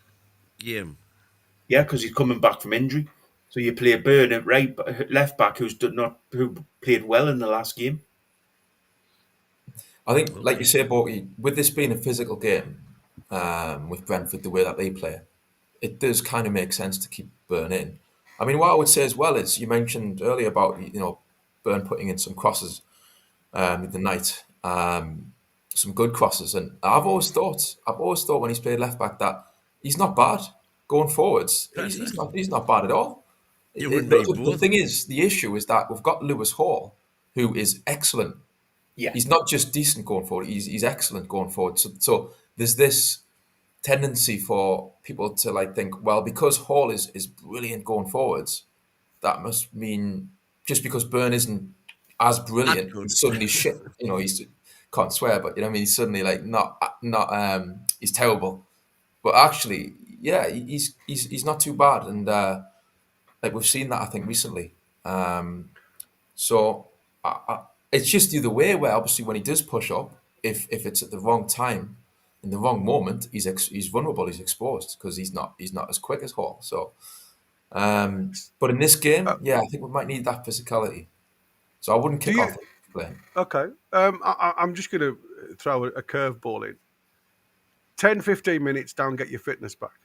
game. yeah, because he's coming back from injury. So you play Burn at left back who played well in the last game. I think, like Okay. you say, Borky, with this being a physical game, with Brentford the way that they play, it does kind of make sense to keep Burn in. I mean, what I would say as well is you mentioned earlier about Burn putting in some crosses in the night, some good crosses, and I've always thought when he's played left back that he's not bad going forwards. He's not bad at all. You and me The both. thing is, the issue is that we've got Lewis Hall, who is excellent. Yeah, He's not just decent going forward; he's excellent going forward. So there's this tendency for people to think, well, because Hall is brilliant going forwards, that must mean just because Burn isn't as brilliant, good. he's suddenly shit. He's can't swear, but he's suddenly not he's terrible. But actually, yeah, he's not too bad, and we've seen that I think recently. So it's just the other way where obviously when he does push up, if it's at the wrong time, in the wrong moment, he's vulnerable, he's exposed because he's not as quick as Hall. So, but in this game, yeah, I think we might need that physicality. So I wouldn't kick off playing. Okay. I'm just going to throw a curveball in. 10, 15 minutes, don't get your fitness back.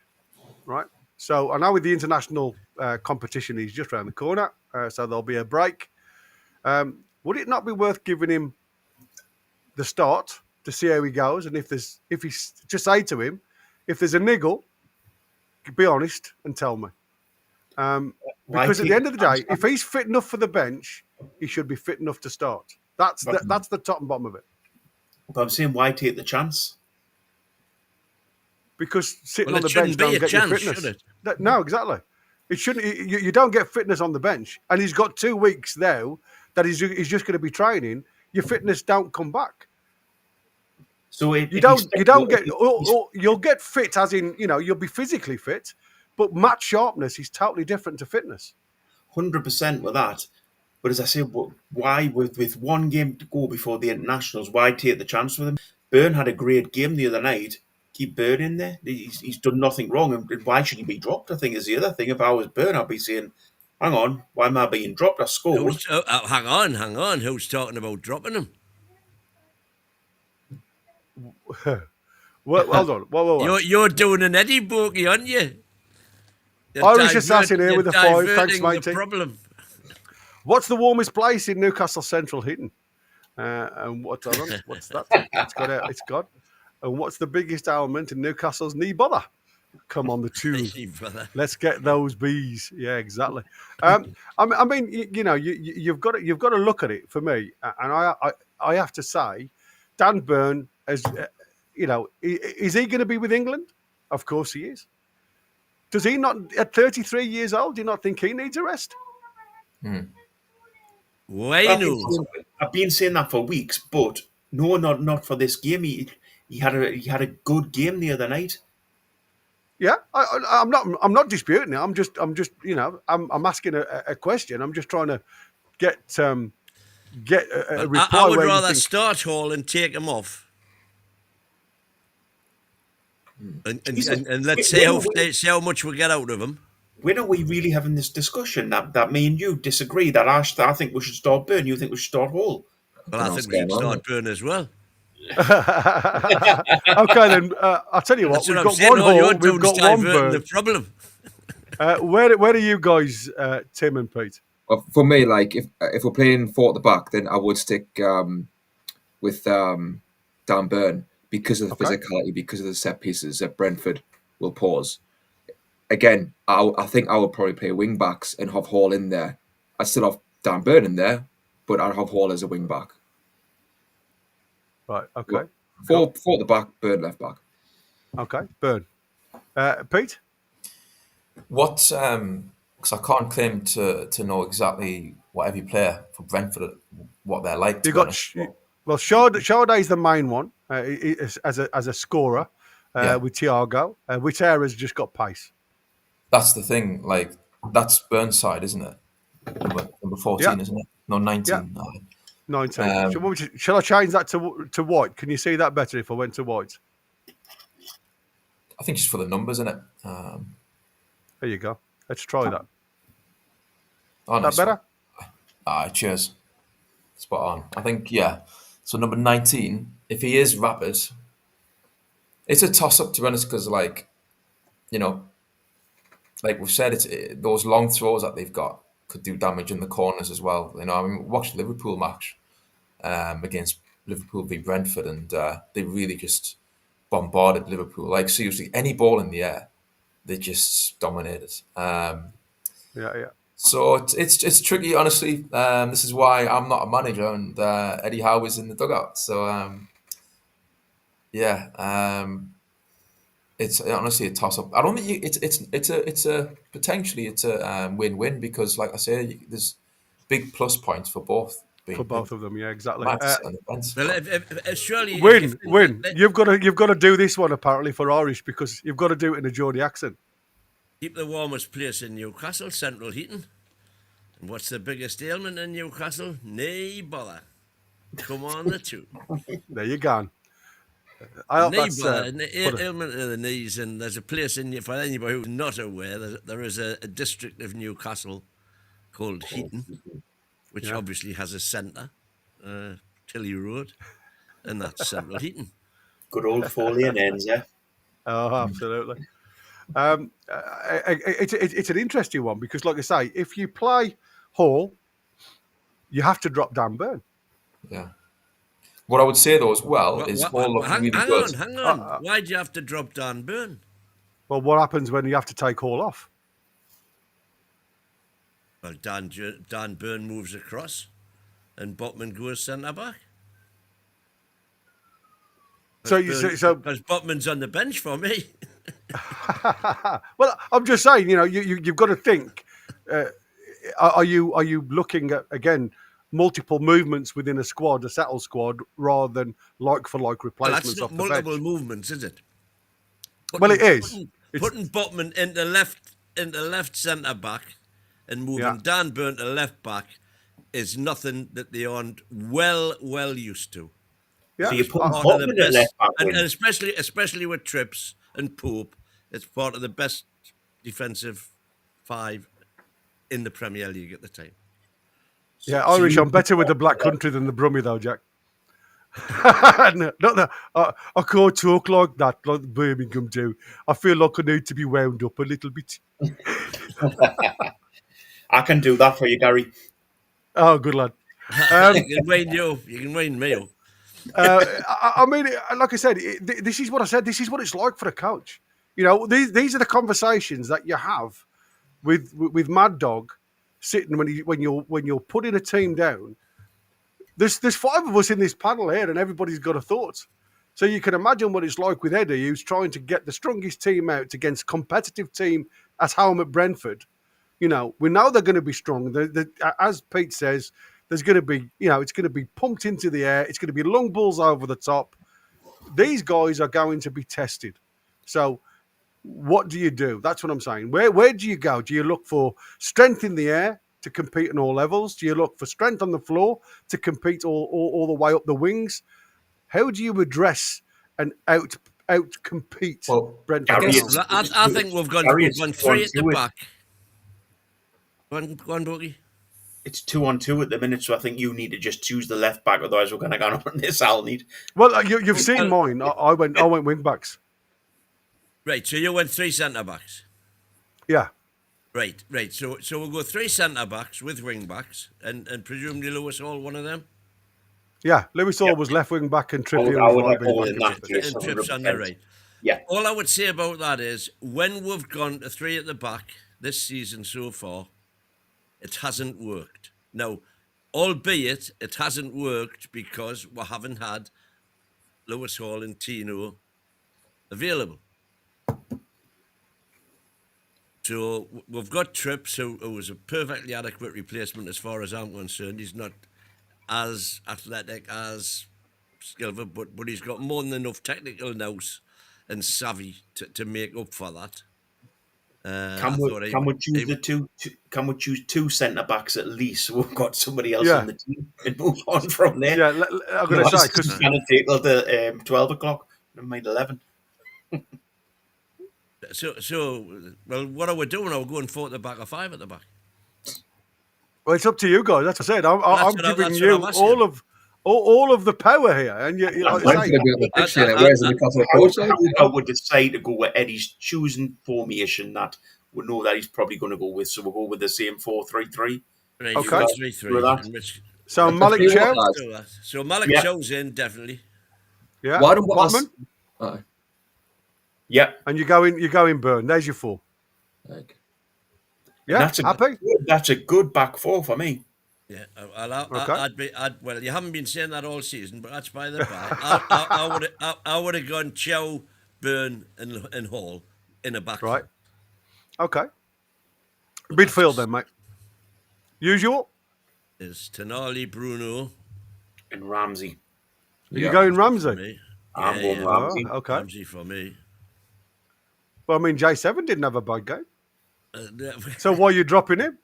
Right? So I know with the international competition, he's just around the corner. So there'll be a break. Would it not be worth giving him the start to see how he goes? And if he's just say to him, if there's a niggle, be honest and tell me. Because at the end of the day, if he's fit enough for the bench, he should be fit enough to start. That's the top and bottom of it. but I'm saying why take the chance? Because sitting Well, on the it shouldn't bench be don't a get chance, your fitness. should it? No, exactly. It shouldn't. You don't get fitness on the bench, and he's got 2 weeks now that he's just going to be training. Your fitness don't come back. So You don't get. You'll get fit, as in you'll be physically fit, but match sharpness is totally different to fitness. 100% with that. But as I say, why with one game to go before the internationals, why take the chance with him? Burn had a great game the other night. Keep Burn in there. He's done nothing wrong. And why should he be dropped? I think is the other thing. If I was Burn, I'd be saying, hang on, why am I being dropped? I scored. Hang on. Who's talking about dropping him? Well, hold on. Whoa. You're doing an Eddie Bookie, aren't you? Irish assassin here you're with a 5. Thanks, diverting the matey. problem. What's the warmest place in Newcastle Central Hitton? And what's that? It's got. And what's the biggest ailment in Newcastle's knee bother? Come on the tube. Hey, brother. Let's get those bees. Yeah, exactly. I mean, you've got to look at it for me, and I have to say, Dan Burn, as is he going to be with England? Of course he is. Does he not, at 33 years old, do you not think he needs a rest? Why no? I've been saying that for weeks, but no, not for this game. He had a good game the other night. Yeah, I'm not disputing it. I'm just I'm asking a question. I'm just trying to get a reply. I would where you rather think, start Hall and take him off. And let's see how much we get out of him. When are we really having this discussion that me and you disagree? That I think we should start Burn, you think we should start Hall? Well, I think we should start Burn as well. Okay, then I'll tell you what. That's We've what I'm got saying. one All you're Hall. doing We've is got one diverting the Burn. problem. Where are you guys, Tim and Pete? Well, for me, if we're playing 4 at the back, then I would stick with Dan Burn because of the physicality, because of the set pieces that Brentford will pause. Again, I think I would probably play wing backs and have Hall in there. I still have Dan Burn in there, but I'd have Hall as a wing back. Right. Okay. Four at the back, Burn left back. Okay. Burn. Pete. What because I can't claim to know exactly what every player for Brentford what they're like. You To be got honest, Sade is the main one as a scorer yeah, with Thiago. Whittaker's just got pace. that's the thing. Like that's Burnside, isn't it? Number Yeah, 14, isn't it? No, yeah, 19. 19. Um, Shall I change that to white? Can you see that better if I went to white? I think just for the numbers, isn't it? There you go. Let's try that. Oh, That nice one. better? Cheers. Spot on. I think, yeah. So number 19, if he is rapid, it's a toss-up, to be honest, because, like, you know, like we've said, those long throws that they've got could do damage in the corners as well. You know, I mean, watch the Liverpool match against Liverpool v Brentford, and they really just bombarded Liverpool. Like, seriously, any ball in the air, they just dominated. Yeah. So it's tricky, honestly. This is why I'm not a manager, and Eddie Howe is in the dugout. So yeah, it's honestly a toss up. I don't think it's a potentially it's a win-win because, like I say, there's big plus points for both For being both of them, yeah, exactly. Mats and the Bents. Well, if surely if you Win. think, You've got to do this one apparently for Irish because you've got to do it in a Geordie accent. keep the warmest place in Newcastle, central heating. And what's the biggest ailment in Newcastle? Nay bother. Come on, the two. There you go. I hope Knee that's bother, put a- ailment of the knees, and there's a place in for anybody who's not aware. There is a district of Newcastle called Heaton, which Yeah. obviously has a centre, Tilly Road, and that's central Heaton. Good old Foley and ends, yeah. Oh, absolutely. It's an interesting one because, like I say, if you play Hall, you have to drop Dan Burn. Yeah. What I would say though as well is all looking Hang really good. on. Why do you have to drop Dan Burn? Well, what happens when you have to take Hall off? Well, Dan Burn moves across, and Botman goes centre back. So Because Botman's on the bench for me. well, I'm just saying, you've got to think. Are you looking at again multiple movements within a squad, a settled squad, rather than like for like Well, that's replacements not off the multiple bench? movements, is it? Well, it is. Putting Botman into left centre back and moving Yeah. Dan Burn to left back is nothing that they aren't well used to. Yeah. So you put Part of the Botman at left back, and Win. especially with Trips and Pope, it's part of the best defensive five in the Premier League at the time. Yeah, Irish. I'm better with the Black Country than the Brummie, though, Jack. No, not that. I can't talk like that, like Birmingham do. I feel like I need to be wound up a little bit. I can do that for you, Gary. Oh, good lad. You can wind you. You can wind me up. I mean, like I said, this is what I said. This is what it's like for a coach. These are the conversations that you have with Mad Dog sitting when you're putting a team down. There's five of us in this panel here, and everybody's got a thought. So you can imagine what it's like with Eddie, who's trying to get the strongest team out against competitive team at home at Brentford. We know they're going to be strong. As Pete says, there's going to be, it's going to be pumped into the air. It's going to be long balls over the top. These guys are going to be tested. So what do you do? That's what I'm saying. Where do you go? Do you look for strength in the air to compete on all levels? Do you look for strength on the floor to compete all the way up the wings? How do you address and out compete Brentford? I think we've gone three at the back. Go on, Boogie. It's 2-on-2 at the minute, so I think you need to just choose the left back. Otherwise, we're going to go on this. I'll need. Well, you've seen mine. I went wing backs. Right, so you went three centre backs. Yeah. Right. So we'll go three centre backs with wing backs, and presumably Lewis Hall one of them. Yeah, Lewis Hall was left wing back and Trippier I was would right have wing Hall back. in that case. And Trips on the right. Yeah. All I would say about that is when we've gone to three at the back this season so far, it hasn't worked. Now, albeit it hasn't worked because we haven't had Lewis Hall and Tino available. So we've got Trips, who was a perfectly adequate replacement as far as I'm concerned. He's not as athletic as Skilver, but he's got more than enough technical nous and savvy to make up for that. Can we choose the two? Can we choose two centre backs at least? So we've got somebody else on the team and move on from there. Yeah, I'm going to say because it's going to take till the 12 o'clock. Never mind 11. So, well, what are we doing? Are we going 4 at the back or 5 at the back? well, it's up to you guys. That's what I said. I'm giving you all of the power here, and you like I say, I would decide to go with Eddie's choosing formation that we know that he's probably going to go with. So we'll go with the same 4-3-3. Right, okay. 3-3. So Malik Chow. So Malik Chow's in definitely. Yeah. Why don't we Botman? Yeah. And you're going Burn. There's your 4. Okay. Yeah. Happy. That's a good back 4 for me. Yeah, well, you haven't been saying that all season, but that's by the by. I would have gone Chow, Byrne, and Hall in a back. Right. Okay. Midfield then, mate. Usual is Tonali, Bruno, and Ramsey. Are you going Ramsey? I'm going Ramsey. Oh, okay. Ramsey for me. Well, I mean, J7 didn't have a bad game. So why are you dropping him?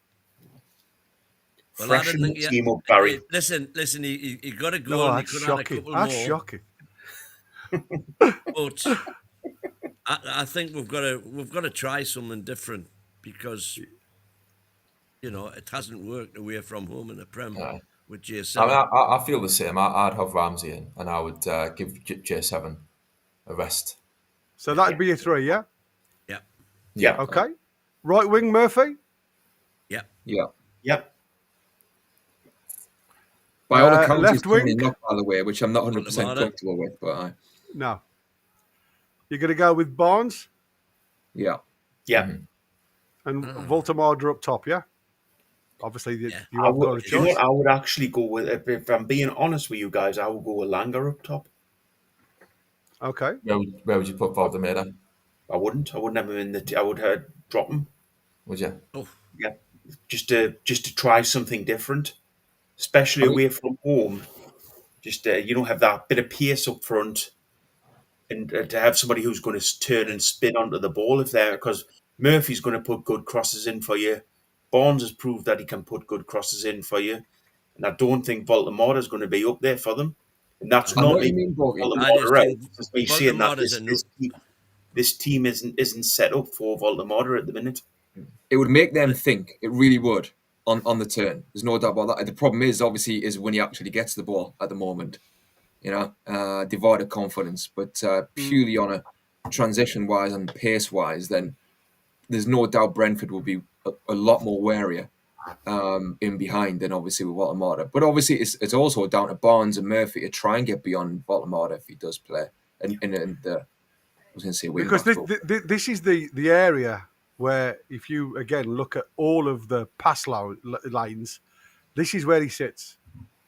Well, Freshen the team up, Barry. Listen, he got a goal. No, he could have had a couple more. That's shocking. But I think we've got to try something different because it hasn't worked away from home in the Prem with J7. I feel the same. I'd have Ramsey in, and I would give J7 a rest. So that'd be a 3, yeah. Yeah. Okay. Right wing Murphy. Yeah. By all accounts, left he's probably wing, not, by the way, which I'm not 100% comfortable with. But no, you're going to go with Barnes. Yeah. And Vultamoder up top, yeah. Obviously, you have got a choice. You know what, I would actually go with, if I'm being honest with you guys, I would go with Langa up top. Okay. Where would you put Vultamoder? I wouldn't have him in the. I would drop him. Would you? Oh, yeah. Just to try something different, especially away from home. Just have that bit of pace up front, and to have somebody who's going to turn and spin onto the ball because Murphy's going to put good crosses in for you. Barnes has proved that he can put good crosses in for you, and I don't think Vultamoder is going to be up there for them. And that's not me. Vultamoder, right? It's me saying that this team isn't set up for Vultamoder at the minute. It would make them think. It really would on the turn. There's no doubt about that. The problem is when he actually gets the ball at the moment. Devoid of confidence. But purely on a transition-wise and pace-wise, then there's no doubt Brentford will be a lot more warier in behind than obviously with Vultamoder. But obviously it's also down to Barnes and Murphy to try and get beyond Vultamoder if he does play. And I was going to say because this is the area where if you again look at all of the pass lines, this is where he sits.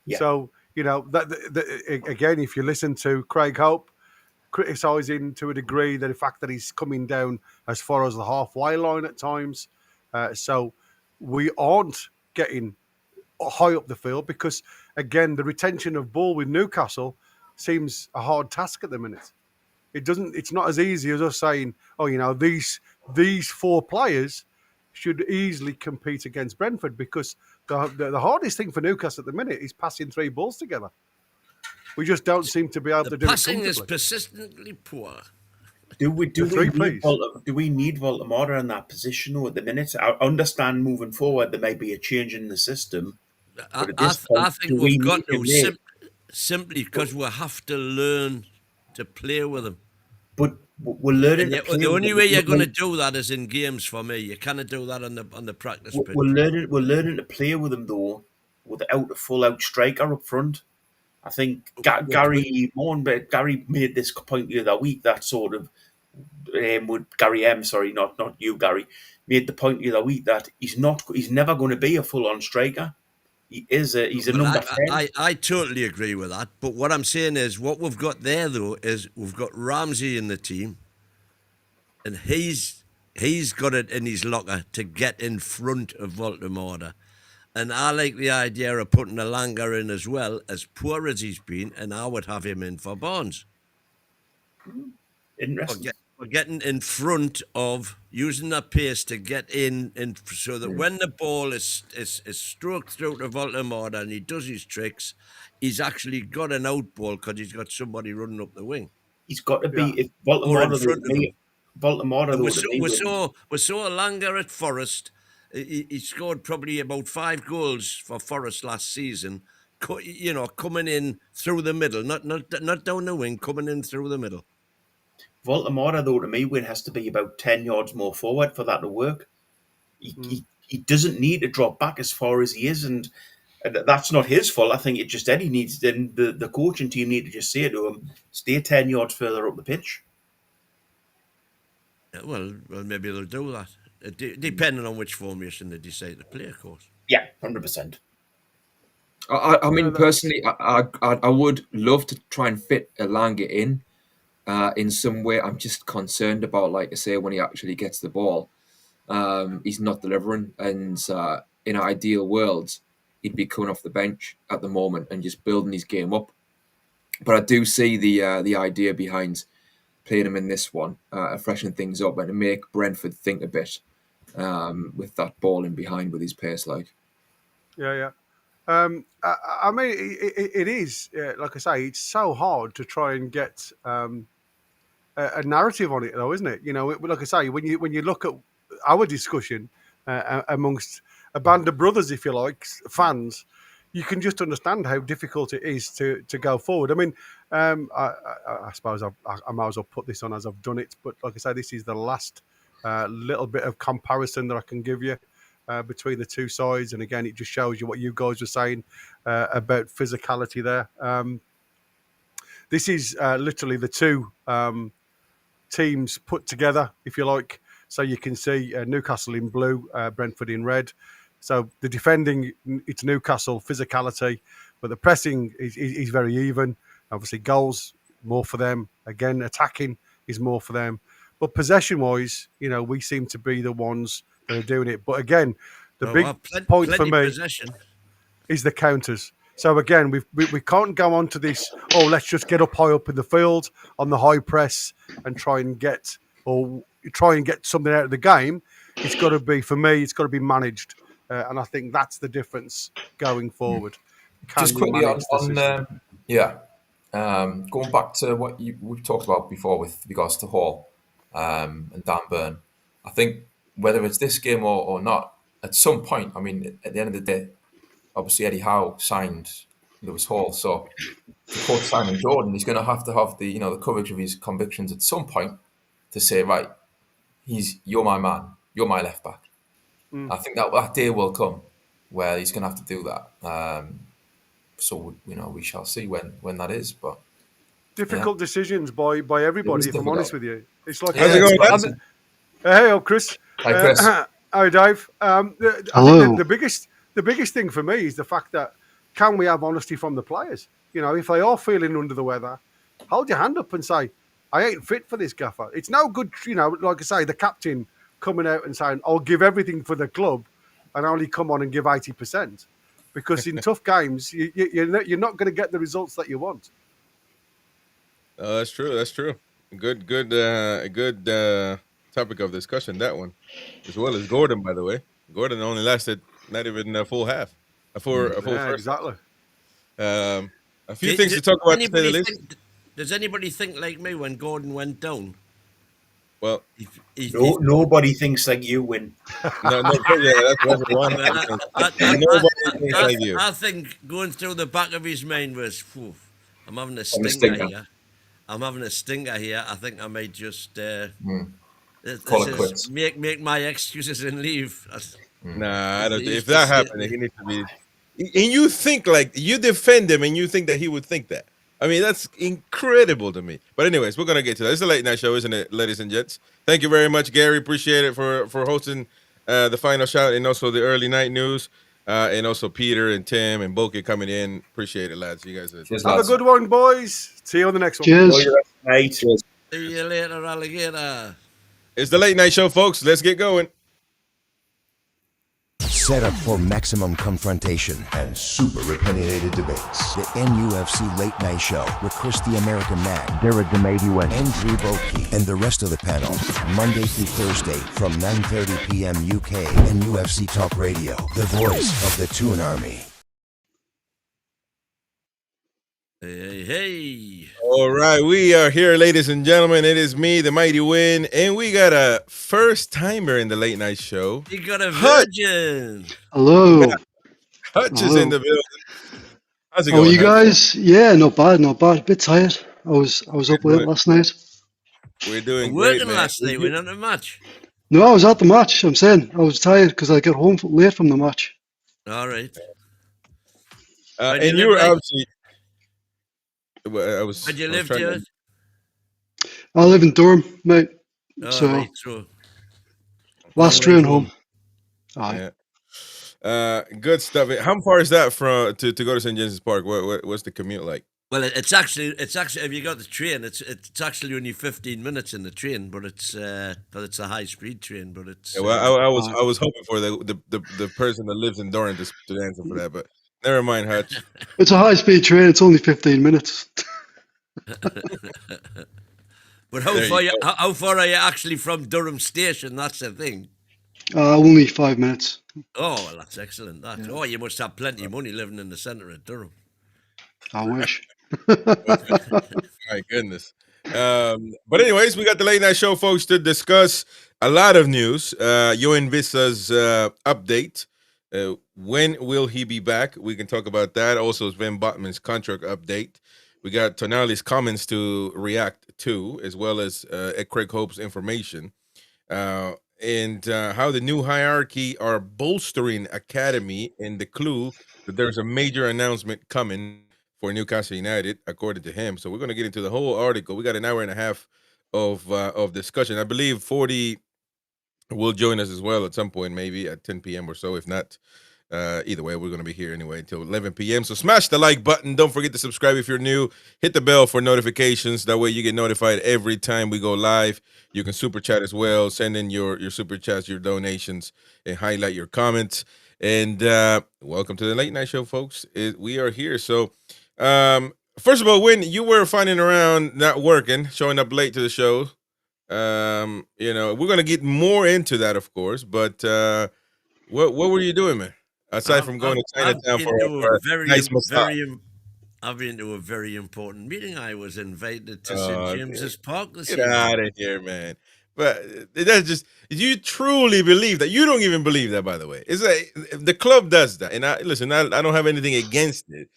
Yeah. So again, if you listen to Craig Hope criticising to a degree the fact that he's coming down as far as the halfway line at times, so we aren't getting high up the field because again the retention of ball with Newcastle seems a hard task at the minute. It's not as easy as us saying, these 4 players should easily compete against Brentford because the hardest thing for Newcastle at the minute is passing 3 balls together. We just don't seem to be able to do it. Passing is persistently poor. Do we need Vultamoder in that position though at the minute? I understand moving forward there may be a change in the system. I think we've got to simply because we have to learn to play with them. But we're learning. The only way you're going to do that is in games. For me, you cannot do that on the practice pitch. We're learning to play with them though, without a full-out striker up front. I think Gary made this point the other week that sort of not you, Gary, made the point the other week that he's never going to be a full-on striker. He's a number 10. I totally agree with that. But what I'm saying is what we've got there, though, is we've got Ramsey in the team. And he's he's got it in his locker to get in front of Vultamoder. And I like the idea of putting a Langa in as well, as poor as he's been, and I would have him in for Barnes. Interesting. We're getting in front of using that pace to get in so that when the ball is stroked through to Vultamoder and he does his tricks, he's actually got an out ball because he's got somebody running up the wing. He's got to be, if Or in Vultamoder, front of him. Vultamoder, And we saw Langa at Forest. He scored probably about 5 goals for Forest last season. You know, coming in through the middle, not down the wing, coming in through the middle. Vultamoder, though, to me, has to be about 10 yards more forward for that to work. He doesn't need to drop back as far as he is, and that's not his fault. I think it just Eddie needs, then the coaching team need to just say to him, stay 10 yards further up the pitch. Well, maybe they'll do that, depending on which formation they decide to play, of course. Yeah, 100%. I mean, personally, I would love to try and fit Langa in some way. I'm just concerned about, like I say, when he actually gets the ball, he's not delivering. And in an ideal world, he'd be coming off the bench at the moment and just building his game up. But I do see the idea behind playing him in this one, freshen things up and to make Brentford think a bit with that ball in behind with his pace. Like, Yeah. I mean, it is, like I say, it's so hard to try and get a narrative on it, though, isn't it? You know, like I say, when you look at our discussion amongst a band of brothers, if you like, fans, you can just understand how difficult it is to go forward. I mean, I suppose I might as well put this on as I've done it, but like I say, this is the last little bit of comparison that I can give you between the two sides. And again, it just shows you what you guys were saying about physicality there. This is literally the two teams put together, if you like. So you can see Newcastle in blue, Brentford in red. So the defending, it's Newcastle physicality, but the pressing is very even. Obviously, goals more for them. Again, attacking is more for them. But possession-wise, you know, we seem to be the ones that are doing it. But again, the big point for me is the counters. So again, we can't go on to this, let's just get up high up in the field on the high press and try and get something out of the game. It's got to be, for me, it's got to be managed. And I think that's the difference going forward. Just quickly on going back to what we've talked about before with regards to Hall and Dan Burn. I think whether it's this game or not, at some point, I mean, at the end of the day, obviously Eddie Howe signed Lewis Hall, so to quote Simon Jordan, he's going to have the the courage of his convictions at some point to say, right, you're my man, you're my left back. I think that day will come where he's going to have to do that. So we shall see when that is. But difficult decisions by everybody. If I'm honest with you, it's like how's it going? Hey, Chris. Hi, Chris. Hi, Dave. I think the biggest thing for me is the fact that can we have honesty from the players? You know, if they are feeling under the weather, hold your hand up and say, I ain't fit for this, gaffer. It's no good, like I say, the captain coming out and saying, I'll give everything for the club and only come on and give 80%. Because in tough games, you're not going to get the results that you want. That's true. That's true. Good topic of discussion, that one. As well as Gordon, by the way. Gordon only lasted not even a full half. A full first. Exactly. A few things to talk about, to say the least. Does anybody think like me when Gordon went down? Well, nobody thinks like you win. No, yeah, that's one. Nobody thinks like you. I think going through the back of his mind was, I'm having a stinker here. I'm having a stinker here. I think I might just make my excuses and leave. Nah, I don't. If that happened, he needs to be. And you think like you defend him, and you think that he would think that. I mean, that's incredible to me. But anyways, we're going to get to that. It's a late night show, isn't it, ladies and gents? Thank you very much, Gary. Appreciate it for hosting the final shout and also the early night news. And also Peter and Tim and Boki coming in. Appreciate it, lads. You guys have a good one, boys. See you on the next one. Cheers. See you later, alligator. It's the late night show, folks. Let's get going. Set up for maximum confrontation and super opinionated debates. The NUFC Late Night Show with Chris the American Man, Derek the Mighty Wayne, Andrew Bulkey, and the rest of the panel. Monday through Thursday from 9:30 p.m. UK and UFC Talk Radio, the voice of the Toon Army. Hey. All right, we are here, ladies and gentlemen. It is me, the Mighty Win, and we got a first timer in the late night show. You got a virgin. Hello. Yeah. Hutch is in the building. How's it How going, are you Hutch? guys? Yeah, not bad, not bad. A bit tired. I was up late last night. We're doing Working great, man. last night. We're not a match. No, I was at the match. I'm saying I was tired because I got home late from the match. All right. And you were obviously. I was. Where'd you I was live, trying to- Jared? I live in Durham, mate. All So right, so last train home. Aye. Yeah. Good stuff. How far is that from to go to St. James's Park? What's the commute like? well, it's actually if you got the train, it's actually only 15 minutes in the train, but it's a high speed train, but it's Yeah, well, I was hoping for the person that lives in Durham to answer for that, but never mind, Hutch. It's a high-speed train. It's only 15 minutes. But There you go. how far are you actually from Durham Station? That's the thing. Only 5 minutes. Oh, well, that's excellent. That. Oh, you must have plenty of money living in the centre of Durham. I wish. My goodness. But anyways, we got the late night show, folks, to discuss a lot of news. Johan Wissa's update. When will he be back? We can talk about that. Also, Sven Botman's contract update. We got Tonali's comments to react to, as well as Craig Hope's information. And how the new hierarchy are bolstering academy, and the clue that there's a major announcement coming for Newcastle United, according to him. So we're going to get into the whole article. We got an hour and a half of discussion. I believe 40 will join us as well at some point, maybe at 10 p.m. or so. If not, either way, we're going to be here anyway until 11 p.m. So smash the like button. Don't forget to subscribe if you're new. Hit the bell for notifications. That way you get notified every time we go live. You can super chat as well. Send in your super chats, your donations, and highlight your comments. And welcome to the late night show, folks. We are here. So first of all, when you were finding around not working, showing up late to the show, we're going to get more into that, of course. But what were you doing, man? Aside from going to Chinatown for a nice massage. I've been to a very important meeting. I was invited to St. James's Park this Get evening. out of here, man. But that's just, you truly believe that? You don't even believe that, by the way. It's like the club does that. And I don't have anything against it.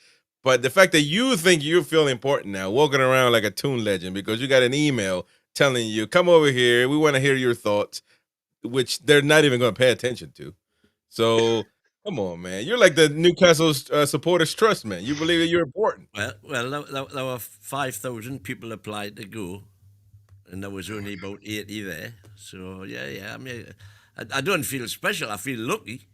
But the fact that you think you feel important now, walking around like a Toon legend because you got an email telling you, come over here, we want to hear your thoughts, which they're not even going to pay attention to. So, come on, man. You're like the Newcastle Supporters Trust, man. You believe that you're important. Well, there were 5,000 people applied to go, and there was only about 80 there. So, yeah. I mean, I don't feel special. I feel lucky.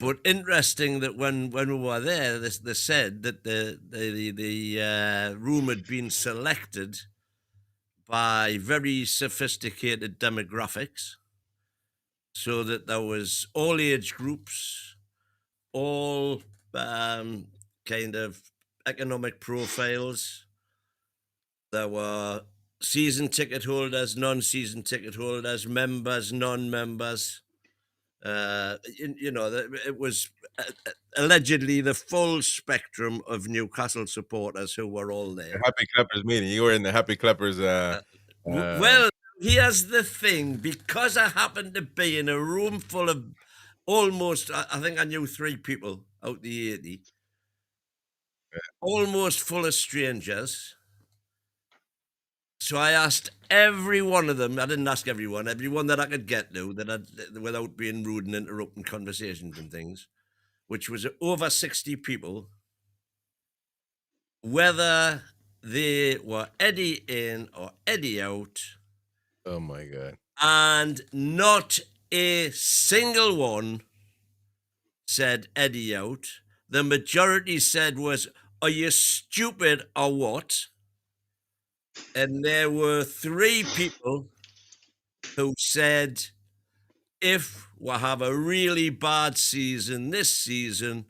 But interesting that when we were there, they said that the room had been selected by very sophisticated demographics, so that there was all age groups, all kind of economic profiles. There were season ticket holders, non-season ticket holders, members, non-members. It was allegedly the full spectrum of Newcastle supporters who were all there. Happy Clappers meeting. You were in the Happy Clappers. Well, here's the thing. Because I happened to be in a room full of almost, I think I knew 3 people out the 80, almost full of strangers. So I asked every one of them. I didn't ask everyone that I could get to, without being rude and interrupting conversations and things, which was over 60 people, whether they were Eddie in or Eddie out. Oh, my God. And not a single one said Eddie out. The majority said was, are you stupid or what? And there were 3 people who said, if we have a really bad season this season,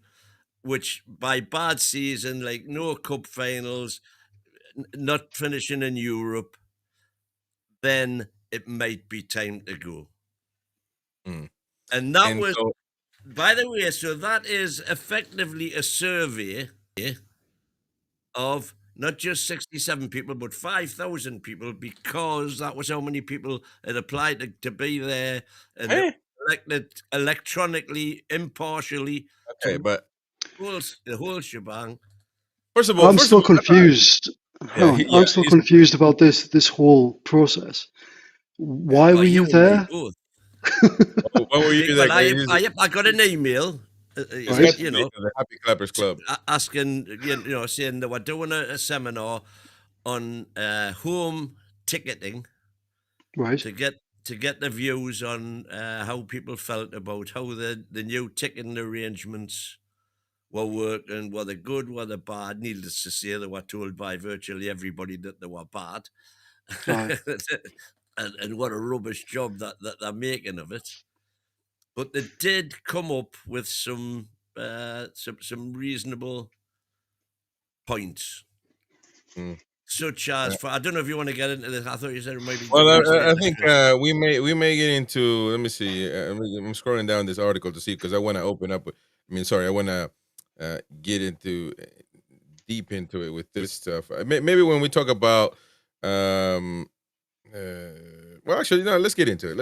which by bad season, like no cup finals, not finishing in Europe, then it might be time to go. Mm. And that And was, so- by the way, so that is effectively a survey of not just 67 people, but 5,000 people, because that was how many people had applied to be there, and they were elected electronically, impartially, okay, to but the whole shebang. first of all, I'm still confused. I'm still he's- confused about this whole process. Why Well, were you and me there? both. Why were you Well, like? I got an email, Right. you know, The Happy Clappers Club. asking, you know, saying they were doing a seminar on home ticketing Right. to get the views on how people felt about how the new ticketing arrangements were working, were they good, were they bad. Needless to say, they were told by virtually everybody that they were bad. Aye. and what a rubbish job that they're making of it. But they did come up with some reasonable points. Mm. Such as, I don't know if you want to get into this. I thought you said maybe. Well, I think we may get into. Let me see. I'm scrolling down this article to see, because I want to open up. I want to get into deep into it with this stuff. Maybe when we talk about. Well, actually, no. Let's get into it.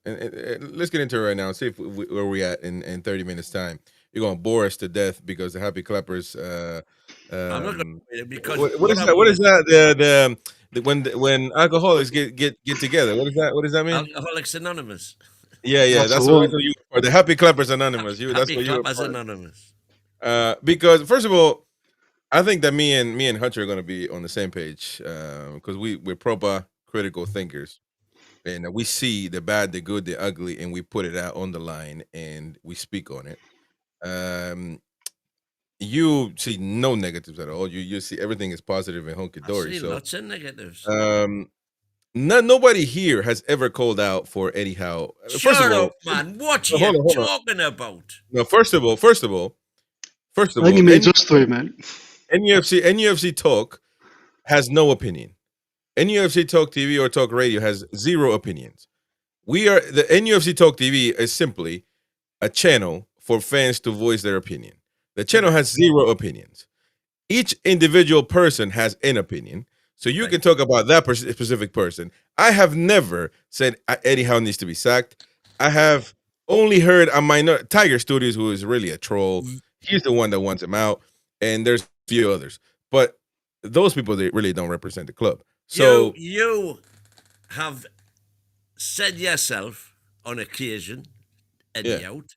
And let's get into it right now and see where we at in 30 minutes time. You're gonna bore us to death because the Happy Clappers. I'm not going to, because what is that? What is that? When alcoholics get together, what does that mean? Alcoholics Anonymous. Yeah, that's what you are. The Happy Clappers Anonymous. That's what you Clappers Anonymous. Because first of all, I think that me and Hunter are going to be on the same page, because we're proper critical thinkers, and we see the bad, the good, the ugly, and we put it out on the line and we speak on it. You see no negatives at all. You see everything is positive and hunky dory. I see so lots of negatives. Nobody here has ever called out for Eddie Howe. Shut up, man! What are you talking about? No, first of all, I think he made us three, man. NUFC Talk has no opinion. NUFC Talk TV or Talk Radio has zero opinions. The NUFC Talk TV is simply a channel for fans to voice their opinion. The channel has zero opinions. Each individual person has an opinion. So you can talk about that specific person. I have never said Eddie Howe needs to be sacked. I have only heard Tiger Studios, who is really a troll. He's the one that wants him out. And there's a few others. But those people, they really don't represent the club. So you have said yourself on occasion, Eddie out.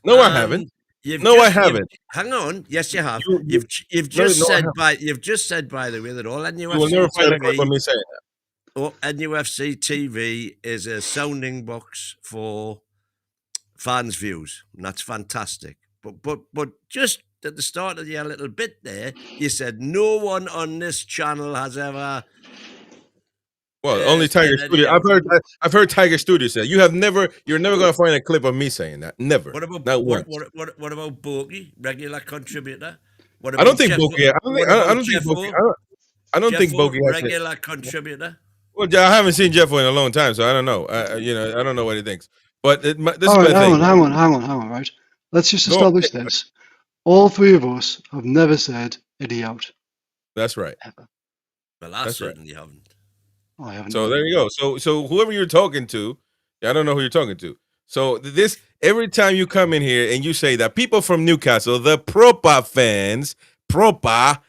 No, I haven't. I haven't. Hang on. Yes, you have. You've just said by the way that all NUFC you will never find a clip of me saying that. All NUFC TV is a sounding box for fans' views, and that's fantastic. But just at the start of your little bit there, you said no one on this channel has ever. Well, only Tiger Studio. I've heard Tiger Studio say you're never gonna find a clip of me saying that. Never. What about what about Bogey, regular contributor? I don't think Bogey. I don't think Bogey has regular contributor. Well, I haven't seen Jeffo in a long time, so I don't know. I don't know what he thinks. But this is my thing. Hang on, right? Let's just establish this. All three of us have never said Eddie out. That's right. Ever. Well, I certainly haven't. Oh, I haven't. So there you go. So whoever you're talking to, I don't know who you're talking to. So this every time you come in here and you say that people from Newcastle, the proper fans, because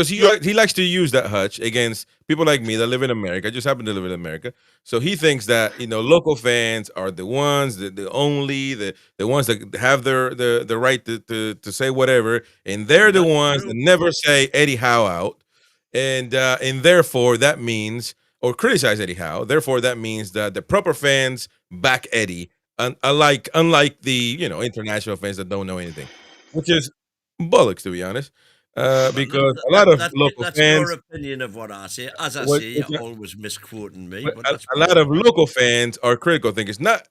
he likes to use that hutch against people like me that live in America. I just happen to live in America. So he thinks that local fans are the ones, the ones that have the right to say whatever, and they're the ones that never say Eddie Howe out. And therefore that means, or criticize Eddie Howe. Therefore that means that the proper fans back Eddie, unlike the international fans that don't know anything, which is bollocks, to be honest. because a lot of local that's fans. your opinion of what I say. As I Well, say, it's you're not- always misquoting me, but but that's a lot of local fans are critical. I think it's not.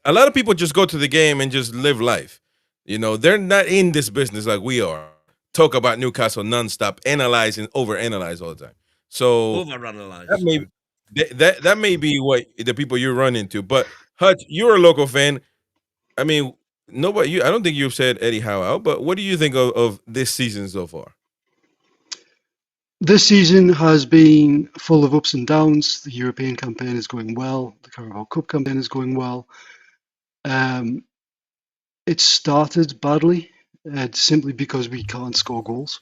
A lot of people just go to the game and just live life. You know, they're not in this business like we are. Talk about Newcastle nonstop, overanalyze all the time. So overanalyzed. that may that may be what the people you run into. But Hutch, you're a local fan. I mean, nobody. I don't think you've said Eddie Howe out. But what do you think of this season so far? This season has been full of ups and downs. The European campaign is going well. The Carabao Cup campaign is going well. It started badly, simply because we can't score goals.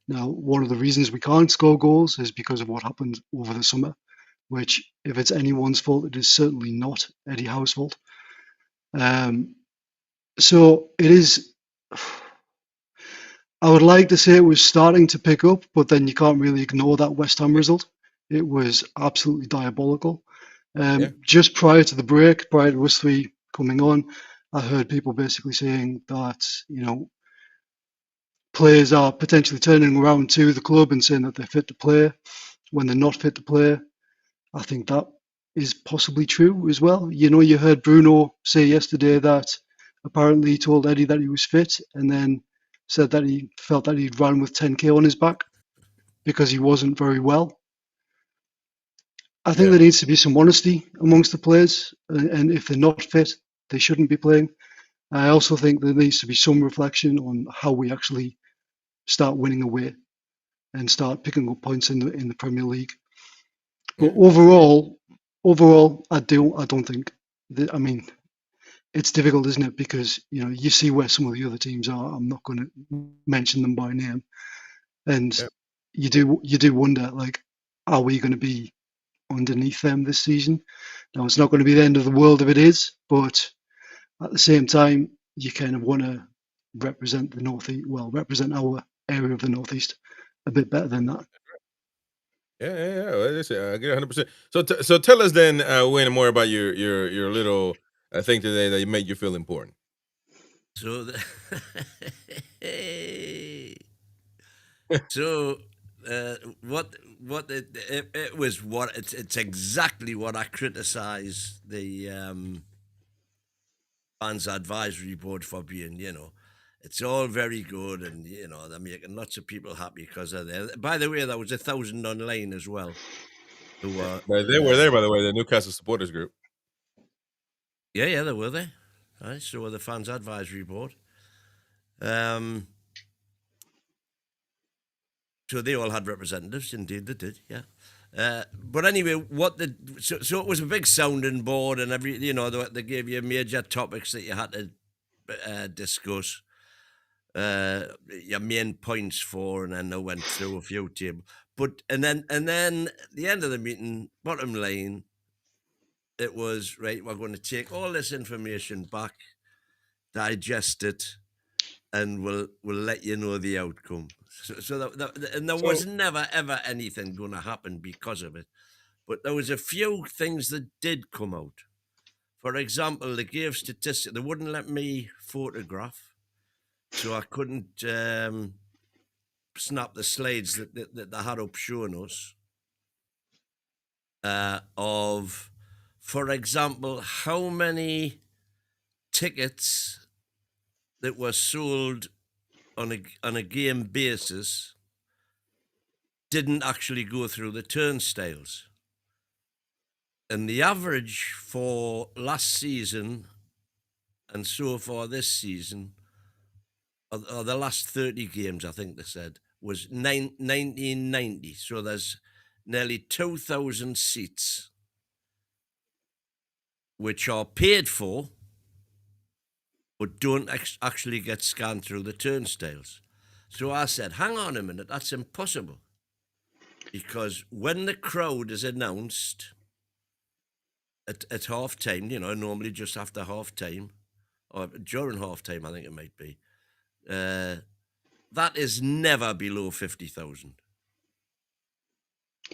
Now, one of the reasons we can't score goals is because of what happened over the summer, which, if it's anyone's fault, it is certainly not Eddie Howe's fault. So it is. I would like to say it was starting to pick up, but then you can't really ignore that West Ham result. It was absolutely diabolical. Just prior to the break, prior to us three coming on, I heard people basically saying that, players are potentially turning around to the club and saying that they're fit to play when they're not fit to play. I think that is possibly true as well. You heard Bruno say yesterday that apparently he told Eddie that he was fit and then said that he felt that he'd run with 10k on his back because he wasn't very well. I think there needs to be some honesty amongst the players, and if they're not fit, they shouldn't be playing. I also think there needs to be some reflection on how we actually start winning away and start picking up points in the Premier League. But overall, I don't think that. I mean, it's difficult, isn't it? Because you see where some of the other teams are. I'm not going to mention them by name, and you do wonder, like, are we going to be underneath them this season? Now, it's not going to be the end of the world if it is, but at the same time, you kind of want to represent the Northeast. Well, represent our area of the Northeast a bit better than that. Yeah. Listen, I get 100%. So tell us then, Wayne, more about your little thing today that made you feel important. So, it's exactly what I criticise the fans advisory board for being. It's all very good, and they're making lots of people happy because of there. By the way, there was 1,000 online as well. Who were they were there, by the way, the Newcastle supporters group. Yeah, they were there. Right, so were the fans advisory board. So they all had representatives. Indeed, they did. Yeah. But anyway, so it was a big sounding board, and they gave you major topics that you had to discuss. Your main points for, and then they went through a few tables. And then at the end of the meeting, bottom line, it was right. We're going to take all this information back, digest it, and we'll let you know the outcome. And there was never ever anything going to happen because of it, but there was a few things that did come out. For example, they gave statistics. They wouldn't let me photograph, so I couldn't snap the slides that they had up showing us of, for example, how many tickets that were sold on a game basis didn't actually go through the turnstiles. And the average for last season and so far this season, or the last 30 games, I think they said, was 1990. So there's nearly 2,000 seats which are paid for but don't actually get scanned through the turnstiles. So I said, hang on a minute, that's impossible. Because when the crowd is announced at half time, normally just after half time, or during half time, I think it might be, that is never below 50,000.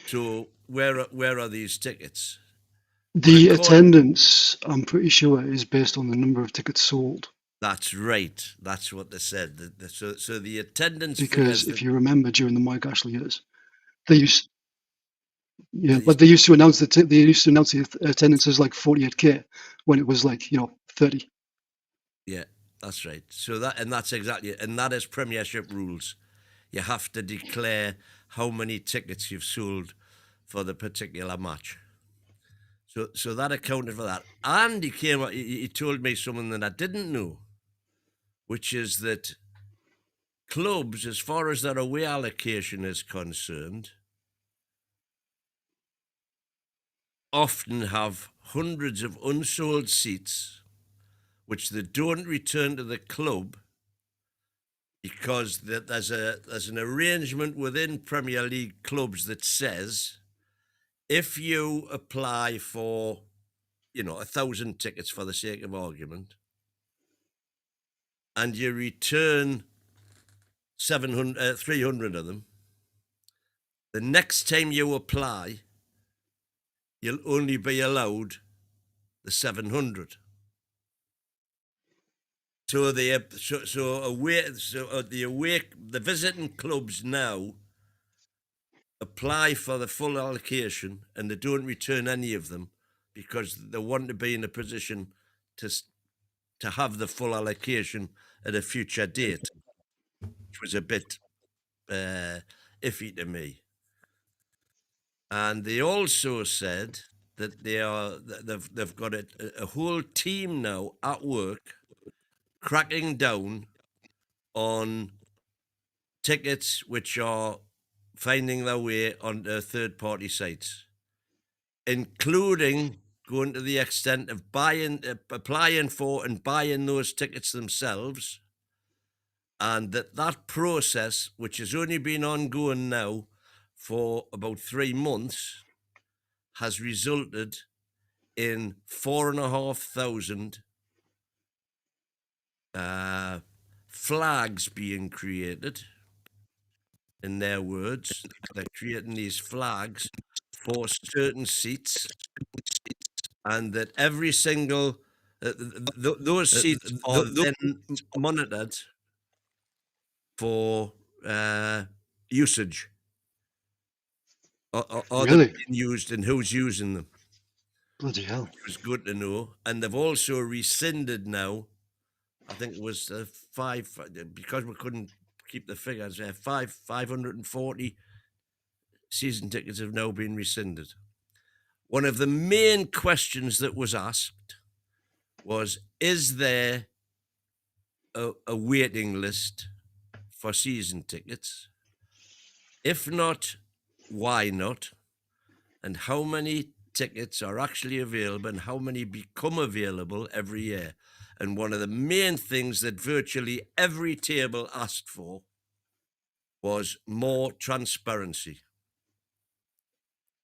So where are these tickets? The attendance, I'm pretty sure, is based on the number of tickets sold. That's right. That's what they said. So the attendance Because figures if that you remember during the Mike Ashley years, they used they but they used to announce the attendance as like 48k when it was like 30. Yeah, that's right. So that's exactly it. And that is Premiership rules. You have to declare how many tickets you've sold for the particular match. So that accounted for that. And he told me something that I didn't know, which is that clubs, as far as their away allocation is concerned, often have hundreds of unsold seats which they don't return to the club because there's an arrangement within Premier League clubs that says if you apply for 1,000 tickets for the sake of argument and you return 300 of them, the next time you apply you'll only be allowed the 700. So the visiting clubs now apply for the full allocation and they don't return any of them because they want to be in a position to have the full allocation at a future date, which was a bit iffy to me. And they also said that they've got a whole team now at work cracking down on tickets which are finding their way onto third-party sites, including going to the extent of applying for and buying those tickets themselves, and that process, which has only been ongoing now for about 3 months, has resulted in 4,500 flags being created. In their words, they're creating these flags for certain seats, and that every single those seats are then monitored for usage. Are Really? they being used and who's using them? Bloody hell. It was good to know. And they've also rescinded now, I think it was because we couldn't keep the figures, 540 season tickets have now been rescinded. One of the main questions that was asked was, is there a waiting list for season tickets? If not, why not? And how many tickets are actually available and how many become available every year? And one of the main things that virtually every table asked for was more transparency.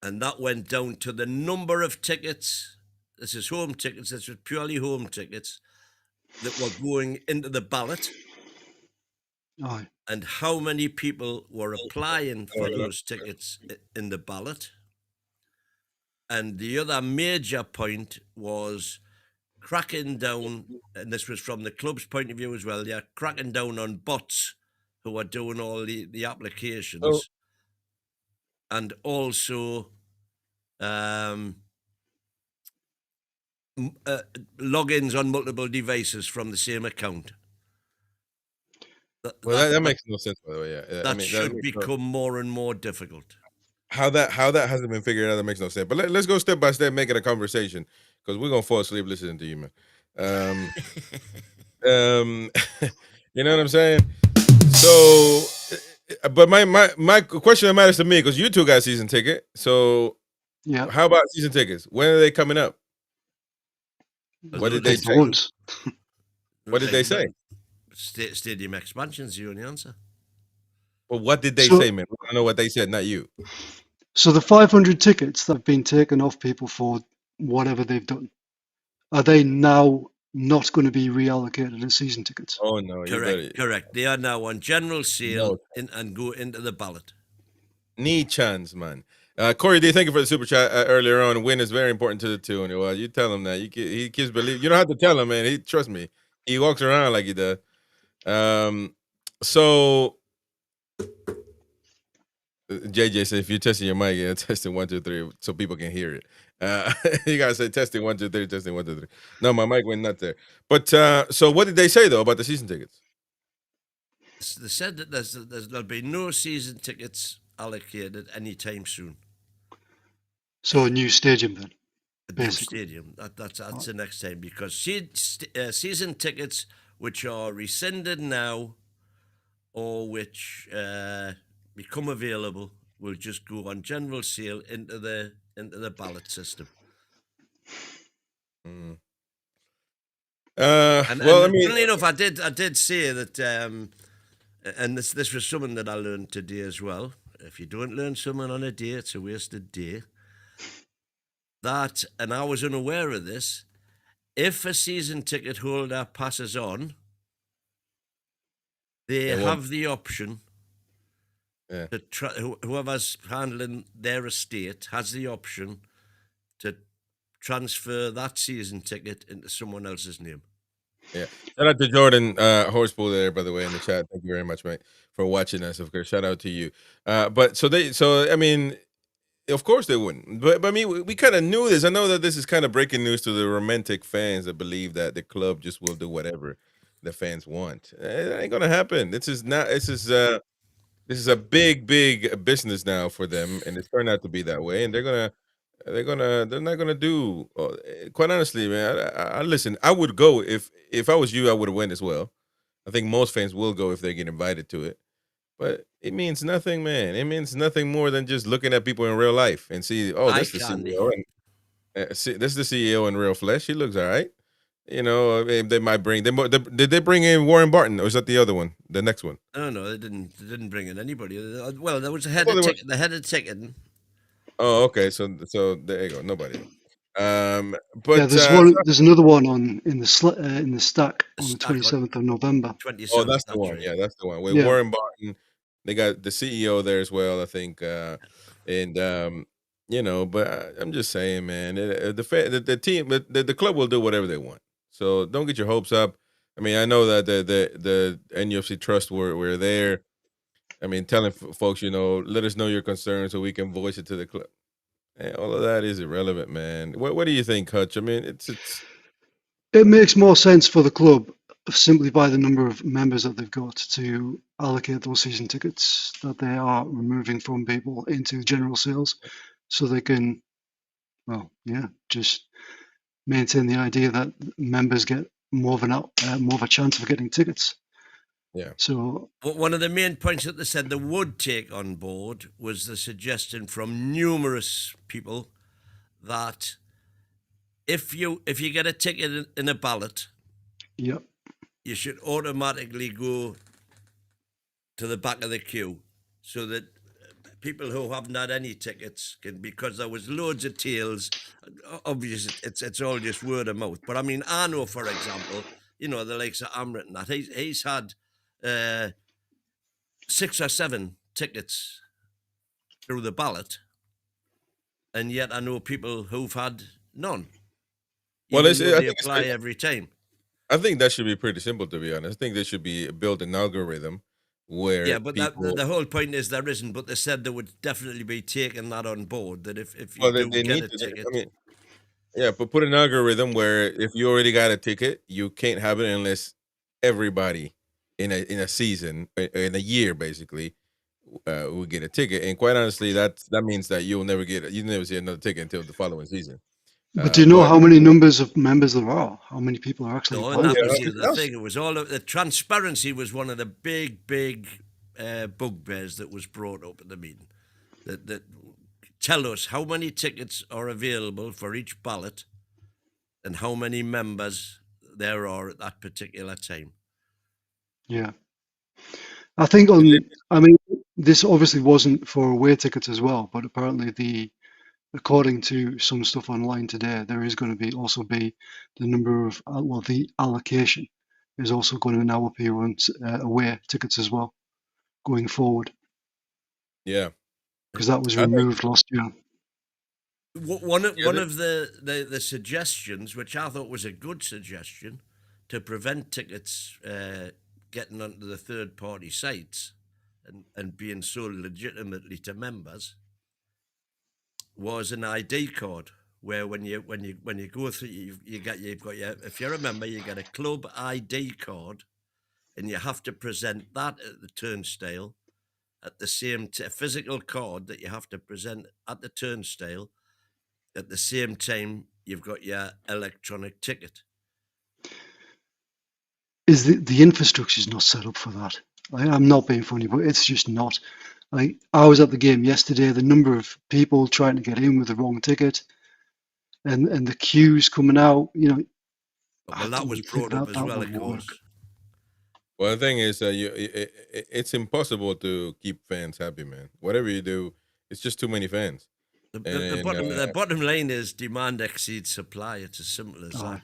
And that went down to the number of tickets. This is home tickets. This was purely home tickets that were going into the ballot. Aye. And how many people were applying for those tickets in the ballot. And the other major point was cracking down, and this was from the club's point of view as well, they're cracking down on bots who are doing all the applications. Oh. And also logins on multiple devices from the same account. That makes no sense, by the way. Yeah, that should become more and more difficult. How that hasn't been figured out, that makes no sense. But let's go step by step, make it a conversation, because we're gonna fall asleep listening to you, man. You know what I'm saying? So, but my question that matters to me, because you two got season ticket. So, yeah, how about season tickets? When are they coming up? What did they say? What did they say? Stadium expansion's the only answer. Well, what did they say, man? I don't know what they said, not you. So the 500 tickets that have been taken off people for whatever they've done, are they now not going to be reallocated as season tickets? Oh no, correct. They are now on general sale and go into the ballot. Knee chance, man. Corey D, thank you for the super chat earlier on. Win is very important to the Toon. Well, you tell him that. He keeps believing. You don't have to tell him, man. Trust me. He walks around like he does. So JJ said, if you're testing your mic, yeah, testing 1, 2, 3, so people can hear it. You gotta say testing 1, 2, 3, testing 1, 2, 3. No, my mic went not there. But so what did they say though about the season tickets? They said that there'll be no season tickets allocated anytime soon. So a new stadium then. A new Basically. stadium. That's the next time, because season tickets which are rescinded now or which become available will just go on general sale into the ballot system. Mm. Well, I mean, funnily enough, I did say that, and this was something that I learned today as well. If you don't learn something on a day, it's a wasted day. That, and I was unaware of this, if a season ticket holder passes on, they have the option to try, whoever's handling their estate has the option to transfer that season ticket into someone else's name. Yeah. Shout out to Jordan Horspool there, by the way, in the chat. Thank you very much, mate, for watching us. Of course, shout out to you. But so I mean, of course they wouldn't. But I mean, we kind of knew this. I know that this is kind of breaking news to the romantic fans that believe that the club just will do whatever the fans want. It ain't gonna happen. This is a big business now for them, and it's turned out to be that way. And they're not gonna do. Quite honestly, man, I listen. I would go if I was you. I would have went as well. I think most fans will go if they get invited to it. But it means nothing, man. It means nothing more than just looking at people in real life and see, oh, that's the CEO. And this is the CEO in real flesh. He looks all right. You know, they might bring. Did they bring in Warren Barton, or is that the other one, the next one? Oh no, they didn't bring in anybody. Well, there was the head of ticketing. Oh, okay. So there you go. Nobody. But yeah, there's another one in the stack on the 27th of November. 27th, oh, that's the one. Right. Yeah, that's the one with Warren Barton. They got the CEO there as well, I think. And you know, but I'm just saying, man, the team, the club will do whatever they want. So don't get your hopes up. I mean, I know that the NUFC Trust were there. I mean, telling folks, you know, let us know your concerns so we can voice it to the club. And all of that is irrelevant, man. What do you think, Hutch? I mean, it makes more sense for the club simply by the number of members that they've got to allocate those season tickets that they are removing from people into general sales, so they can, well, yeah, just maintain the idea that members get more of a chance of getting tickets. Yeah. So one of the main points that they said they would take on board was the suggestion from numerous people that if you get a ticket in a ballot, yep, you should automatically go to the back of the queue, so that people who haven't had any tickets can, because there was loads of tales. Obviously, it's all just word of mouth. But I mean, I know, for example, you know, the likes of Amrit and that, he's had 6 or 7 tickets through the ballot, and yet I know people who've had none. Well, they apply every time. I think that should be pretty simple, to be honest. I think there should be built an algorithm where but the whole point is there isn't. But they said they would definitely be taking that on board. That if you do get a ticket, I mean, yeah, but put an algorithm where if you already got a ticket, you can't have it unless everybody in a season, in a year, basically, will get a ticket. And quite honestly, that means that you never see another ticket until the following season. But do you know how many numbers of members there are? How many people are actually? No, and that was the thing. It was all the transparency was one of the big bugbears that was brought up at the meeting. That tell us how many tickets are available for each ballot, and how many members there are at that particular time. Yeah, I think this obviously wasn't for away tickets as well, but apparently according to some stuff online today, there is going to also be the number of, the allocation is also going to now appear on away tickets as well, going forward. Yeah. Because that was removed last year. One of the suggestions, which I thought was a good suggestion, to prevent tickets getting onto the third-party sites and being sold legitimately to members was an ID card, where when you go through, you've got your, if you're a member, you get a club ID card, and you have to present that at the turnstile at the same a physical card that you have to present at the turnstile at the same time you've got your electronic ticket. Is the infrastructure is not set up for that. I'm not being funny, but it's just not. I was at the game yesterday. The number of people trying to get in with the wrong ticket, and the queues coming out. You know, well, that was brought up as well, of course. Well, the thing is, it's impossible to keep fans happy, man. Whatever you do, it's just too many fans. The bottom line is demand exceeds supply. It's as simple as that.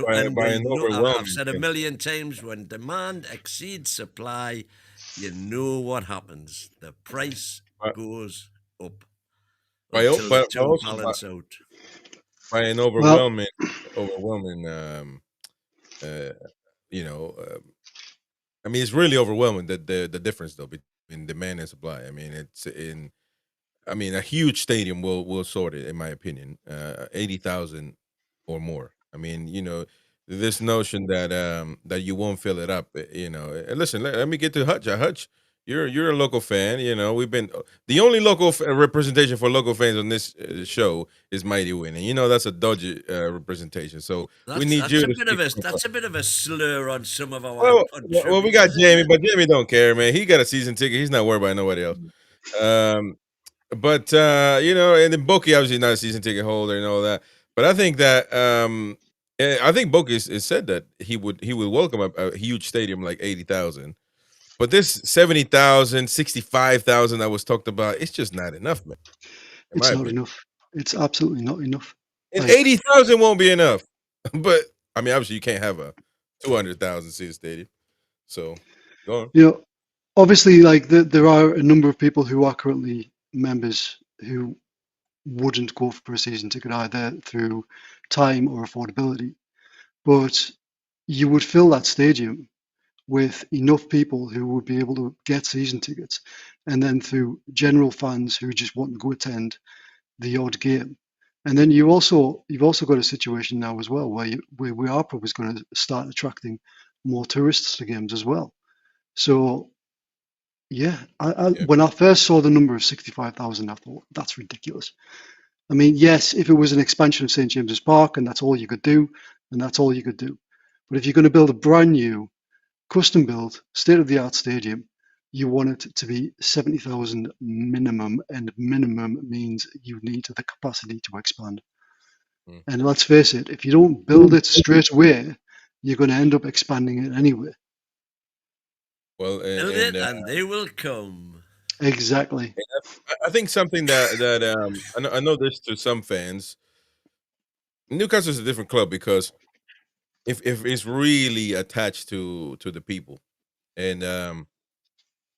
I've said a million times, when demand exceeds supply, you know what happens. The price goes up until the two balance out. By an overwhelming, I mean, it's really overwhelming, the difference though between demand and supply. I mean, a huge stadium will sort it, in my opinion. 80,000 or more. I mean, this notion that you won't fill it up. And listen, let me get to Hutch. Hutch, you're a local fan. We've been the only local representation for local fans on this show is Mighty Win, and that's a dodgy representation. So we need you. That's a bit of a slur on some of our. Well, we got Jamie, but Jamie don't care, man. He got a season ticket. He's not worried about nobody else. But and then Boki obviously not a season ticket holder and all that. But I think that I think Boki has said that he would welcome a huge stadium like 80,000. But this 70,000, 65,000 that was talked about, it's just not enough, man. It's not enough. It's absolutely not enough. And 80,000 won't be enough. But I mean, obviously, you can't have a 200,000 seat stadium. So go on. Obviously, there are a number of people who are currently members who wouldn't go for a season ticket either through time or affordability. But you would fill that stadium with enough people who would be able to get season tickets, and then through general fans who just want to go attend the odd game. And then you've also got a situation now as well where we are probably going to start attracting more tourists to games as well. So yeah, when I first saw the number of 65,000, I thought that's ridiculous. I mean, yes, if it was an expansion of St James's Park and that's all you could do, then that's all you could do. But if you're going to build a brand new custom built, state-of-the-art stadium, you want it to be 70,000 minimum, and minimum means you need the capacity to expand. And let's face it, if you don't build it straight away, you're going to end up expanding it anyway. Well, build it and they will come. Exactly. I think something that I know this to some fans. Newcastle is a different club because if it's really attached to the people, and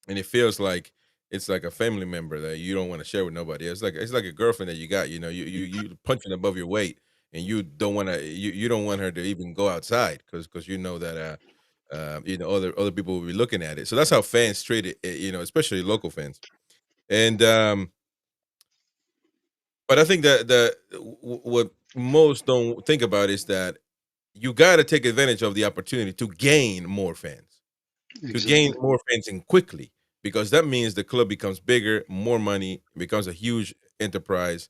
it feels like it's like a family member that you don't want to share with nobody. It's like a girlfriend that you got. You punching above your weight, and you don't want to. You don't want her to even go outside because you know that other people will be looking at it. So that's how fans treat it. Especially local fans, and but I think that what most don't think about is that you got to take advantage of the opportunity to gain more fans, to gain more fans and quickly, because that means the club becomes bigger, more money, becomes a huge enterprise.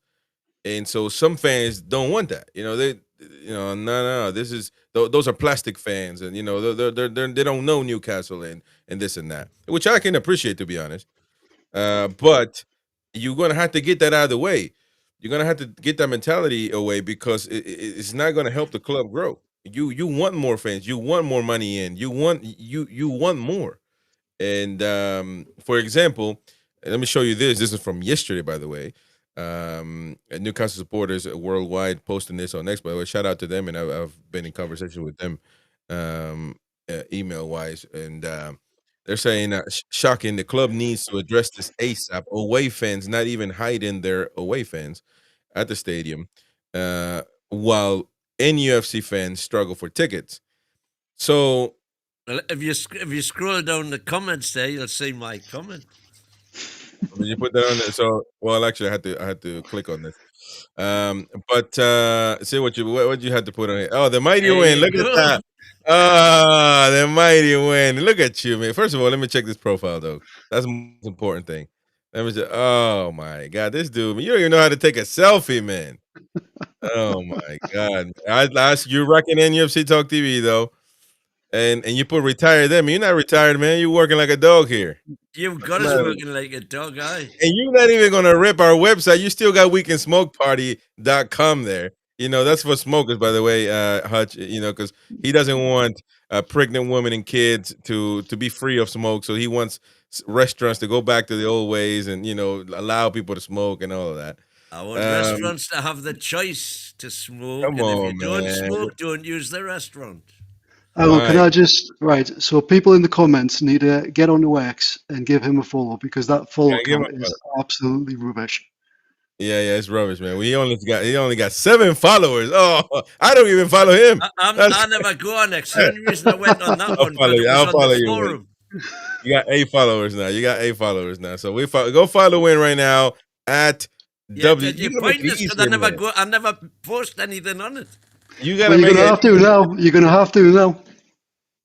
And so some fans don't want that. No, this is those are plastic fans, and they don't know Newcastle and this and that, which I can appreciate, to be honest. But you're gonna have to get that out of the way. You're gonna have to get that mentality away because it's not gonna help the club grow. You want more fans. You want more money in. You want more. And for example, let me show you this. This is from yesterday, by the way. Newcastle supporters worldwide posting this on X. By the way, shout out to them, and I've been in conversation with them email wise, and they're saying shocking. The club needs to address this ASAP. Away fans not even hiding their away fans at the stadium, while NUFC fans struggle for tickets. So Well, if you scroll down the comments there, you'll see my comment. you put that on there. So, well, actually, I had to click on this. But see what you had to put on it. Oh, the mighty There win! you Look go. at that. Ah, the mighty win! Look at you, man. First of all, let me check this profile, though. That's the most important thing. Let me just. Oh my God, this dude, man, you don't even know how to take a selfie, man. Oh my God, you're rocking NFC Talk TV though, and you put retired there. Man, you're not retired, man. You're working like a dog here. You've got us working like a dog, aye. And you're not even gonna rip our website. You still got weekendsmokeparty.com there. You know, that's for smokers, by the way, Hutch, you know, because he doesn't want pregnant women and kids to be free of smoke. So he wants restaurants to go back to the old ways and, you know, allow people to smoke and all of that. I want restaurants to have the choice to smoke. Come And on, if you don't man. smoke, don't use the restaurant. Hang on, can Why? I just, right, so people in the comments need to get onto X and give him a follow because that follow Yeah, give him count a is absolutely rubbish. Yeah, it's rubbish, man. He only got 7 followers. Oh, I don't even follow him. I never go on X. The only reason I went on that one follow because you. it was I'll on follow the you, forum. You got 8 followers now. So go follow Win right now at Yeah, W. you gotta make point it this because easier, I never post anything on it. You Well, gotta you're make going to have to now. You're going to have to now.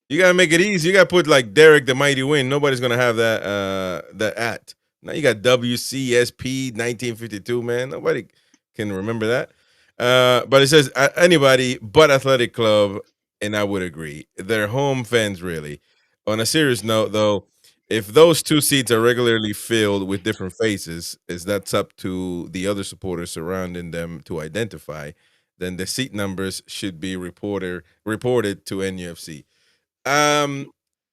You gotta make it easy. You gotta put like Derek the Mighty Win. Nobody's gonna have that at. Now you got WCSP 1952, man. Nobody can remember that. But it says anybody but Athletic Club, and I would agree. They're home fans, really. On a serious note, though, if those 2 seats are regularly filled with different faces, that's up to the other supporters surrounding them to identify, then the seat numbers should be reported to NUFC.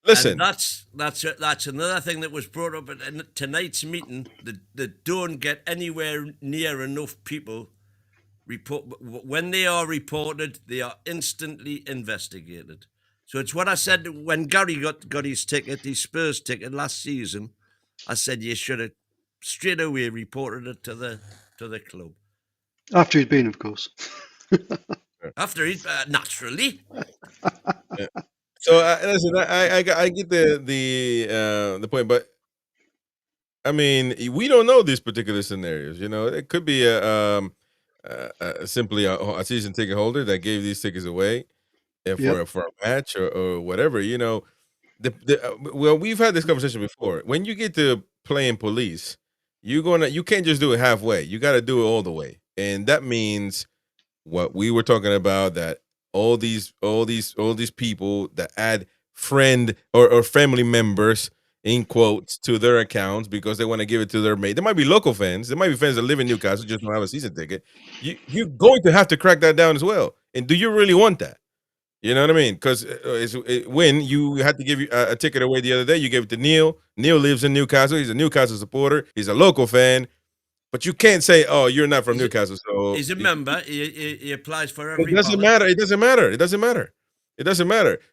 Listen. And that's another thing that was brought up at tonight's meeting. That don't get anywhere near enough people report. When they are reported, they are instantly investigated. So it's what I said when Gary got his Spurs ticket last season. I said you should have straight away reported it to the club. After he'd been, of course. After he naturally. Yeah. So listen, I get the point, but I mean, we don't know these particular scenarios. You know, it could be simply a season ticket holder that gave these tickets away for a match or whatever. You know, well, we've had this conversation before. When you get to playing police, you can't just do it halfway. You got to do it all the way, and that means what we were talking about, that all these people that add friend or family members in quotes to their accounts because they want to give it to their mate. There might be local fans. There might be fans that live in Newcastle just don't have a season ticket. You're going to have to crack that down as well. And do you really want that? You know what I mean? Because when you had to give you a ticket away the other day, you gave it to Neil. Neil lives in Newcastle. He's a Newcastle supporter. He's a local fan. But you can't say, "Oh, you're not from Newcastle." So he's a member. He applies for every. It doesn't matter. It doesn't matter.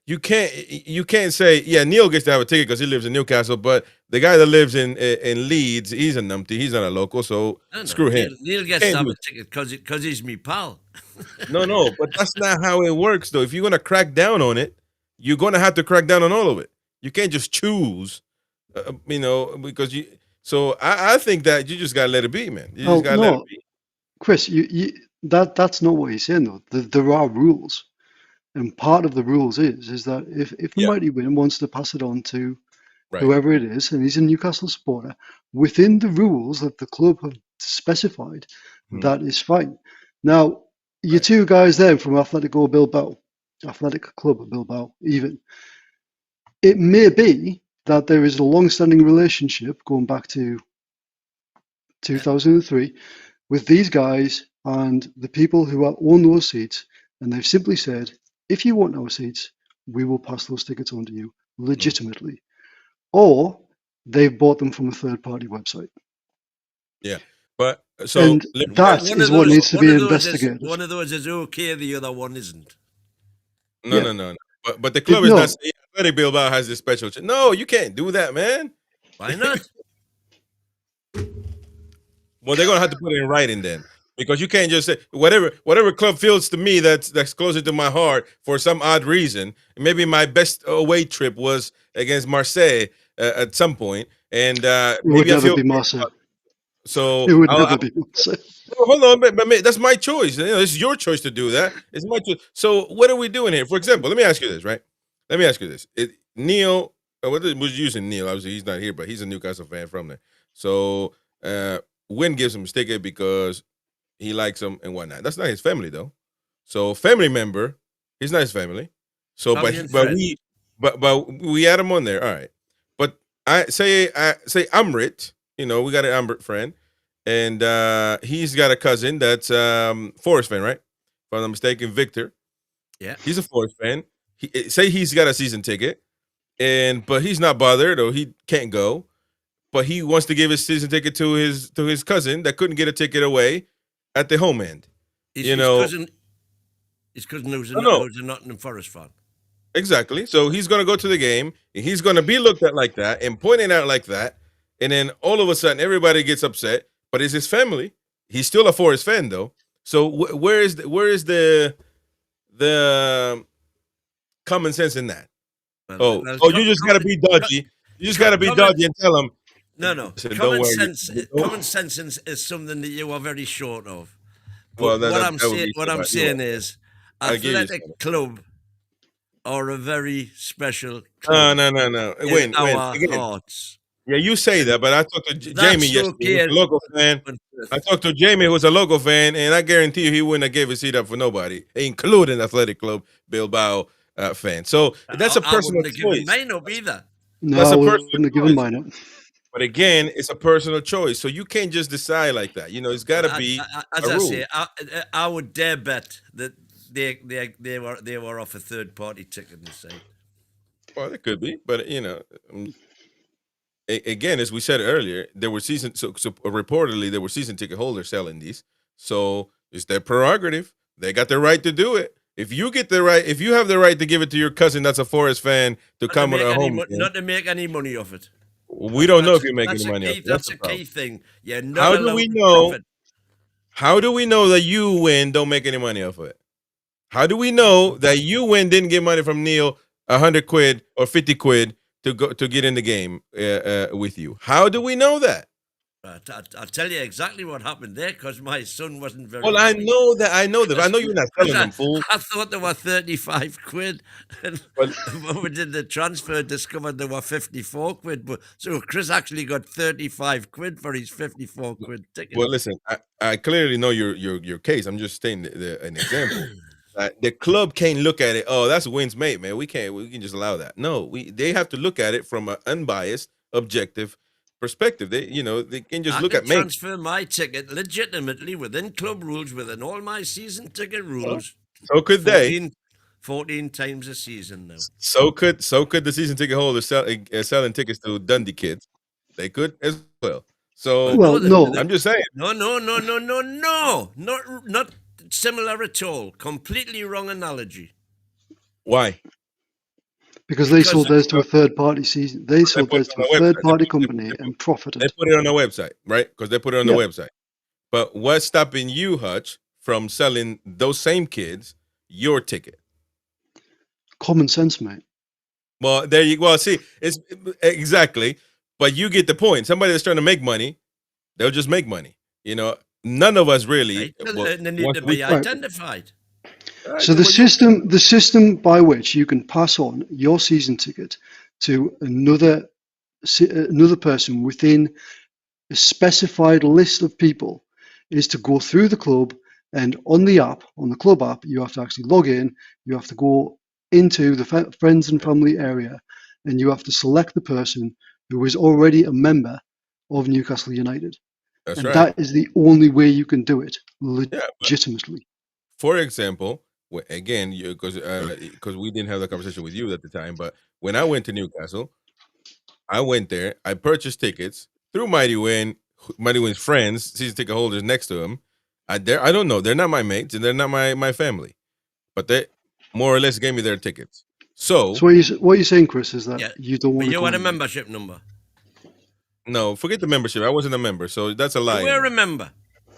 You can't say, "Yeah, Neil gets to have a ticket because he lives in Newcastle," but the guy that lives in Leeds, he's a numpty. He's not a local, so screw him. Neil gets to have a ticket because he's me pal. No, but that's not how it works, though. If you're gonna crack down on it, you're gonna have to crack down on all of it. You can't just choose, because you. So I think that you just gotta let it be, man. You just gotta let it be. Chris, that's not what he's saying though. There are rules, and part of the rules is that if the Mighty Win wants to pass it on to whoever it is, and he's a Newcastle supporter, within the rules that the club have specified, that is fine. Now, you 2 guys there from Athletic Club Bilbao, even, it may be that there is a long-standing relationship going back to 2003 with these guys and the people who own those seats, and they've simply said, if you want our seats, we will pass those tickets on to you legitimately. Or they've bought them from a third-party website. Yeah, but and that is what needs to be investigated. One of those is okay, the other one isn't. No. But the club is not saying Athletic Bilbao has this special. No, you can't do that, man. Why not? Well, they're gonna have to put it in writing then. Because you can't just say whatever club feels to me that's closer to my heart for some odd reason. Maybe my best away trip was against Marseille at some point, and It would maybe I never feel be Marseille. so. It would never be Marseille. Hold on, but that's my choice. It's your choice to do that. It's my choice. So what are we doing here? For example, let me ask you this, right? Let me ask you this. Neil, what was using Neil? Obviously, he's not here, but he's a Newcastle fan from there. So Win gives him a sticker because he likes him and whatnot. That's not his family though. So family member, he's not his family. So but we add him on there. All right. But I say Amrit, we got an Amrit friend, and he's got a cousin that's Forest fan, right? If I'm not mistaken, Victor. Yeah. He's a Forest fan. Say he's got a season ticket, but he's not bothered or he can't go. But he wants to give his season ticket to his cousin that couldn't get a ticket away at the home end. His cousin who's a Nottingham Forest fan. Exactly. So he's going to go to the game. And he's going to be looked at like that and pointed out like that. And then all of a sudden, everybody gets upset. But it's his family. He's still a Forest fan, though. So where is the common sense in that? Well, you just got to be dodgy. You just got to be dodgy and tell him. No. Common sense is something that you are very short of. But what I'm saying is, athletic club are a very special club. No. In our hearts. Yeah, you say that, but I talked to Jamie yesterday, who's a local fan. I talked to Jamie, who's a local fan, and I guarantee you he wouldn't have gave his seat up for nobody, including Athletic Club Bilbao fan. So that's a personal choice. Given mine up either. No, I wouldn't have given mine up. But again, it's a personal choice, so you can't just decide like that. It's got to be as a I rule. say. I would dare bet that they were off a third party ticket and say. Well, it could be, but again, as we said earlier, there were reportedly there were season ticket holders selling these, so it's their prerogative. They got the right to do it. If you have the right to give it to your cousin that's a Forest fan to come at a home, not to make any money off it. We don't know if you're making any money off it. That's a key thing. Yeah. How do we know? How do we know that you Win don't make any money off of it? How do we know that you Win didn't get money from Neil 100 quid or 50 quid to get in the game with you? How do we know that? I'll tell you exactly what happened there because my son wasn't very. Well, I know that. I know you're not telling them, fool. I thought they were 35 quid. And when we did the transfer, discovered they were 54 quid. But so Chris actually got 35 quid for his 54 quid ticket. Well, listen, I clearly know your case. I'm just stating an example. The club can't look at it. Oh, that's Win's mate, man. We can just allow that. No, they have to look at it from an unbiased, objective perspective. They can just look at me. Transfer my ticket legitimately within club rules, within all my season ticket rules. So could 14 times a season now. So could the season ticket holders selling tickets to Dundee kids. They could as well. So no, I'm just saying. No, not similar at all. Completely wrong analogy. Why? Because they sold theirs to a third party season. They sold theirs to a third party company and profited. They put it on the website, right? Because they put it on the website. But what's stopping you, Hutch, from selling those same kids your ticket? Common sense, mate. Well, there you go. Well, see, it's exactly. But you get the point. Somebody that's trying to make money, they'll just make money. None of us really. They need to be identified. So the system by which you can pass on your season ticket to another person within a specified list of people is to go through the club, and on the club app, you have to actually log in. You have to go into the friends and family area, and you have to select the person who is already a member of Newcastle United. That's and right. That is the only way you can do it legitimately. For example, again, because we didn't have the conversation with you at the time, but when I went to Newcastle, I went there. I purchased tickets through Mighty Win's friends, season ticket holders next to him. I don't know. They're not my mates and they're not my family, but they more or less gave me their tickets. So what you're saying, Chris, is that you don't want to. You had a membership number. No, forget the membership. I wasn't a member, so that's a lie. You were a member.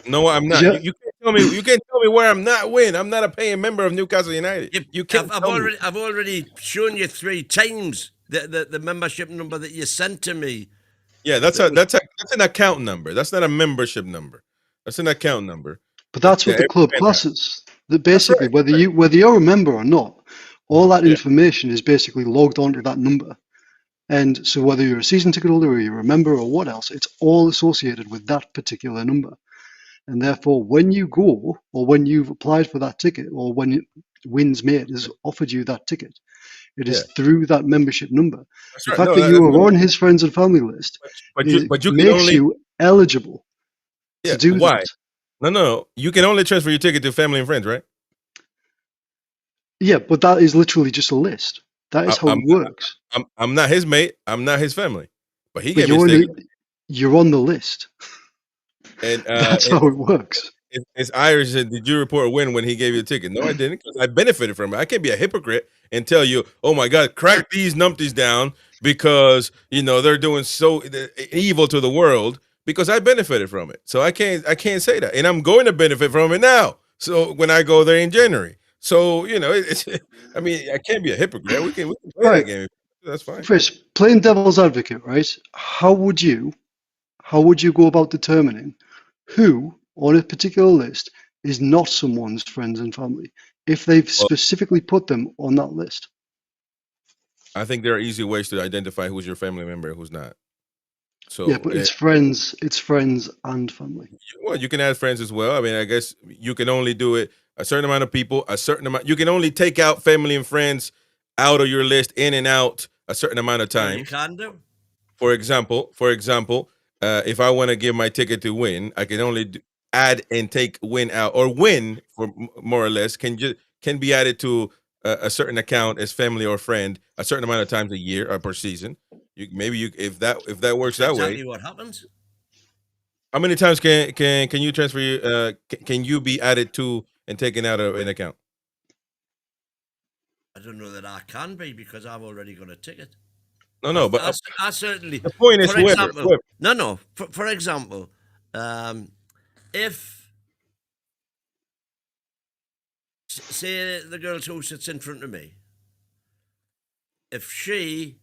No, I'm not. Yeah. You can't tell me. You can't tell me where I'm not win. I'm not a paying member of Newcastle United. You can't. I've already shown you 3 times the membership number that you sent to me. Yeah, that's an account number. That's not a membership number. That's an account number. But that's what the club classes. That basically, whether you're a member or not, all that information is basically logged onto that number. And so whether you're a season ticket holder or you're a member or what else, it's all associated with that particular number. And therefore, when you go, or when you've applied for that ticket, or when Wins Mate has offered you that ticket, it is through that membership number. The fact that you are on his friends and family list makes you eligible to do that. No. You can only transfer your ticket to family and friends, right? Yeah, but that is literally just a list. That is how it works. I'm not his mate. I'm not his family. But he gave me his ticket. You're on the list. And that's how it works. It's Irish said, did you report a win when he gave you a ticket? No, I didn't, because I benefited from it. I can't be a hypocrite and tell you, oh my God, crack these numpties down because they're doing so evil to the world, because I benefited from it. So I can't say that. And I'm going to benefit from it now. So when I go there in January. So, I can't be a hypocrite. We can play that game. That's fine. Chris, playing devil's advocate, right? How would you go about determining who on a particular list is not someone's friends and family if they've specifically put them on that list? I think there are easy ways to identify who's your family member and who's not. So yeah, but it's friends and family. Well, you can add friends as well. I mean, I guess you can only do it a certain amount of people, you can only take out family and friends out of your list, in and out a certain amount of time. You can do. For example, if I want to give my ticket to Win, I can only add and take Win out, or Win, for more or less, can be added to a certain account as family or friend a certain amount of times a year or per season. If that works that way. Exactly what happens. How many times can you transfer? Can you be added to and taken out of an account? I don't know that I can be, because I've already got a ticket. No, but I certainly. The point is, whoever. No. For example, if say the girl who sits in front of me, if she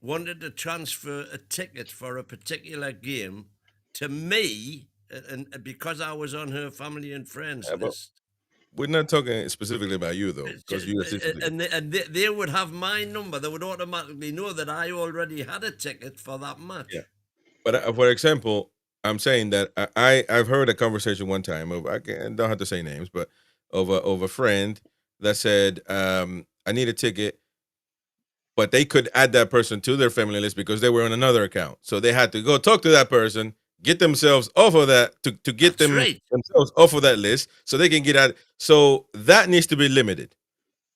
wanted to transfer a ticket for a particular game to me, and because I was on her family and friends list. We're not talking specifically about you, though, because they would have my number. They would automatically know that I already had a ticket for that match. Yeah, but for example, I'm saying that I've heard a conversation one time I don't have to say names, but of a friend that said, I need a ticket, but they could add that person to their family list because they were on another account, so they had to go talk to that person, get themselves off of that to get themselves off of that list so they can get out. So that needs to be limited.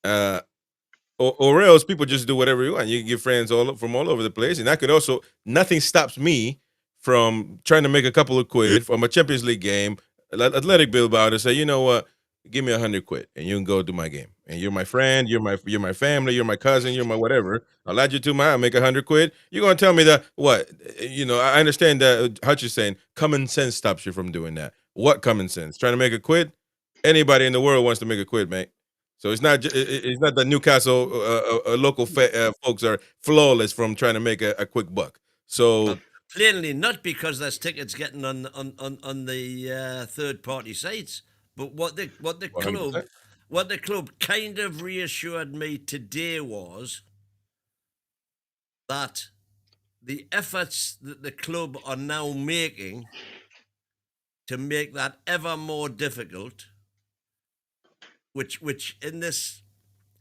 Or else people just do whatever you want. You can get friends from all over the place. And I could also, nothing stops me from trying to make a couple of quid from a Champions League game, Athletic Bilbao, to say, you know what, give me 100 quid and you can go do my game. And you're my friend, you're my family, you're my cousin, you're my whatever. I'll add you to I'll make 100 quid. You're going to tell me that, what? I understand that Hutch is saying common sense stops you from doing that. What common sense? Trying to make a quid? Anybody in the world wants to make a quid, mate. So it's not that Newcastle local folks are flawless from trying to make a quick buck. So plainly not, because there's tickets getting on the third party sites. But what the club kind of reassured me today was that the efforts that the club are now making to make that ever more difficult, which in this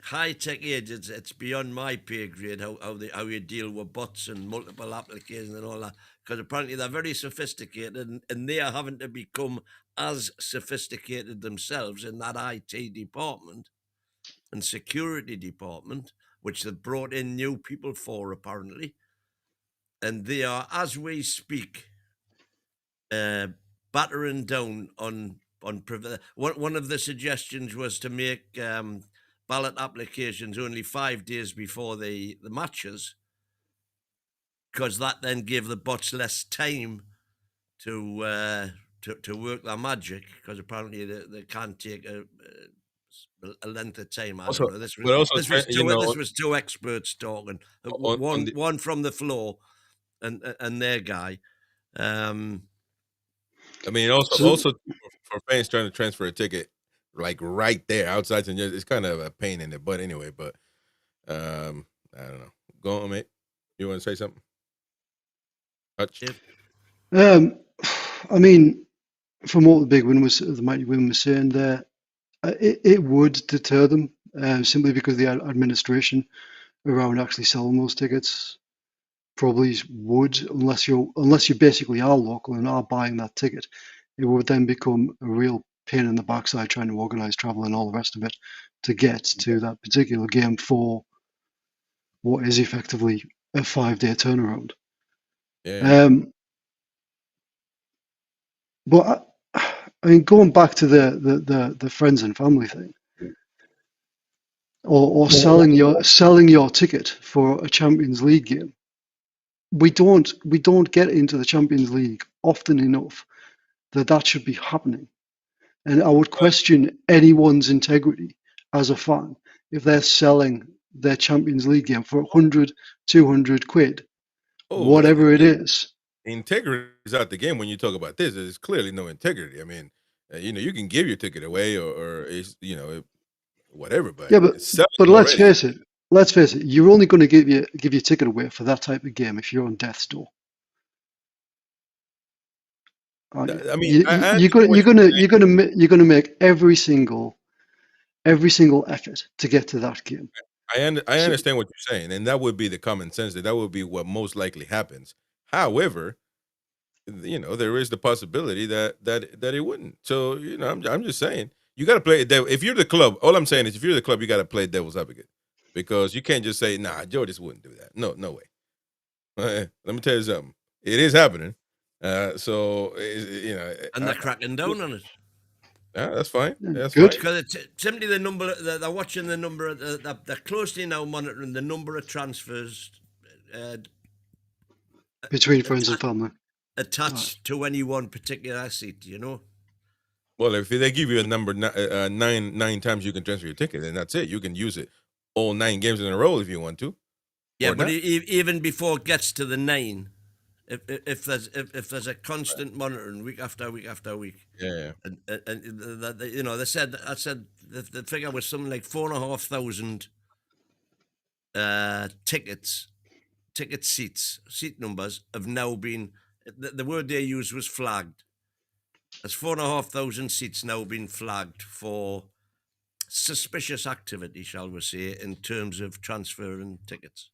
high-tech age, it's beyond my pay grade how you deal with bots and multiple applications and all that, because apparently they're very sophisticated and they are having to become as sophisticated themselves in that IT department and security department, which they've brought in new people for, apparently. And they are, as we speak, battering down on one of the suggestions was to make ballot applications only 5 days before the matches, because that then gave the bots less time to to work their magic, because apparently they can't take a length of time. I Also, don't know. This but also, was you two know, this was two experts talking. on the, One from the floor, and their guy. I mean, also So- for fans trying to transfer a ticket, like right there outside, and it's kind of a pain in the butt anyway. But I don't know. Go on, mate. You want to say something? Hutch? I mean, from what the mighty win was saying there, it would deter them simply because the administration around actually selling those tickets probably would, unless you basically are local and are buying that ticket, it would then become a real pain in the backside trying to organise travel and all the rest of it to get to that particular game for what is effectively a 5-day turnaround. Yeah. But I mean, going back to the friends and family thing, or selling your ticket for a Champions League game, we don't get into the Champions League often enough that should be happening. And I would question anyone's integrity as a fan if they're selling their Champions League game for 100, 200 quid, whatever it is. Integrity is out the game when you talk about this. There's clearly no integrity. I mean, you can give your ticket away or it's, whatever. But Yeah, but let's face it. You're only going to give your ticket away for that type of game if you're on death's door. I mean, you're gonna make every single effort to get to that game. I understand what you're saying, and that would be the common sense. That would be what most likely happens. However, there is the possibility that it wouldn't. So, I'm just saying you got to play devil. If you're the club, all I'm saying is if you're the club, you got to play devil's advocate, because you can't just say, "Nah, Joe just wouldn't do that." No way. Let me tell you something. It is happening. So and they're cracking down on it. Yeah, that's fine. That's good. fine. Because it's simply the number. They're watching the number. They're closely now monitoring the number of transfers between friends and family attached to any one particular seat. Well, if they give you a number nine times you can transfer your ticket, then that's it. You can use it all 9 games in a row if you want to. Yeah, but even before it gets to the 9, if there's a constant monitoring week after week after week. Yeah. And they said the figure was something like 4,500 ticket seat numbers have now been. The word they used was flagged. There's 4,500 seats now been flagged for suspicious activity, shall we say, in terms of transferring tickets.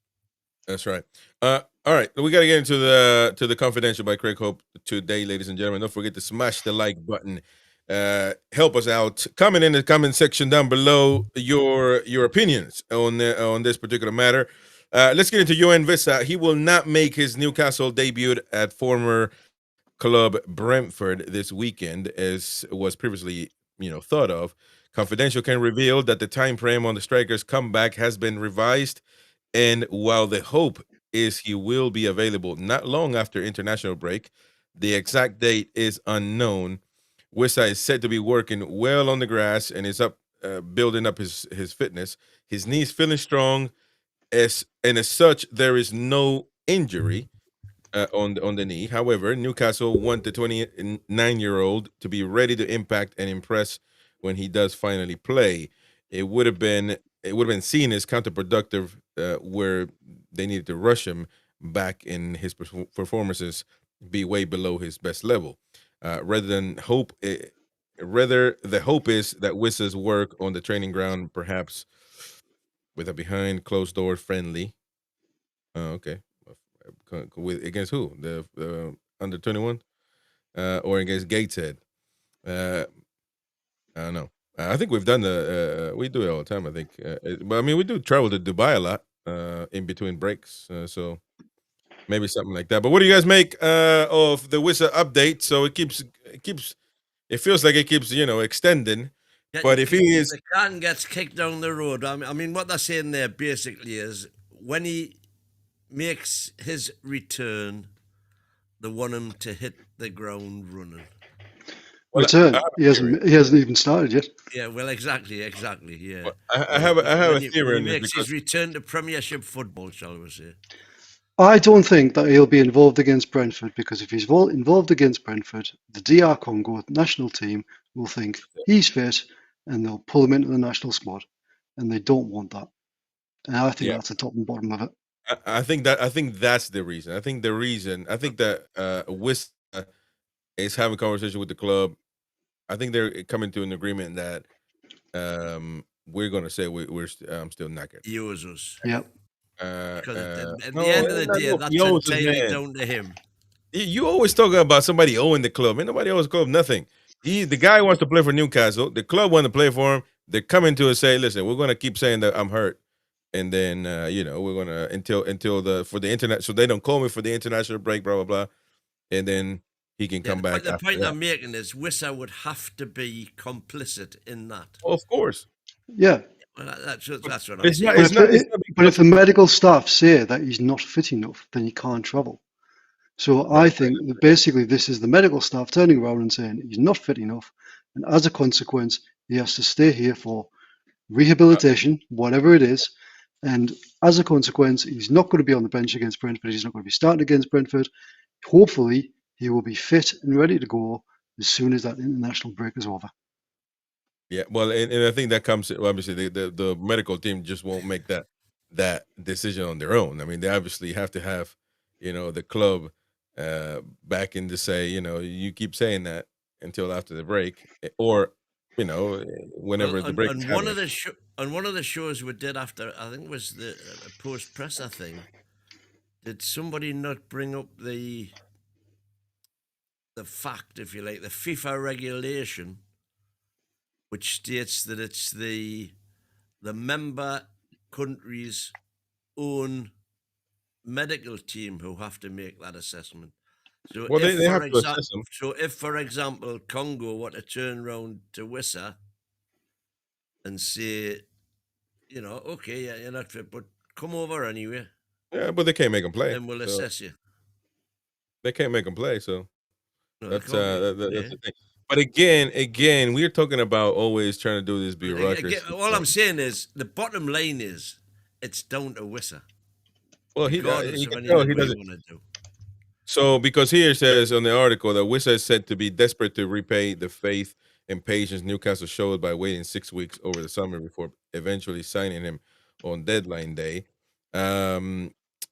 That's right. All right, we got to get into the Confidential by Craig Hope today, ladies and gentlemen. Don't forget to smash the like button. Help us out. Comment in the comment section down below your opinions on this particular matter. Let's get into Wissa. He will not make his Newcastle debut at former club Brentford this weekend, as was previously thought of. Confidential can reveal that the time frame on the striker's comeback has been revised, and while the hope is he will be available not long after international break, the exact date is unknown. Wissa is said to be working well on the grass and is building up his fitness. His knee's feeling strong, as such, there is no injury on the knee. However, Newcastle want the 29-year-old to be ready to impact and impress when he does finally play. It would have been seen as counterproductive where they needed to rush him back in his performances be way below his best level. Rather, the hope is that Wissa's work on the training ground, perhaps with a behind closed door friendly. Okay. Against who? The under 21 or against Gateshead? I don't know. I think we've done we do it all the time. I think, but I mean, we do travel to Dubai a lot in between breaks, so maybe something like that. But what do you guys make of the Wissa update? So it feels like it keeps extending. But if he is, the can gets kicked down the road. I mean, what they're saying there basically is when he makes his return, they want him to hit the ground running. return. He hasn't even started yet. Yeah, well, exactly. Yeah, Well, I have a theory when on he this makes his return to Premiership football, shall we say? I don't think that he'll be involved against Brentford, because if he's involved against Brentford, the DR Congo national team will think he's fit and they'll pull him into the national squad, and they don't want that. And I think that's the top and bottom of it. I think that's the reason. I think that Wissa is having a conversation with the club. I think they're coming to an agreement that we're going to say we're still knackered. Use us. Yep. Because at the end of the day, that's entirely down to him. You always talk about somebody owing the club. Ain't nobody owes the club nothing. The guy wants to play for Newcastle. The club want to play for him. They're coming to us say, listen, we're going to keep saying that I'm hurt. And then, we're going to, for the internet, so they don't call me for the international break, blah, blah, blah. And then he can come back. But the point I'm making is Wissa would have to be complicit in that. Oh, of course. Yeah. Well, that's what I'm saying. But if the medical staff say that he's not fit enough, then he can't travel. So I think that basically this is the medical staff turning around and saying he's not fit enough, and as a consequence, he has to stay here for rehabilitation, whatever it is. And as a consequence, he's not going to be on the bench against Brentford. He's not going to be starting against Brentford. Hopefully, he will be fit and ready to go as soon as that international break is over. Yeah, well, and I think that comes, obviously, the medical team just won't make that decision on their own. I mean, they obviously have to have, the club back in to say, you keep saying that until after the break, or, whenever the break. On one of the shows we did after, I think it was the post-presser thing, did somebody not bring up the fact, if you like, the FIFA regulation, which states that it's the member country's own medical team who have to make that assessment. So they have to assess them. So if, for example, Congo were to turn around to Wissa and say, okay, yeah, you're not fit, but come over anyway. Yeah, but they can't make them play. Then we'll assess you. They can't make them play, so No, that's the thing. But again, we're talking about always trying to do this bureaucracy. All I'm saying is the bottom line is it's down to Wissa. Well, he doesn't. So because here it says on the article that Wissa is said to be desperate to repay the faith and patience Newcastle showed by waiting 6 weeks over the summer before eventually signing him on deadline day.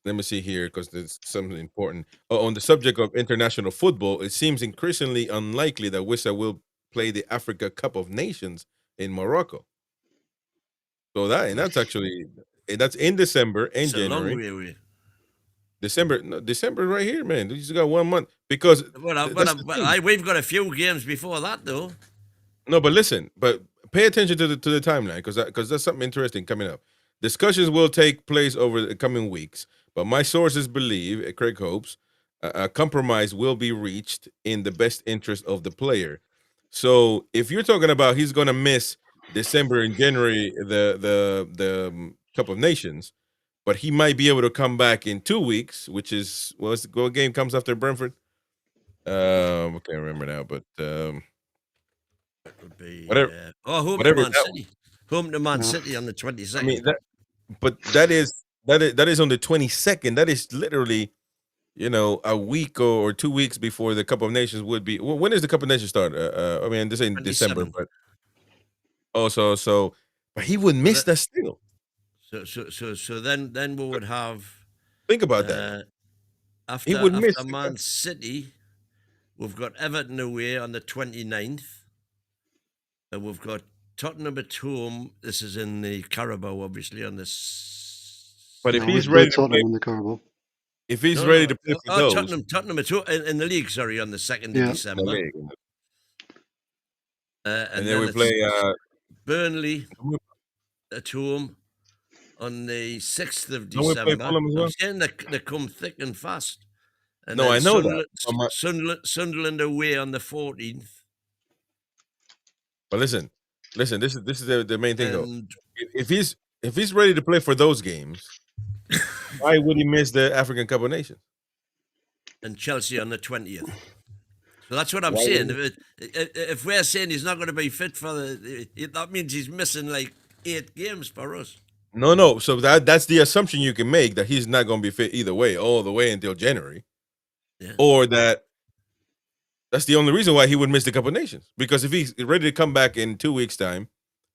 Let me see here, because there's something important. On the subject of international football, it seems increasingly unlikely that Wissa will play the Africa Cup of Nations in Morocco. So that's in December and it's January. A long way away. December right here, man. You just got 1 month because we've got a few games before that though. No, but listen, pay attention to the timeline because that's something interesting coming up. Discussions will take place over the coming weeks, but my sources believe, Craig hopes, a compromise will be reached in the best interest of the player. So if you're talking about he's going to miss December and January, the Cup of Nations, but he might be able to come back in 2 weeks, which is, what game comes after Brentford? I can't remember now, but it would be whatever. Home to Man City. Home to Man City on the 22nd. I mean, that is on the 22nd. That is literally, a week or 2 weeks before the Cup of Nations would be. When does the Cup of Nations start? I mean, this ain't December, but but he would miss that still. So then we would have. Think about that. After Man City, we've got Everton away on the 29th, and we've got Tottenham at home. This is in the Carabao, obviously, on this. But if he's ready to play in the Carabao, if he's ready to play for those, Tottenham at home in the league. Sorry, on the 2nd of December. And then we play Burnley at home on the 6th of December. I'm saying they come thick and fast. And I know that. Sunderland away on the 14th. But listen. This is the main thing though. If he's ready to play for those games, why would he miss the African Cup of Nations? And Chelsea on the 20th. So that's what I'm Why saying. would If we're saying he's not going to be fit for that means he's missing like 8 games for us. No. So that's the assumption you can make, that he's not going to be fit either way, all the way until January, or that's the only reason why he would miss the Cup of Nations. Because if he's ready to come back in 2 weeks' time,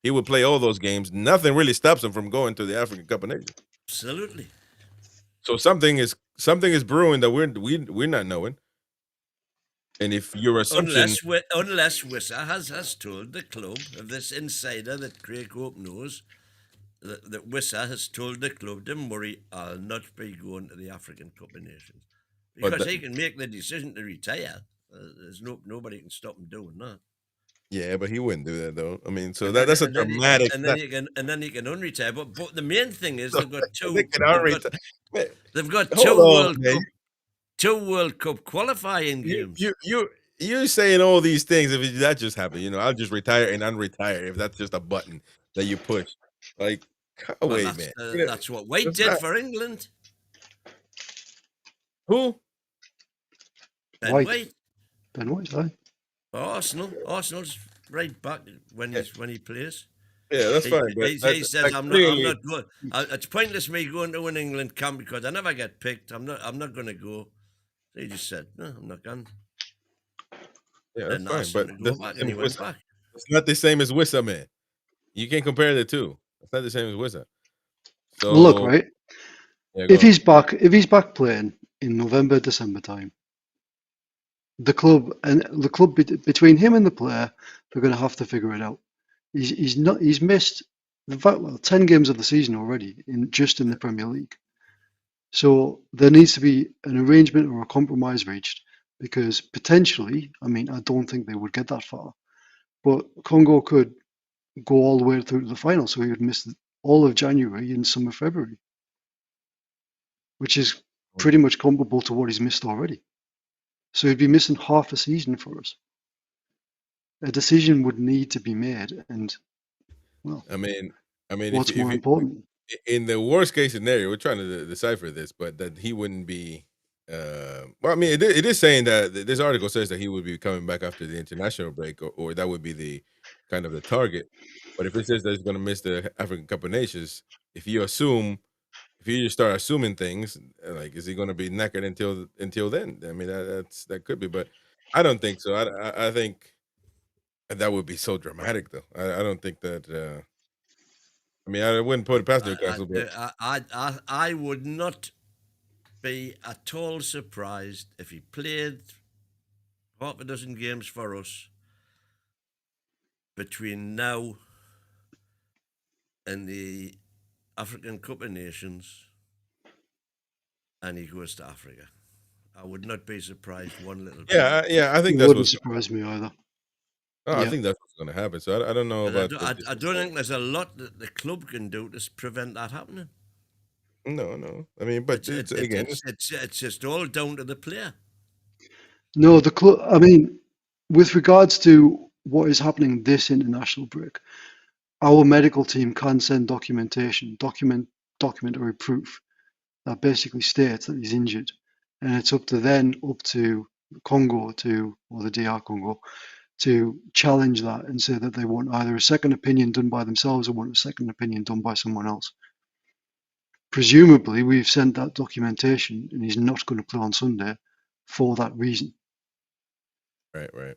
he would play all those games. Nothing really stops him from going to the African Cup of Nations. Absolutely. So something is brewing that we're not knowing. And if your assumption, unless Wissa has told the club of this insider that Craig Hope knows, that Wissa has told the club, don't worry, I'll not be going to the African Cup of Nations. Because he can make the decision to retire. There's nobody can stop him doing that. yeah, but he wouldn't do that though. I mean, so that's a dramatic. And then he can unretire. But the main thing is they've got two. They've got two World Cup qualifying games. You're saying all these things. If that just happened, I'll just retire and unretire if that's just a button that you push. Like, wait, man. That's what White did for England. Who? Ben White. Ben White, aye. Arsenal's right back when he plays. Yeah, that's fine. But he says, I'm not going. It's pointless me going to an England camp because I never get picked. I'm not going to go. So he just said, no, I'm not going. Yeah, that's fine. But it's not the same as Wissa, man. You can't compare the two. It's not the same as Wissa. So look, right. If he's back playing in November, December time, the club between him and the player, they're going to have to figure it out. He's missed 10 games of the season already in the Premier League. So there needs to be an arrangement or a compromise reached, because potentially, I don't think they would get that far, but Congo could go all the way through to the final, so he would miss all of January and some of February, which is pretty much comparable to what he's missed already. So he'd be missing half a season for us. A decision would need to be made, and what's more important? In the worst case scenario, we're trying to decipher this, but that he wouldn't be. It is saying that this article says that he would be coming back after the international break, or that would be the kind of the target. But if it says that he's going to miss the African Cup of Nations, if you just start assuming things, like, is he going to be knackered until then? I mean, that could be, but I don't think so. I think that would be so dramatic, though. I don't think that. I wouldn't put it past Newcastle. But I would not be at all surprised if he played half a dozen games for us between now and the African Cup of Nations, and he goes to Africa. I would not be surprised one little bit. Yeah, I think it that's wouldn't surprise me either. I think that's what's going to happen. So I don't know about. I don't think there's a lot that the club can do to prevent that happening. No. I mean, but it's just all down to the player. No, the club. With regards to what is happening this international break, our medical team can send documentary proof that basically states that he's injured, and it's up to Congo or the DR Congo to challenge that and say that they want either a second opinion done by themselves or want a second opinion done by someone else. Presumably, we've sent that documentation, and he's not going to play on Sunday for that reason. Right.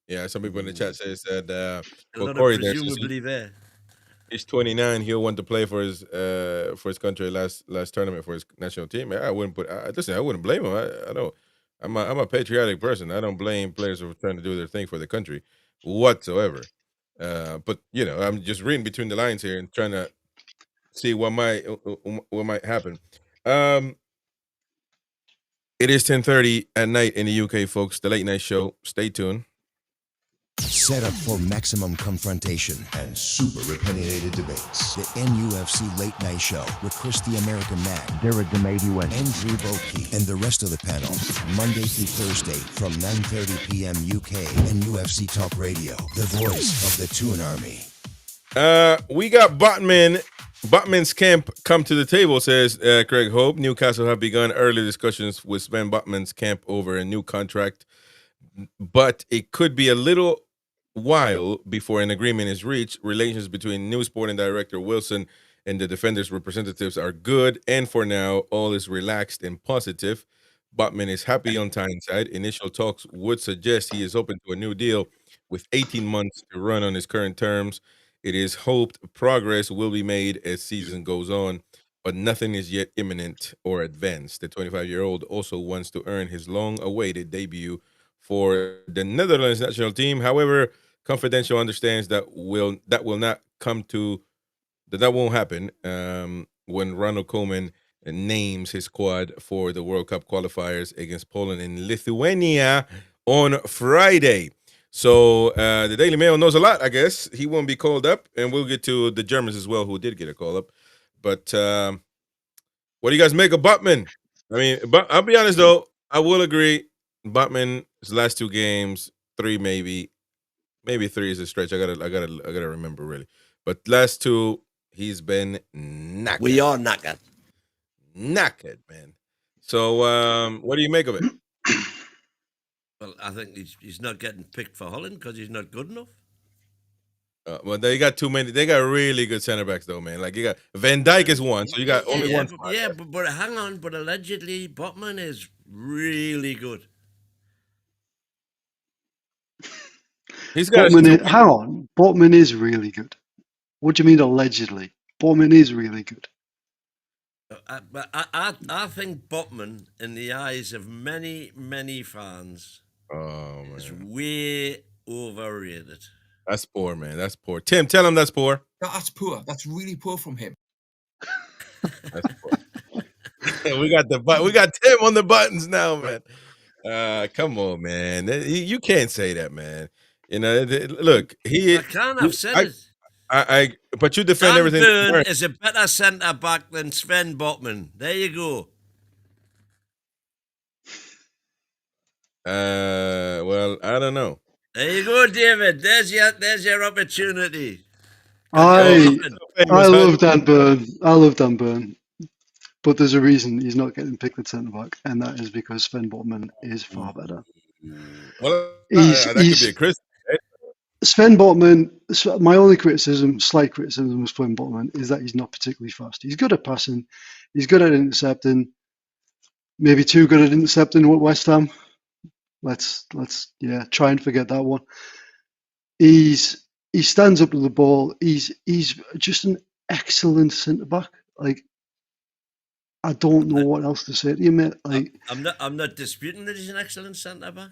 Yeah, some people in the chat says that. Corey, presumably there. He's 29. He'll want to play for his country last tournament for his national team. I wouldn't I wouldn't blame him. I don't. I'm a patriotic person. I don't blame players for trying to do their thing for the country whatsoever. But I'm just reading between the lines here and trying to see what might happen. It is 10:30 at night in the UK, folks. The late night show. Stay tuned. Set up for maximum confrontation and super opinionated debates. The NUFC Late Night Show with Chris the American Man, Derek the Mighty Wayne, Andrew Boki, and the rest of the panel. Monday through Thursday from 9:30 p.m. UK and UFC Talk Radio, the voice of the Toon Army. We got Botman. Botman's camp come to the table, says Craig Hope. Newcastle have begun early discussions with Sven Botman's camp over a new contract. but it could be a little while before an agreement is reached. Relations between new sporting director Wilson and the defenders' representatives are good, and for now, all is relaxed and positive. Botman is happy on Tyneside. Initial talks would suggest he is open to a new deal with 18 months to run on his current terms. It is hoped progress will be made as season goes on, but nothing is yet imminent or advanced. The 25-year-old also wants to earn his long-awaited debut for the Netherlands national team. However, Confidential understands that won't happen when Ronald Koeman names his squad for the World Cup qualifiers against Poland and Lithuania on Friday. So the Daily Mail knows a lot, I guess. He won't be called up, and we'll get to the Germans as well, who did get a call up. But what do you guys make of Botman? I mean, but I'll be honest though, I will agree. Botman's last 2 games, 3 maybe 3 is a stretch. I gotta remember really. But last 2, he's been knackered. We are knackered. Knackered, man. So what do you make of it? Well, I think he's not getting picked for Holland because he's not good enough. Well, they got too many. They got really good center backs, though, man. Like you got Van Dijk is one, so you got only one. But hang on. But allegedly, Botman is really good. He's got. Hang on, Botman is really good. What do you mean allegedly? Botman is really good. But I think Botman, in the eyes of many fans, is way overrated. That's poor, man. That's poor. Tim, tell him that's poor. That's poor. That's really poor from him. That's poor. we got Tim on the buttons now, man. Come on, man. You can't say that, man. You know, look, I can't have said it. But you defend Dan everything. Burn is a better centre back than Sven Botman. There you go. Well, I don't know. There you go, David. There's your opportunity. I love Dan Burn. But there's a reason he's not getting picked at centre back, and that is because Sven Botman is far better. Well, that could be a criticism. Sven Botman, my only slight criticism of Sven Botman is that he's not particularly fast. He's good at passing. He's good at intercepting. Maybe too good at intercepting with West Ham. Let's try and forget that one. He stands up to the ball. He's just an excellent centre back. Like, I don't know what else to say to you, mate. Like, I'm not disputing that he's an excellent centre back.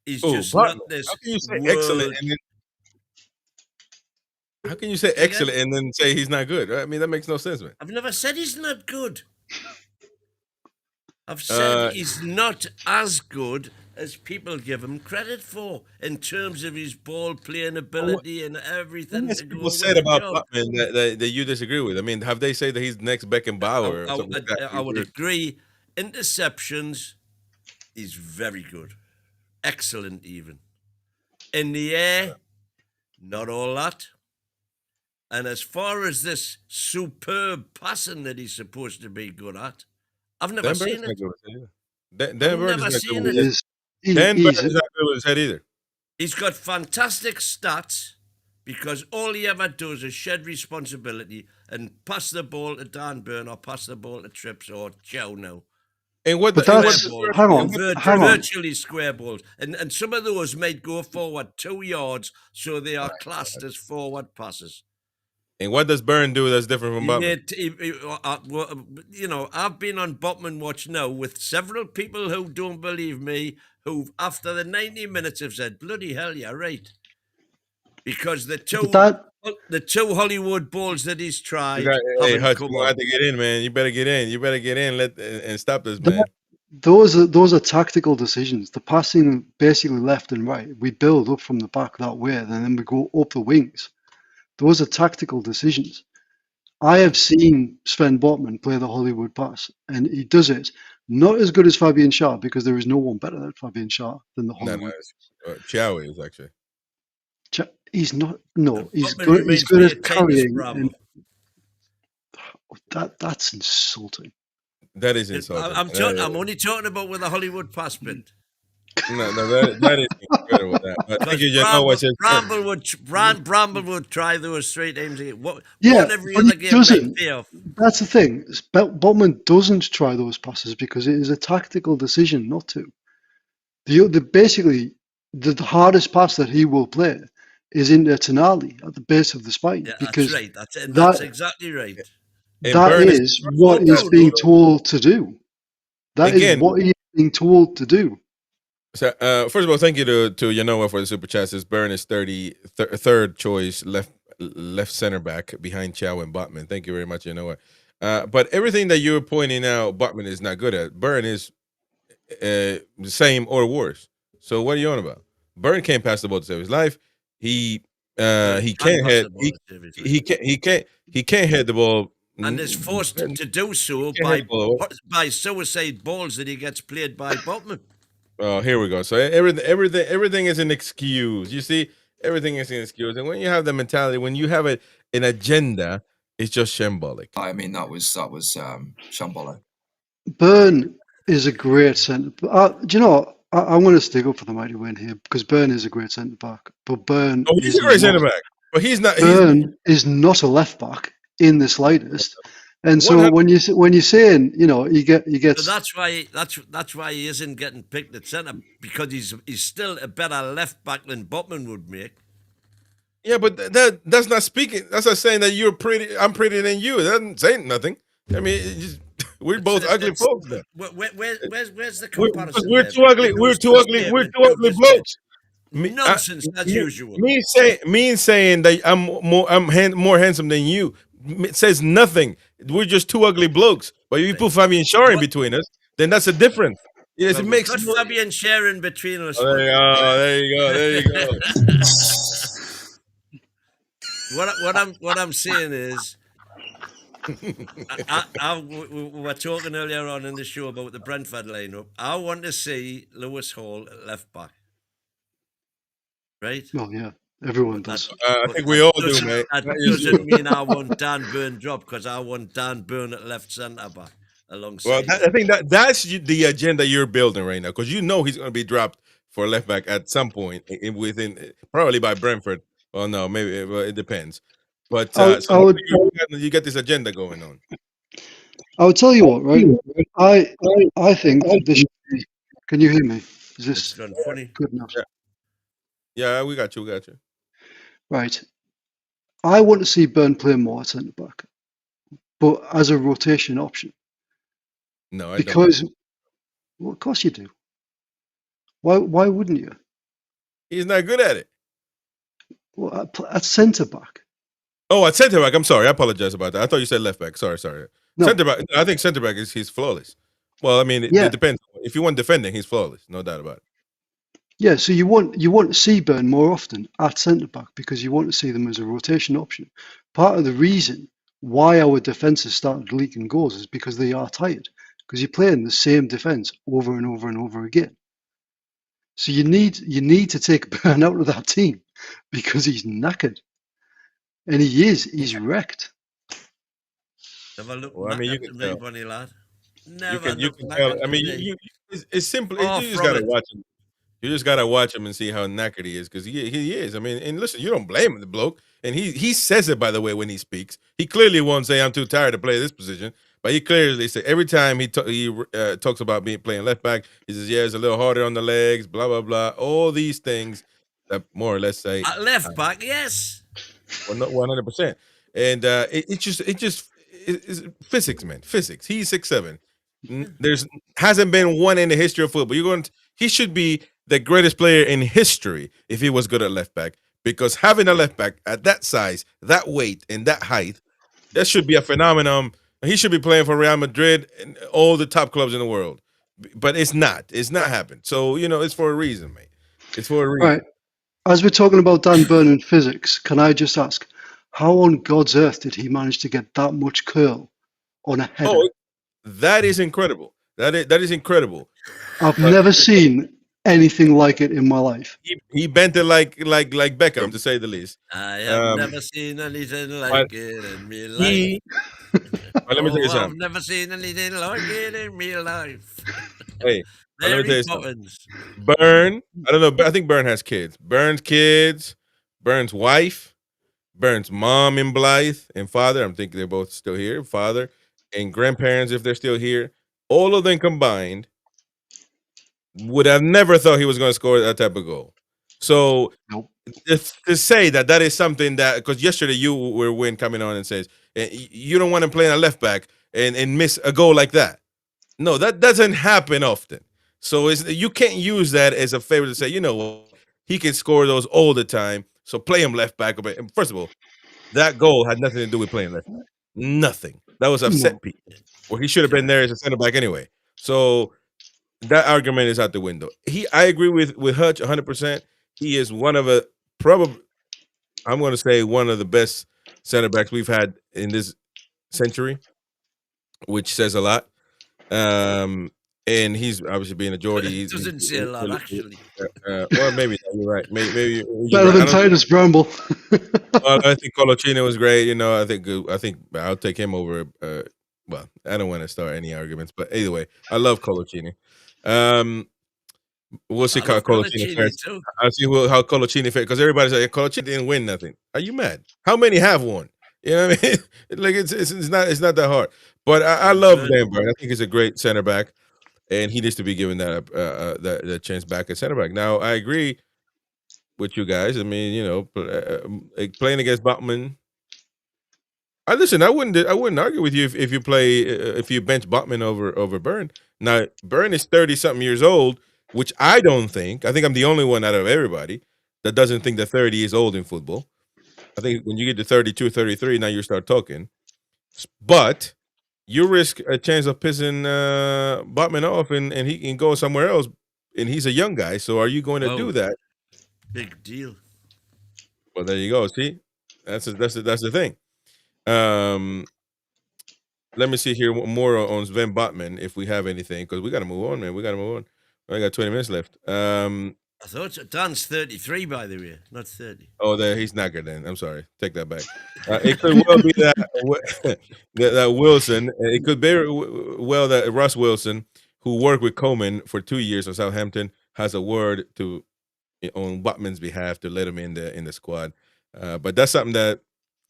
He's just not this. How can you say excellent? How can you say excellent and then say he's not good? I mean, that makes no sense, man. I've never said he's not good. I've said he's not as good as people give him credit for in terms of his ball playing ability and everything. What people said about Botman that you disagree with? I mean, have they said that he's next Beckenbauer? I would agree. Interceptions, he's very good. Excellent, even. In the air, not all that. And as far as this superb passing that he's supposed to be good at, I've never seen it. Dan Burn is not good with his head either. He's got fantastic stats because all he ever does is shed responsibility and pass the ball to Dan Burn or pass the ball to Trips or Joe now. And what virtually square balls. And some of those might go forward 2 yards, so they are classed as forward passes. And what does Burn do that's different from Botman? I've been on Botman Watch now with several people who don't believe me, who after the 90 minutes have said, bloody hell, you're right. Because the two Hollywood balls that he's tried. Hey, Hutch, you have to get in, man. You better get in. And stop this, man. Those are tactical decisions. The passing basically left and right. We build up from the back that way, and then we go up the wings. Those are tactical decisions. I have seen Sven Botman play the Hollywood pass, and he does it not as good as Fabian Schär, because there is no one better than Fabian Schär than the Hollywood. Chow is actually. He's not. No, he's good. He's good at carrying. And that's insulting. That is insulting. I'm only talking about with the Hollywood pass bit. No, that is incredible. But thank you, you know what you're Bramble would try those 3 times a game. Yeah, One every but other he game might doesn't. pay off. That's the thing. Botman doesn't try those passes because it is a tactical decision not to. Basically, the hardest pass that he will play is into Tonali at the base of the spine Yeah, that's because right. That's that exactly right. and that Burn is what no is doubt, being no doubt. told to do. That is Again. what he is being told to do. So, first of all, thank you to Yanoa for the super chats. This Burn is third choice left center back behind Chow and Botman. Thank you very much, Yanoa. But everything that you're pointing out, Botman is not good at. Burn is the same or worse. So what are you on about? Burn can't pass the ball to save his life. He can't head. He can't head the ball. And is forced to do so by suicide balls that he gets played by Botman. Oh, here we go. So everything is an excuse. You see, everything is an excuse. And when you have the mentality, when you have an agenda, it's just shambolic. I mean, that was shambolic. Burn is a great centre. Do you know what? I'm going to stick up for the mighty win here because Burn is a great centre back. But Burn he's a great centre back. But he's not. Burn is not a left back in the slightest. And so when you're saying, he gets. So that's why he isn't getting picked at centre, because he's still a better left back than Botman would make. Yeah, but that's not speaking. That's not saying that you're pretty. I'm prettier than you. That doesn't say nothing. I mean, we're both ugly folks. Then. Where's the comparison? We're too ugly. We're too ugly. We're too ugly blokes. Nonsense as usual. Me saying that I'm more handsome than you says nothing. We're just two ugly blokes. But if you put Fabian Schär in between us, then that's a difference. Yes, it makes. Put Fabian Schär in between us. Oh, there you go. What I'm saying is, we were talking earlier on in the show about the Brentford lineup. I want to see Lewis Hall at left back. Right? Oh yeah, everyone does. I think we all do, mate. That doesn't mean I want Dan Burn drop, because I want Dan Burn at left centre back alongside. Well, I think that's the agenda you're building right now, because he's going to be dropped for left back at some point within probably by Brentford. Well, no, maybe it depends. But you get this agenda going on. I would tell you what, right? I think this should be. Can you hear me? Is this funny? Good enough? Yeah, we got you. Right. I want to see Burn play more at centre back, but as a rotation option. No, I because, don't. Well, of course you do. Why wouldn't you? He's not good at it. Well, at centre back. Oh, at centre back. I'm sorry. I apologize about that. I thought you said left back. Sorry. No. Centre back. I think centre back he's flawless. Well, I mean, it depends. If you want defending, he's flawless. No doubt about it. Yeah, so you want to see Burn more often at centre back because you want to see them as a rotation option. Part of the reason why our defences started leaking goals is because they are tired, because you're playing the same defence over and over and over again. So you need to take Burn out of that team because he's knackered, and he's wrecked. Never look you can tell. Bunny lad. You can tell. I mean, it's simple. You just gotta watch him. You just gotta watch him and see how knackered he is, because he is. I mean, and listen, you don't blame the bloke, and he says it, by the way, when he speaks. He clearly won't say I'm too tired to play this position, but he clearly says every time he talks about playing left back, he says, yeah, it's a little harder on the legs, blah blah blah, all these things that more or less say at left back, yes. Well, not 100%, and it's physics, man. Physics. He's 6'7". There's hasn't been one in the history of football. He should be the greatest player in history if he was good at left back, because having a left back at that size, that weight, and that height, that should be a phenomenon. He should be playing for Real Madrid and all the top clubs in the world, but it's not. It's not happened. So it's for a reason, mate. It's for a reason. Right. As we're talking about Dan Burn and physics, can I just ask, how on God's earth did he manage to get that much curl on a header? Oh, that is incredible. That is incredible. I've never seen anything like it in my life. He bent it like Beckham, to say the least. I have never seen anything like it in my life. Let me tell you something. I've never seen anything like it in my life. Hey, let me tell Mary you something. Poppins. Byrne, I don't know, but I think Byrne has kids. Byrne's kids, Byrne's wife, Byrne's mom and Blythe and father. I'm thinking they're both still here. Father and grandparents, if they're still here, all of them combined would have never thought he was going to score that type of goal. So Nope. to say that is something that, because yesterday you were coming on and says you don't want to play a left back and miss a goal like that. No, that doesn't happen often. So you can't use that as a favor to say, you know what, he can score those all the time. So play him left back. First of all, that goal had nothing to do with playing left back. Nothing. That was a set piece where he should have been there as a center back anyway. So that argument is out the window. I agree with Hutch 100%. He is one of probably, I'm going to say, one of the best center backs we've had in this century, which says a lot. And he's obviously being a Geordie. It doesn't say a lot, actually. Well, maybe you're right. Maybe you're Better right. than Titus Bramble. Well, I think Coloccini was great. You know, I think I'll take him over. Well, I don't want to start any arguments, but either way, I love Coloccini. We'll see how Coloccini fares. I'll see how Coloccini fares, because everybody's like, Coloccini didn't win nothing. Are you mad? How many have won? You know what I mean? Like it's not that hard. But I love Dan Byrne. I think he's a great center back, and he needs to be given that chance back at center back. Now, I agree with you guys. I mean, you know, playing against Botman. Listen, I wouldn't argue with you if you bench Botman over Byrne. Now, Byrne is 30-something years old, which I think I'm the only one out of everybody that doesn't think that 30 is old in football. I think when you get to 32, 33, now you start talking. But you risk a chance of pissing Botman off, and he can go somewhere else, and he's a young guy. So are you going to do that? Big deal. Well, there you go. See, that's the thing. Let me see here more on Sven Botman if we have anything, because we got to move on, man. We got to move on. I got 20 minutes left. I thought Dan's 33, by the way, not 30. Oh, he's not good then. I'm sorry. Take that back. It could well be that Wilson. It could be well that Russ Wilson, who worked with Coleman for 2 years on Southampton, has a word on Botman's behalf to let him in the squad. But that's something that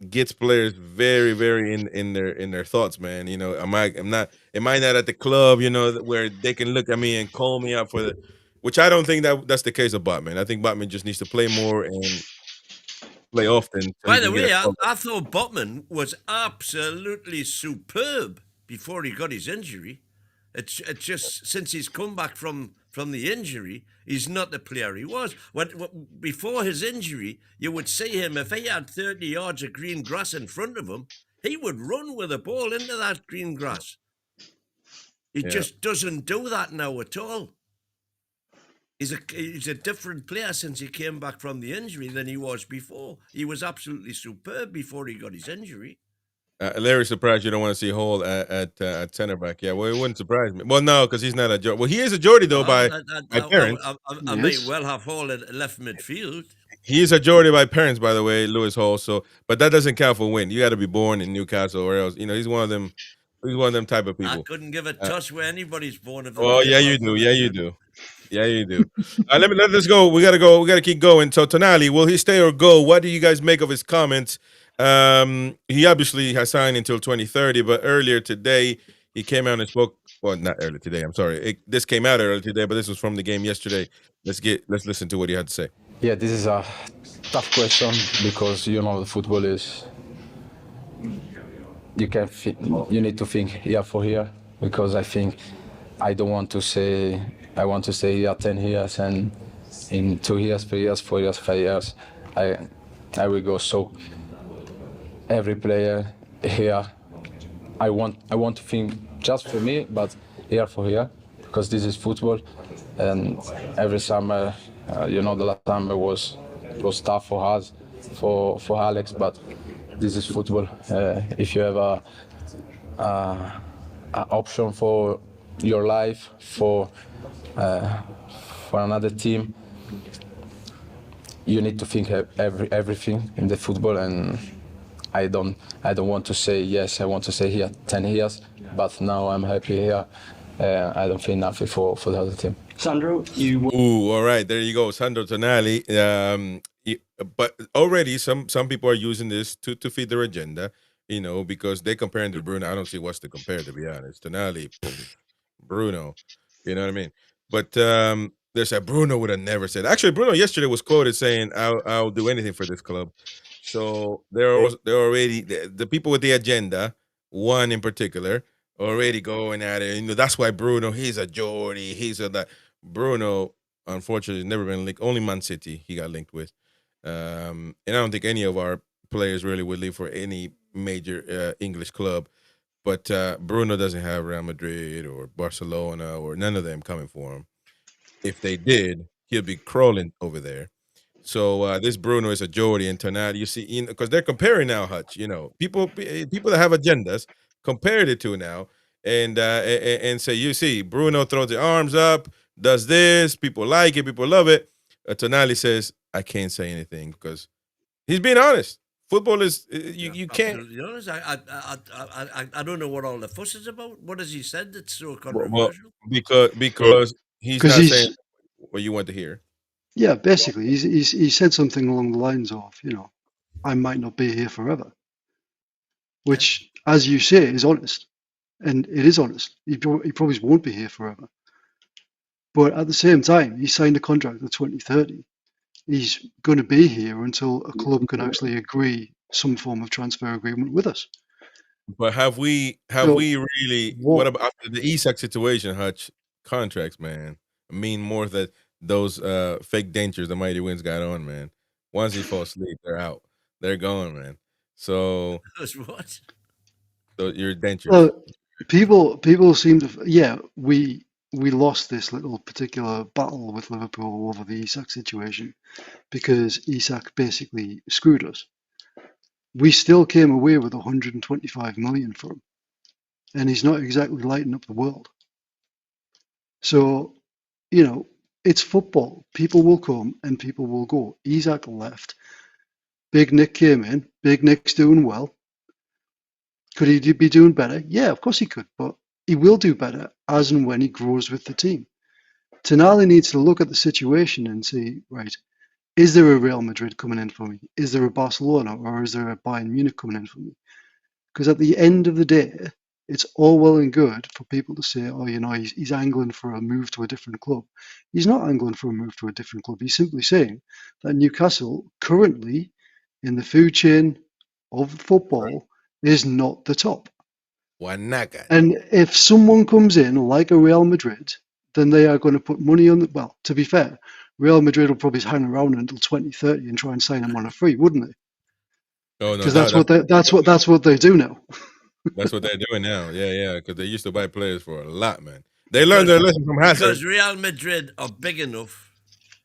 gets players very, very in their thoughts, man. You know, am I not at the club, you know, where they can look at me and call me up for which I don't think that's the case of Botman. I think Botman just needs to play more and play often. By the way, I thought Botman was absolutely superb before he got his injury. It's just since he's come back from the injury, he's not the player he was. Before his injury, you would see him, if he had 30 yards of green grass in front of him, he would run with the ball into that green grass. He just doesn't do that now at all. He's a different player since he came back from the injury than he was before. He was absolutely superb before he got his injury. Larry's surprised you don't want to see Hall at center back. Yeah, well, it wouldn't surprise me. Well, no, because he's not a Geordie. Well, he is a Geordie, though, by parents. I may well have Hall at left midfield. He is a Geordie by parents, by the way, Lewis Hall. So, but that doesn't count for win. You got to be born in Newcastle, or else, you know, he's one of them. He's one of them type of people. I couldn't give a toss where anybody's born. Oh, yeah, you do. Yeah, you do. Yeah, you do. Let's go. We gotta go. We gotta keep going. So Tonali, will he stay or go? What do you guys make of his comments? He obviously has signed until 2030, but earlier today he came out and spoke. Well, not earlier today. I'm sorry. This came out earlier today, but this was from the game yesterday. Let's listen to what he had to say. Yeah, this is a tough question because you know the football is. You need to think year for year, because I think I don't want to say. I want to stay here 10 years, and in 2 years, 3 years, 4 years, 5 years, I will go. So every player here, I want to think just for me, but year for year, because this is football. And every summer, you know, the last summer was tough for us, for Alex, but this is football. If you have a option for your life, for another team, you need to think everything in the football. And I don't want to say yes. I want to stay here 10 years, but now I'm happy here. I don't feel nothing for the other team. Sandro, Ooh, all right, there you go, Sandro Tonali. But already some people are using this to feed their agenda, because they're comparing to Bruno. I don't see what's to compare, to be honest. Tonali, Bruno, you know what I mean? But there's a Bruno would have never said. Actually, Bruno yesterday was quoted saying, "I'll do anything for this club." So they're already the people with the agenda. One in particular already going at it. That's why Bruno, he's a Geordie, he's a that. Bruno, unfortunately, has never been linked. Only Man City he got linked with. And I don't think any of our players really would leave for any major English club. But Bruno doesn't have Real Madrid or Barcelona or none of them coming for him. If they did, he'll be crawling over there. So this Bruno is a Geordie and Tonali. You see, because they're comparing now, Hutch. People that have agendas compared it to now, and say, you see, Bruno throws the arms up, does this, people like it, people love it. Tonali says, I can't say anything because he's being honest. Football is you can't. Absolutely honest. I don't know what all the fuss is about. What has he said that's so Well, controversial? because he's not saying what you want to hear. Yeah, basically, he said something along the lines of, I might not be here forever, which, as you say, is honest, and it is honest. He probably won't be here forever, but at the same time, he signed a contract to 2030. He's going to be here until a club can actually agree some form of transfer agreement with us. But have we really? What about after the Isak situation, Hutch? Contracts, man, mean more that those fake dentures the Mighty Winds got on, man. Once he falls asleep, they're out. They're gone, man. So Those what? Your dentures. Well, people seem to, we lost this little particular battle with Liverpool over the Isak situation because Isak basically screwed us. We still came away with 125 million for him, and he's not exactly lighting up the world. So, it's football. People will come and people will go. Isak left. Big Nick came in. Big Nick's doing well. Could he be doing better? Yeah, of course he could, but he will do better as and when he grows with the team. Tonali needs to look at the situation and see, right, is there a Real Madrid coming in for me? Is there a Barcelona or is there a Bayern Munich coming in for me? Because at the end of the day, it's all well and good for people to say, oh, he's angling for a move to a different club. He's not angling for a move to a different club. He's simply saying that Newcastle currently in the food chain of football is not the top. And if someone comes in like a Real Madrid, then they are going to put money on well, to be fair, Real Madrid will probably hang around until 2030 and try and sign him on a free, wouldn't they? Oh no, because that's what they do now. That's what they're doing now. Yeah, because they used to buy players for a lot, man. They learned their lesson from Hazard. Because Real Madrid are big enough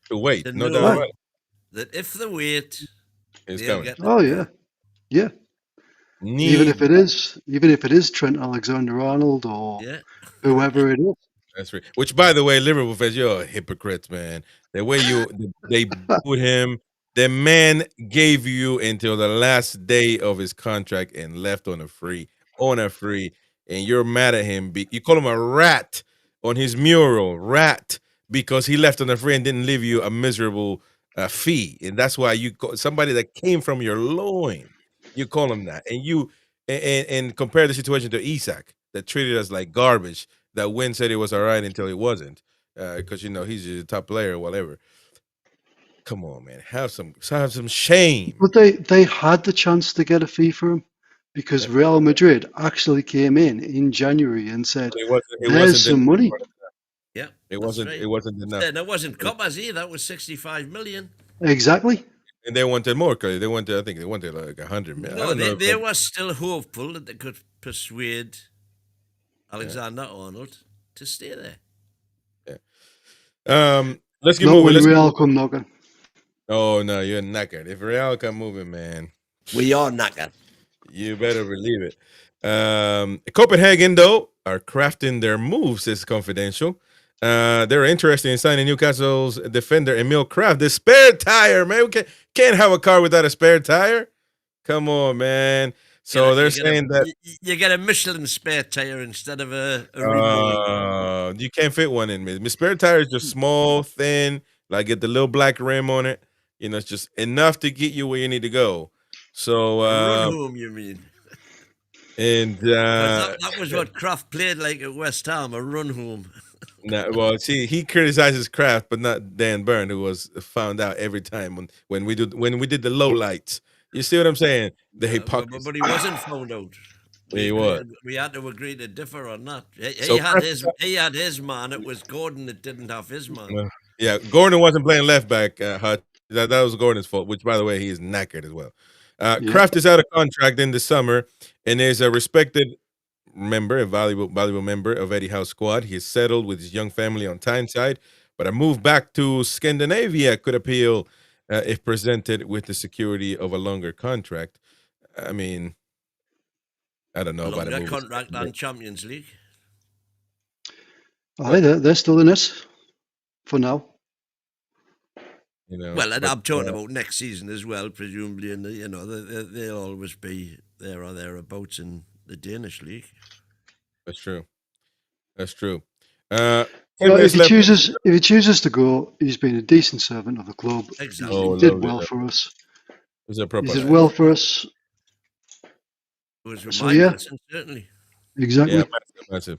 to wait. To no doubt about it. That if they wait, it's coming. Oh yeah. Even if it is Trent Alexander-Arnold or whoever it is. That's right. Which, by the way, Liverpool fans, you're hypocrites, man. The way they booed him, the man gave you until the last day of his contract and left on a free, and you're mad at him. You call him a rat on his mural, because he left on a free and didn't leave you a miserable fee, and that's why you call somebody that came from your loin. You call him that, and you and compare the situation to Isak that treated us like garbage. That Wynn said it was all right until it wasn't, because he's a top player or whatever. Come on, man, have some shame. But they had the chance to get a fee for him because Real Madrid actually came in January and said, "There's some money." Yeah, it wasn't enough. And it wasn't Coppers either. That was 65 million. Exactly. And they wanted more because I think they wanted like 100 million. No, they were still hopeful that they could persuade Alexander-Arnold to stay there. Yeah. Let's get moving. When Real come knocking. Oh no, you're knackered. If Real come moving, man, we are knackered. You better believe it. Copenhagen though are crafting their moves. Is confidential. They're interested in signing Newcastle's defender Emil Krafth. The spare tire, man. We can't have a car without a spare tire. Come on, man. So they're saying that you get a Michelin spare tire instead of a remote. you can't fit one in me. My spare tire is just small, thin, like get the little black rim on it. You know, it's just enough to get you where you need to go. So run home, you mean? And that was what Krafth played like at West Ham, a run home. Well, see, he criticizes Krafth, but not Dan Burn, who was found out every time when we did the low lights. You see what I'm saying? The hypocrisy. But he wasn't found out. He was. We had to agree to differ on that. So He had his man. It was Gordon that didn't have his man. Yeah, Gordon wasn't playing left back. Hutch. That was Gordon's fault. Which, by the way, he is knackered as well. Krafth is out of contract in the summer, and is a respected member, a valuable member of Eddie Howe's squad. He's settled with his young family on Tyneside, but a move back to Scandinavia could appeal if presented with the security of a longer contract. I mean, I don't know about a contract and Champions League. They're still in it for now. You know, well, and I'm talking about next season as well, presumably, and you know they'll always be there or thereabouts in the Danish league. That's true. That's true. If he chooses to go, he's been a decent servant of the club. Exactly. He did well for us. He did well for us. It was certainly. Exactly. Yeah, massive.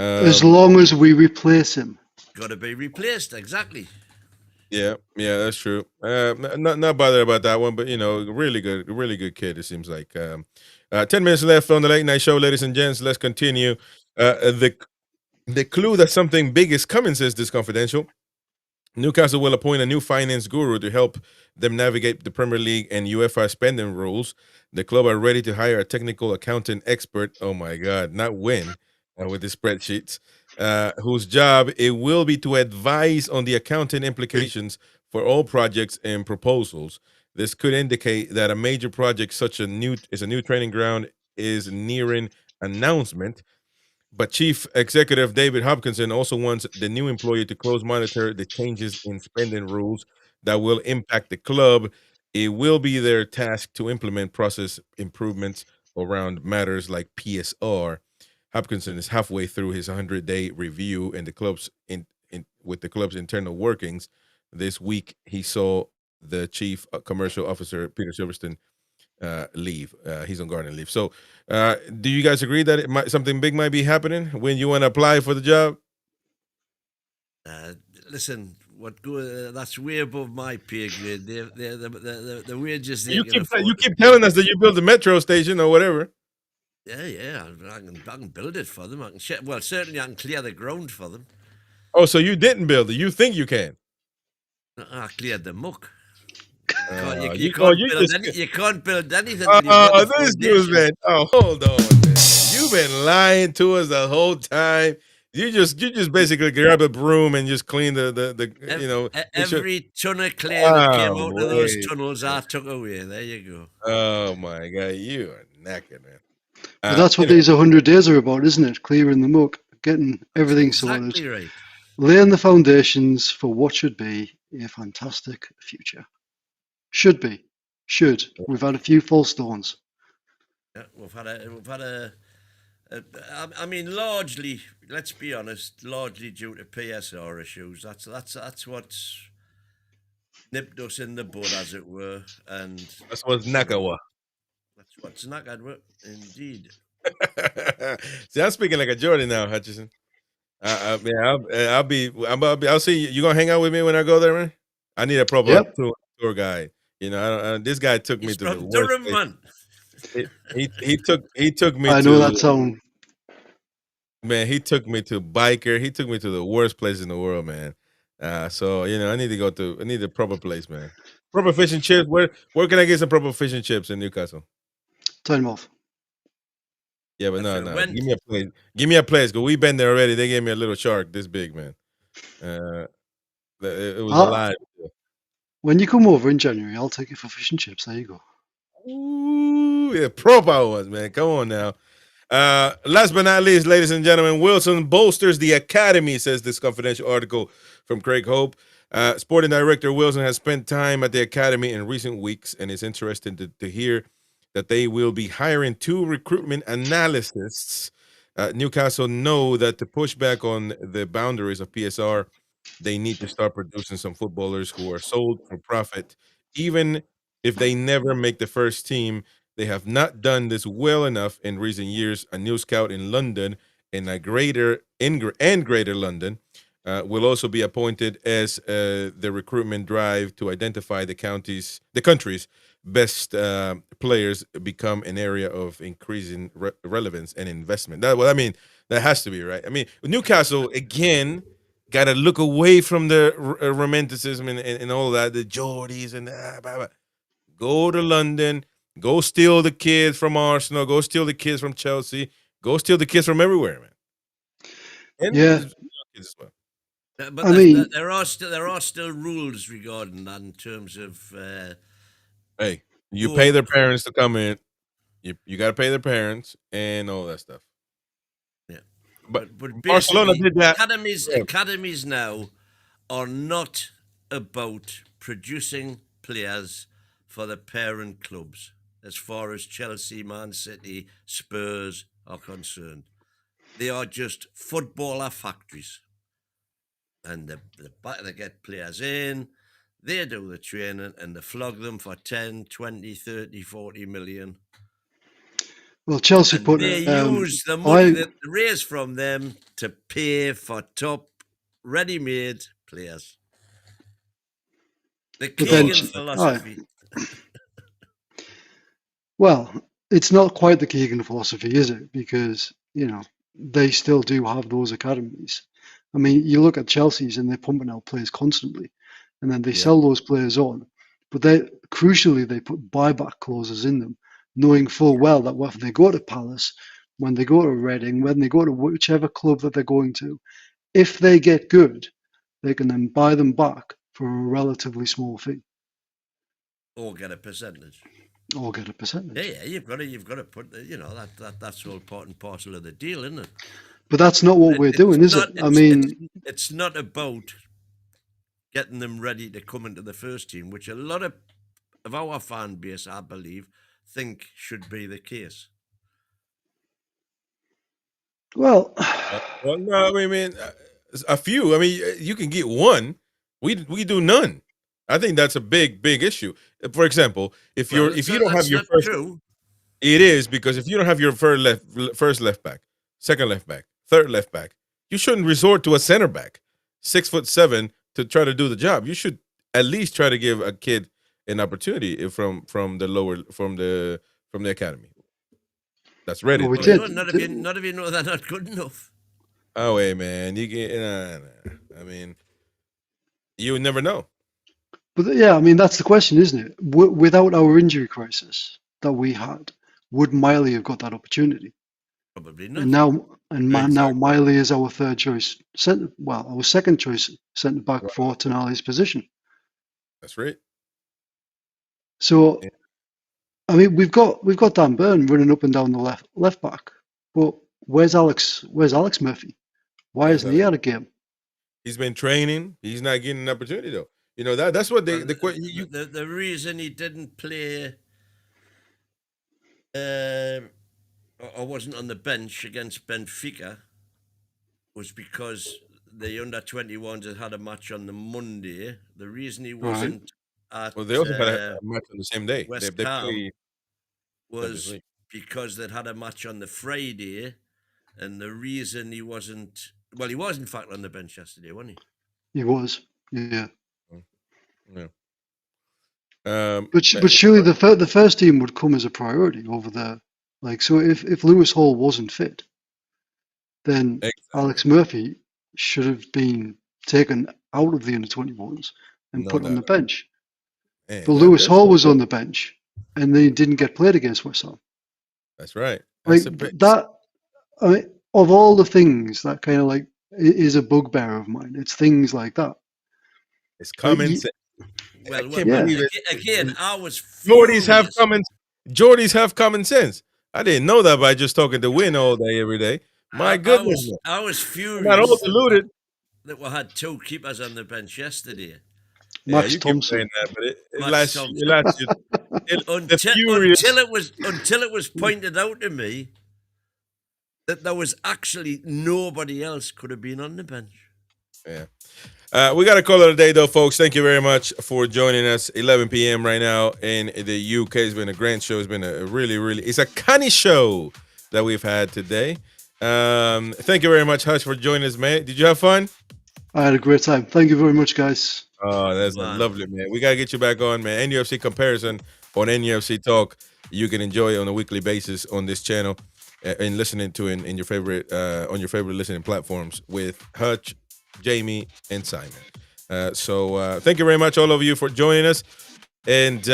As long as we replace him. Got to be replaced, exactly. Yeah, that's true. Not bothered about that one, but you know, really good kid. It seems like. 10 minutes left on the late night show, ladies and gents. Let's continue. The clue that something big is coming, says this confidential. Newcastle will appoint a new finance guru to help them navigate the Premier League and UEFA spending rules. The club are ready to hire a technical accountant expert. Oh my God, not win with the spreadsheets. Whose job it will be to advise on the accounting implications for all projects and proposals. This could indicate that a major project such a new training ground is nearing announcement. But Chief Executive David Hopkinson also wants the new employee to close monitor the changes in spending rules that will impact the club. It will be their task to implement process improvements around matters like PSR. Hopkinson is halfway through his 100-day review and the club's with the club's internal workings. This week, he saw the chief commercial officer, Peter Silverstone, leave. He's on garden leave. So, do you guys agree that something big might be happening when you want to apply for the job? Listen, that's way above my pay grade. The wages. You keep telling us that you built a metro station or whatever. Yeah, I can build it for them. Certainly I can clear the ground for them. Oh, so you didn't build it? You think you can? I cleared the muck. You can't build anything. This dude's man. Oh, hold on, man. You've been lying to us the whole time. You just basically grab a broom and just clean every ton of clay that came out of those tunnels I took away. There you go. Oh my God, you are knackered, man. But that's what these 100 days are about, isn't it? Clearing the muck, getting everything sorted, exactly right. Laying the foundations for what should be a fantastic future. Should be. We've had a few false stones. Yeah, we've had a. I mean, largely, let's be honest, largely due to PSR issues. That's what's nipped us in the bud, as it were, and that's what's knackered. That's what's knackered, indeed. See, I'm speaking like a Geordie now, Hutchison. I'll see you. You gonna hang out with me when I go there, man? I need a proper tour guide. You know, this guy took me to the worst place. He took me. I know that song. Man, he took me to Biker. He took me to the worst place in the world, man. So you know, I need a proper place, man. Proper fish and chips. Where can I get some proper fish and chips in Newcastle? Time off. Yeah, but no. Give me a place. Give me a place. Cause we've been there already. They gave me a little shark this big, man. It was alive. When you come over in January, I'll take you for fish and chips. There you go. Ooh, yeah, proper ones, man. Come on now. Last but not least, ladies and gentlemen, Wilson bolsters the academy, says this confidential article from Craig Hope. Sporting director Wilson has spent time at the academy in recent weeks and is interested to hear that they will be hiring 2 recruitment analysts. Newcastle know that to push back on the boundaries of PSR, they need to start producing some footballers who are sold for profit, even if they never make the first team. They have not done this well enough in recent years. A new scout in London and greater London will also be appointed as the recruitment drive to identify the country's best players become an area of increasing relevance and investment. That has to be right. I mean, Newcastle again got to look away from the romanticism and all that, the Geordies and blah, blah. Go to London, go steal the kids from Arsenal, go steal the kids from Chelsea, go steal the kids from everywhere, man. And Yeah. kids as well. But I mean- there are still rules regarding that in terms of. Hey, you Cool. pay their parents to come in. You got to pay their parents and all that stuff. Yeah, But Barcelona Barcelona did that. Academies now are not about producing players for the parent clubs, as far as Chelsea, Man City, Spurs are concerned. They are just footballer factories, and they get players in. They do the training and they flog them for 10, 20, 30, 40 million. Well, Chelsea And put they use the money that they raise from them to pay for top ready-made players. The But then- Keegan philosophy. Well, it's not quite the Keegan philosophy, is it? Because, they still do have those academies. I mean, you look at Chelsea's and they're pumping out players constantly, and then they sell those players on. But crucially, they put buyback clauses in them, knowing full well that when they go to Palace, when they go to Reading, when they go to whichever club that they're going to, if they get good, they can then buy them back for a relatively small fee. Or get a percentage. Or get a percentage. Yeah, you've got to put that's all part and parcel of the deal, isn't it? But that's not what we're doing, is it? I mean, it's not about getting them ready to come into the first team, which a lot of our fan base, I believe, think should be the case. well, No, I mean, a few. I mean, you can get one. We do none. I think that's a big issue. For example, if you don't have your first, true. it is, because if you don't have your first left back, second left back, third left back, you shouldn't resort to a center back, 6'7", to try to do the job. You should at least try to give a kid an opportunity from the academy. That's ready. Well, we Well, did. Not if you know they're not good enough. Oh, wait, man. You get. I mean, you would never know. But yeah, I mean, that's the question, isn't it? Without our injury crisis that we had, would Miley have got that opportunity? Probably not. Now Miley is our third choice our second choice centre back for Tonali's position. That's right. So, I mean, we've got Dan Burn running up and down the left back, but where's Alex Murphy? Why isn't he out of game? He's been training. He's not getting an opportunity though. That's what the reason he didn't play or wasn't on the bench against Benfica was because the under-21s had a match on the Monday. The reason he wasn't at they also had a match on the same day. West They Ham play was because they'd had a match on the Friday, and the reason he wasn't he was in fact on the bench yesterday, wasn't he? He was, yeah. Yeah. But surely the first team would come as a priority over there. Like, so if Lewis Hall wasn't fit, then Alex Murphy should have been taken out of the under-21s and put on the bench. But Lewis Hall was on the bench, and they didn't get played against West Ham. That's right. Like that. I mean, of all the things that kind of like is a bugbear of mine, it's things like that. It's common sense. Well, again, I was Geordies have common sense. I didn't know that by just talking to Win all day, every day. My goodness. I was furious. Not all deluded. That we had 2 keepers on the bench yesterday. Max you keep Thompson. saying that, but it Max lasts. Thompson. It lasts you. The furious. Until it was pointed out to me that there was actually nobody else could have been on the bench. Yeah. We got to call it a day, though, folks. Thank you very much for joining us. 11 p.m. right now in the UK. It's been a grand show. It's been a really, it's a canny show that we've had today. Thank you very much, Hush, for joining us, man. Did you have fun? I had a great time. Thank you very much, guys. Oh, that's lovely, man. We got to get you back on, man. NUFC comparison on NUFC Talk. You can enjoy it on a weekly basis on this channel and listening to it in your favorite on your favorite listening platforms with Hutch, Jamie, and Simon. So thank you very much, all of you, for joining us. And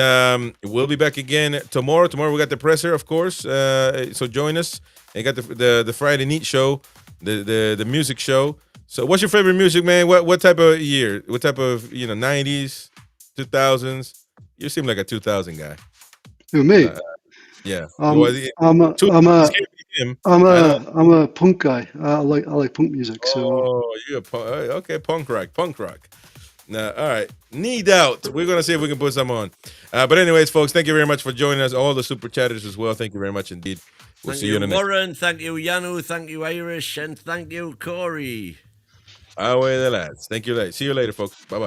we'll be back again tomorrow. Tomorrow we got the presser, of course. So join us. And got the Friday Neat show, the music show. So what's your favorite music, man? What type of year? What type of 90s, 2000s? You seem like a 2000 guy. Who, me? Yeah. I'm a punk guy. I like punk music. So. Oh, you're a okay, punk rock. All right. Need out. We're gonna see if we can put some on. But anyways, folks, thank you very much for joining us. All the super chatters as well. Thank you very much indeed. We'll see you in the next. Warren. Thank you, Yanu. Thank you, Irish, and thank you, Corey. Away the lads. Thank you, later. See you later, folks. Bye bye.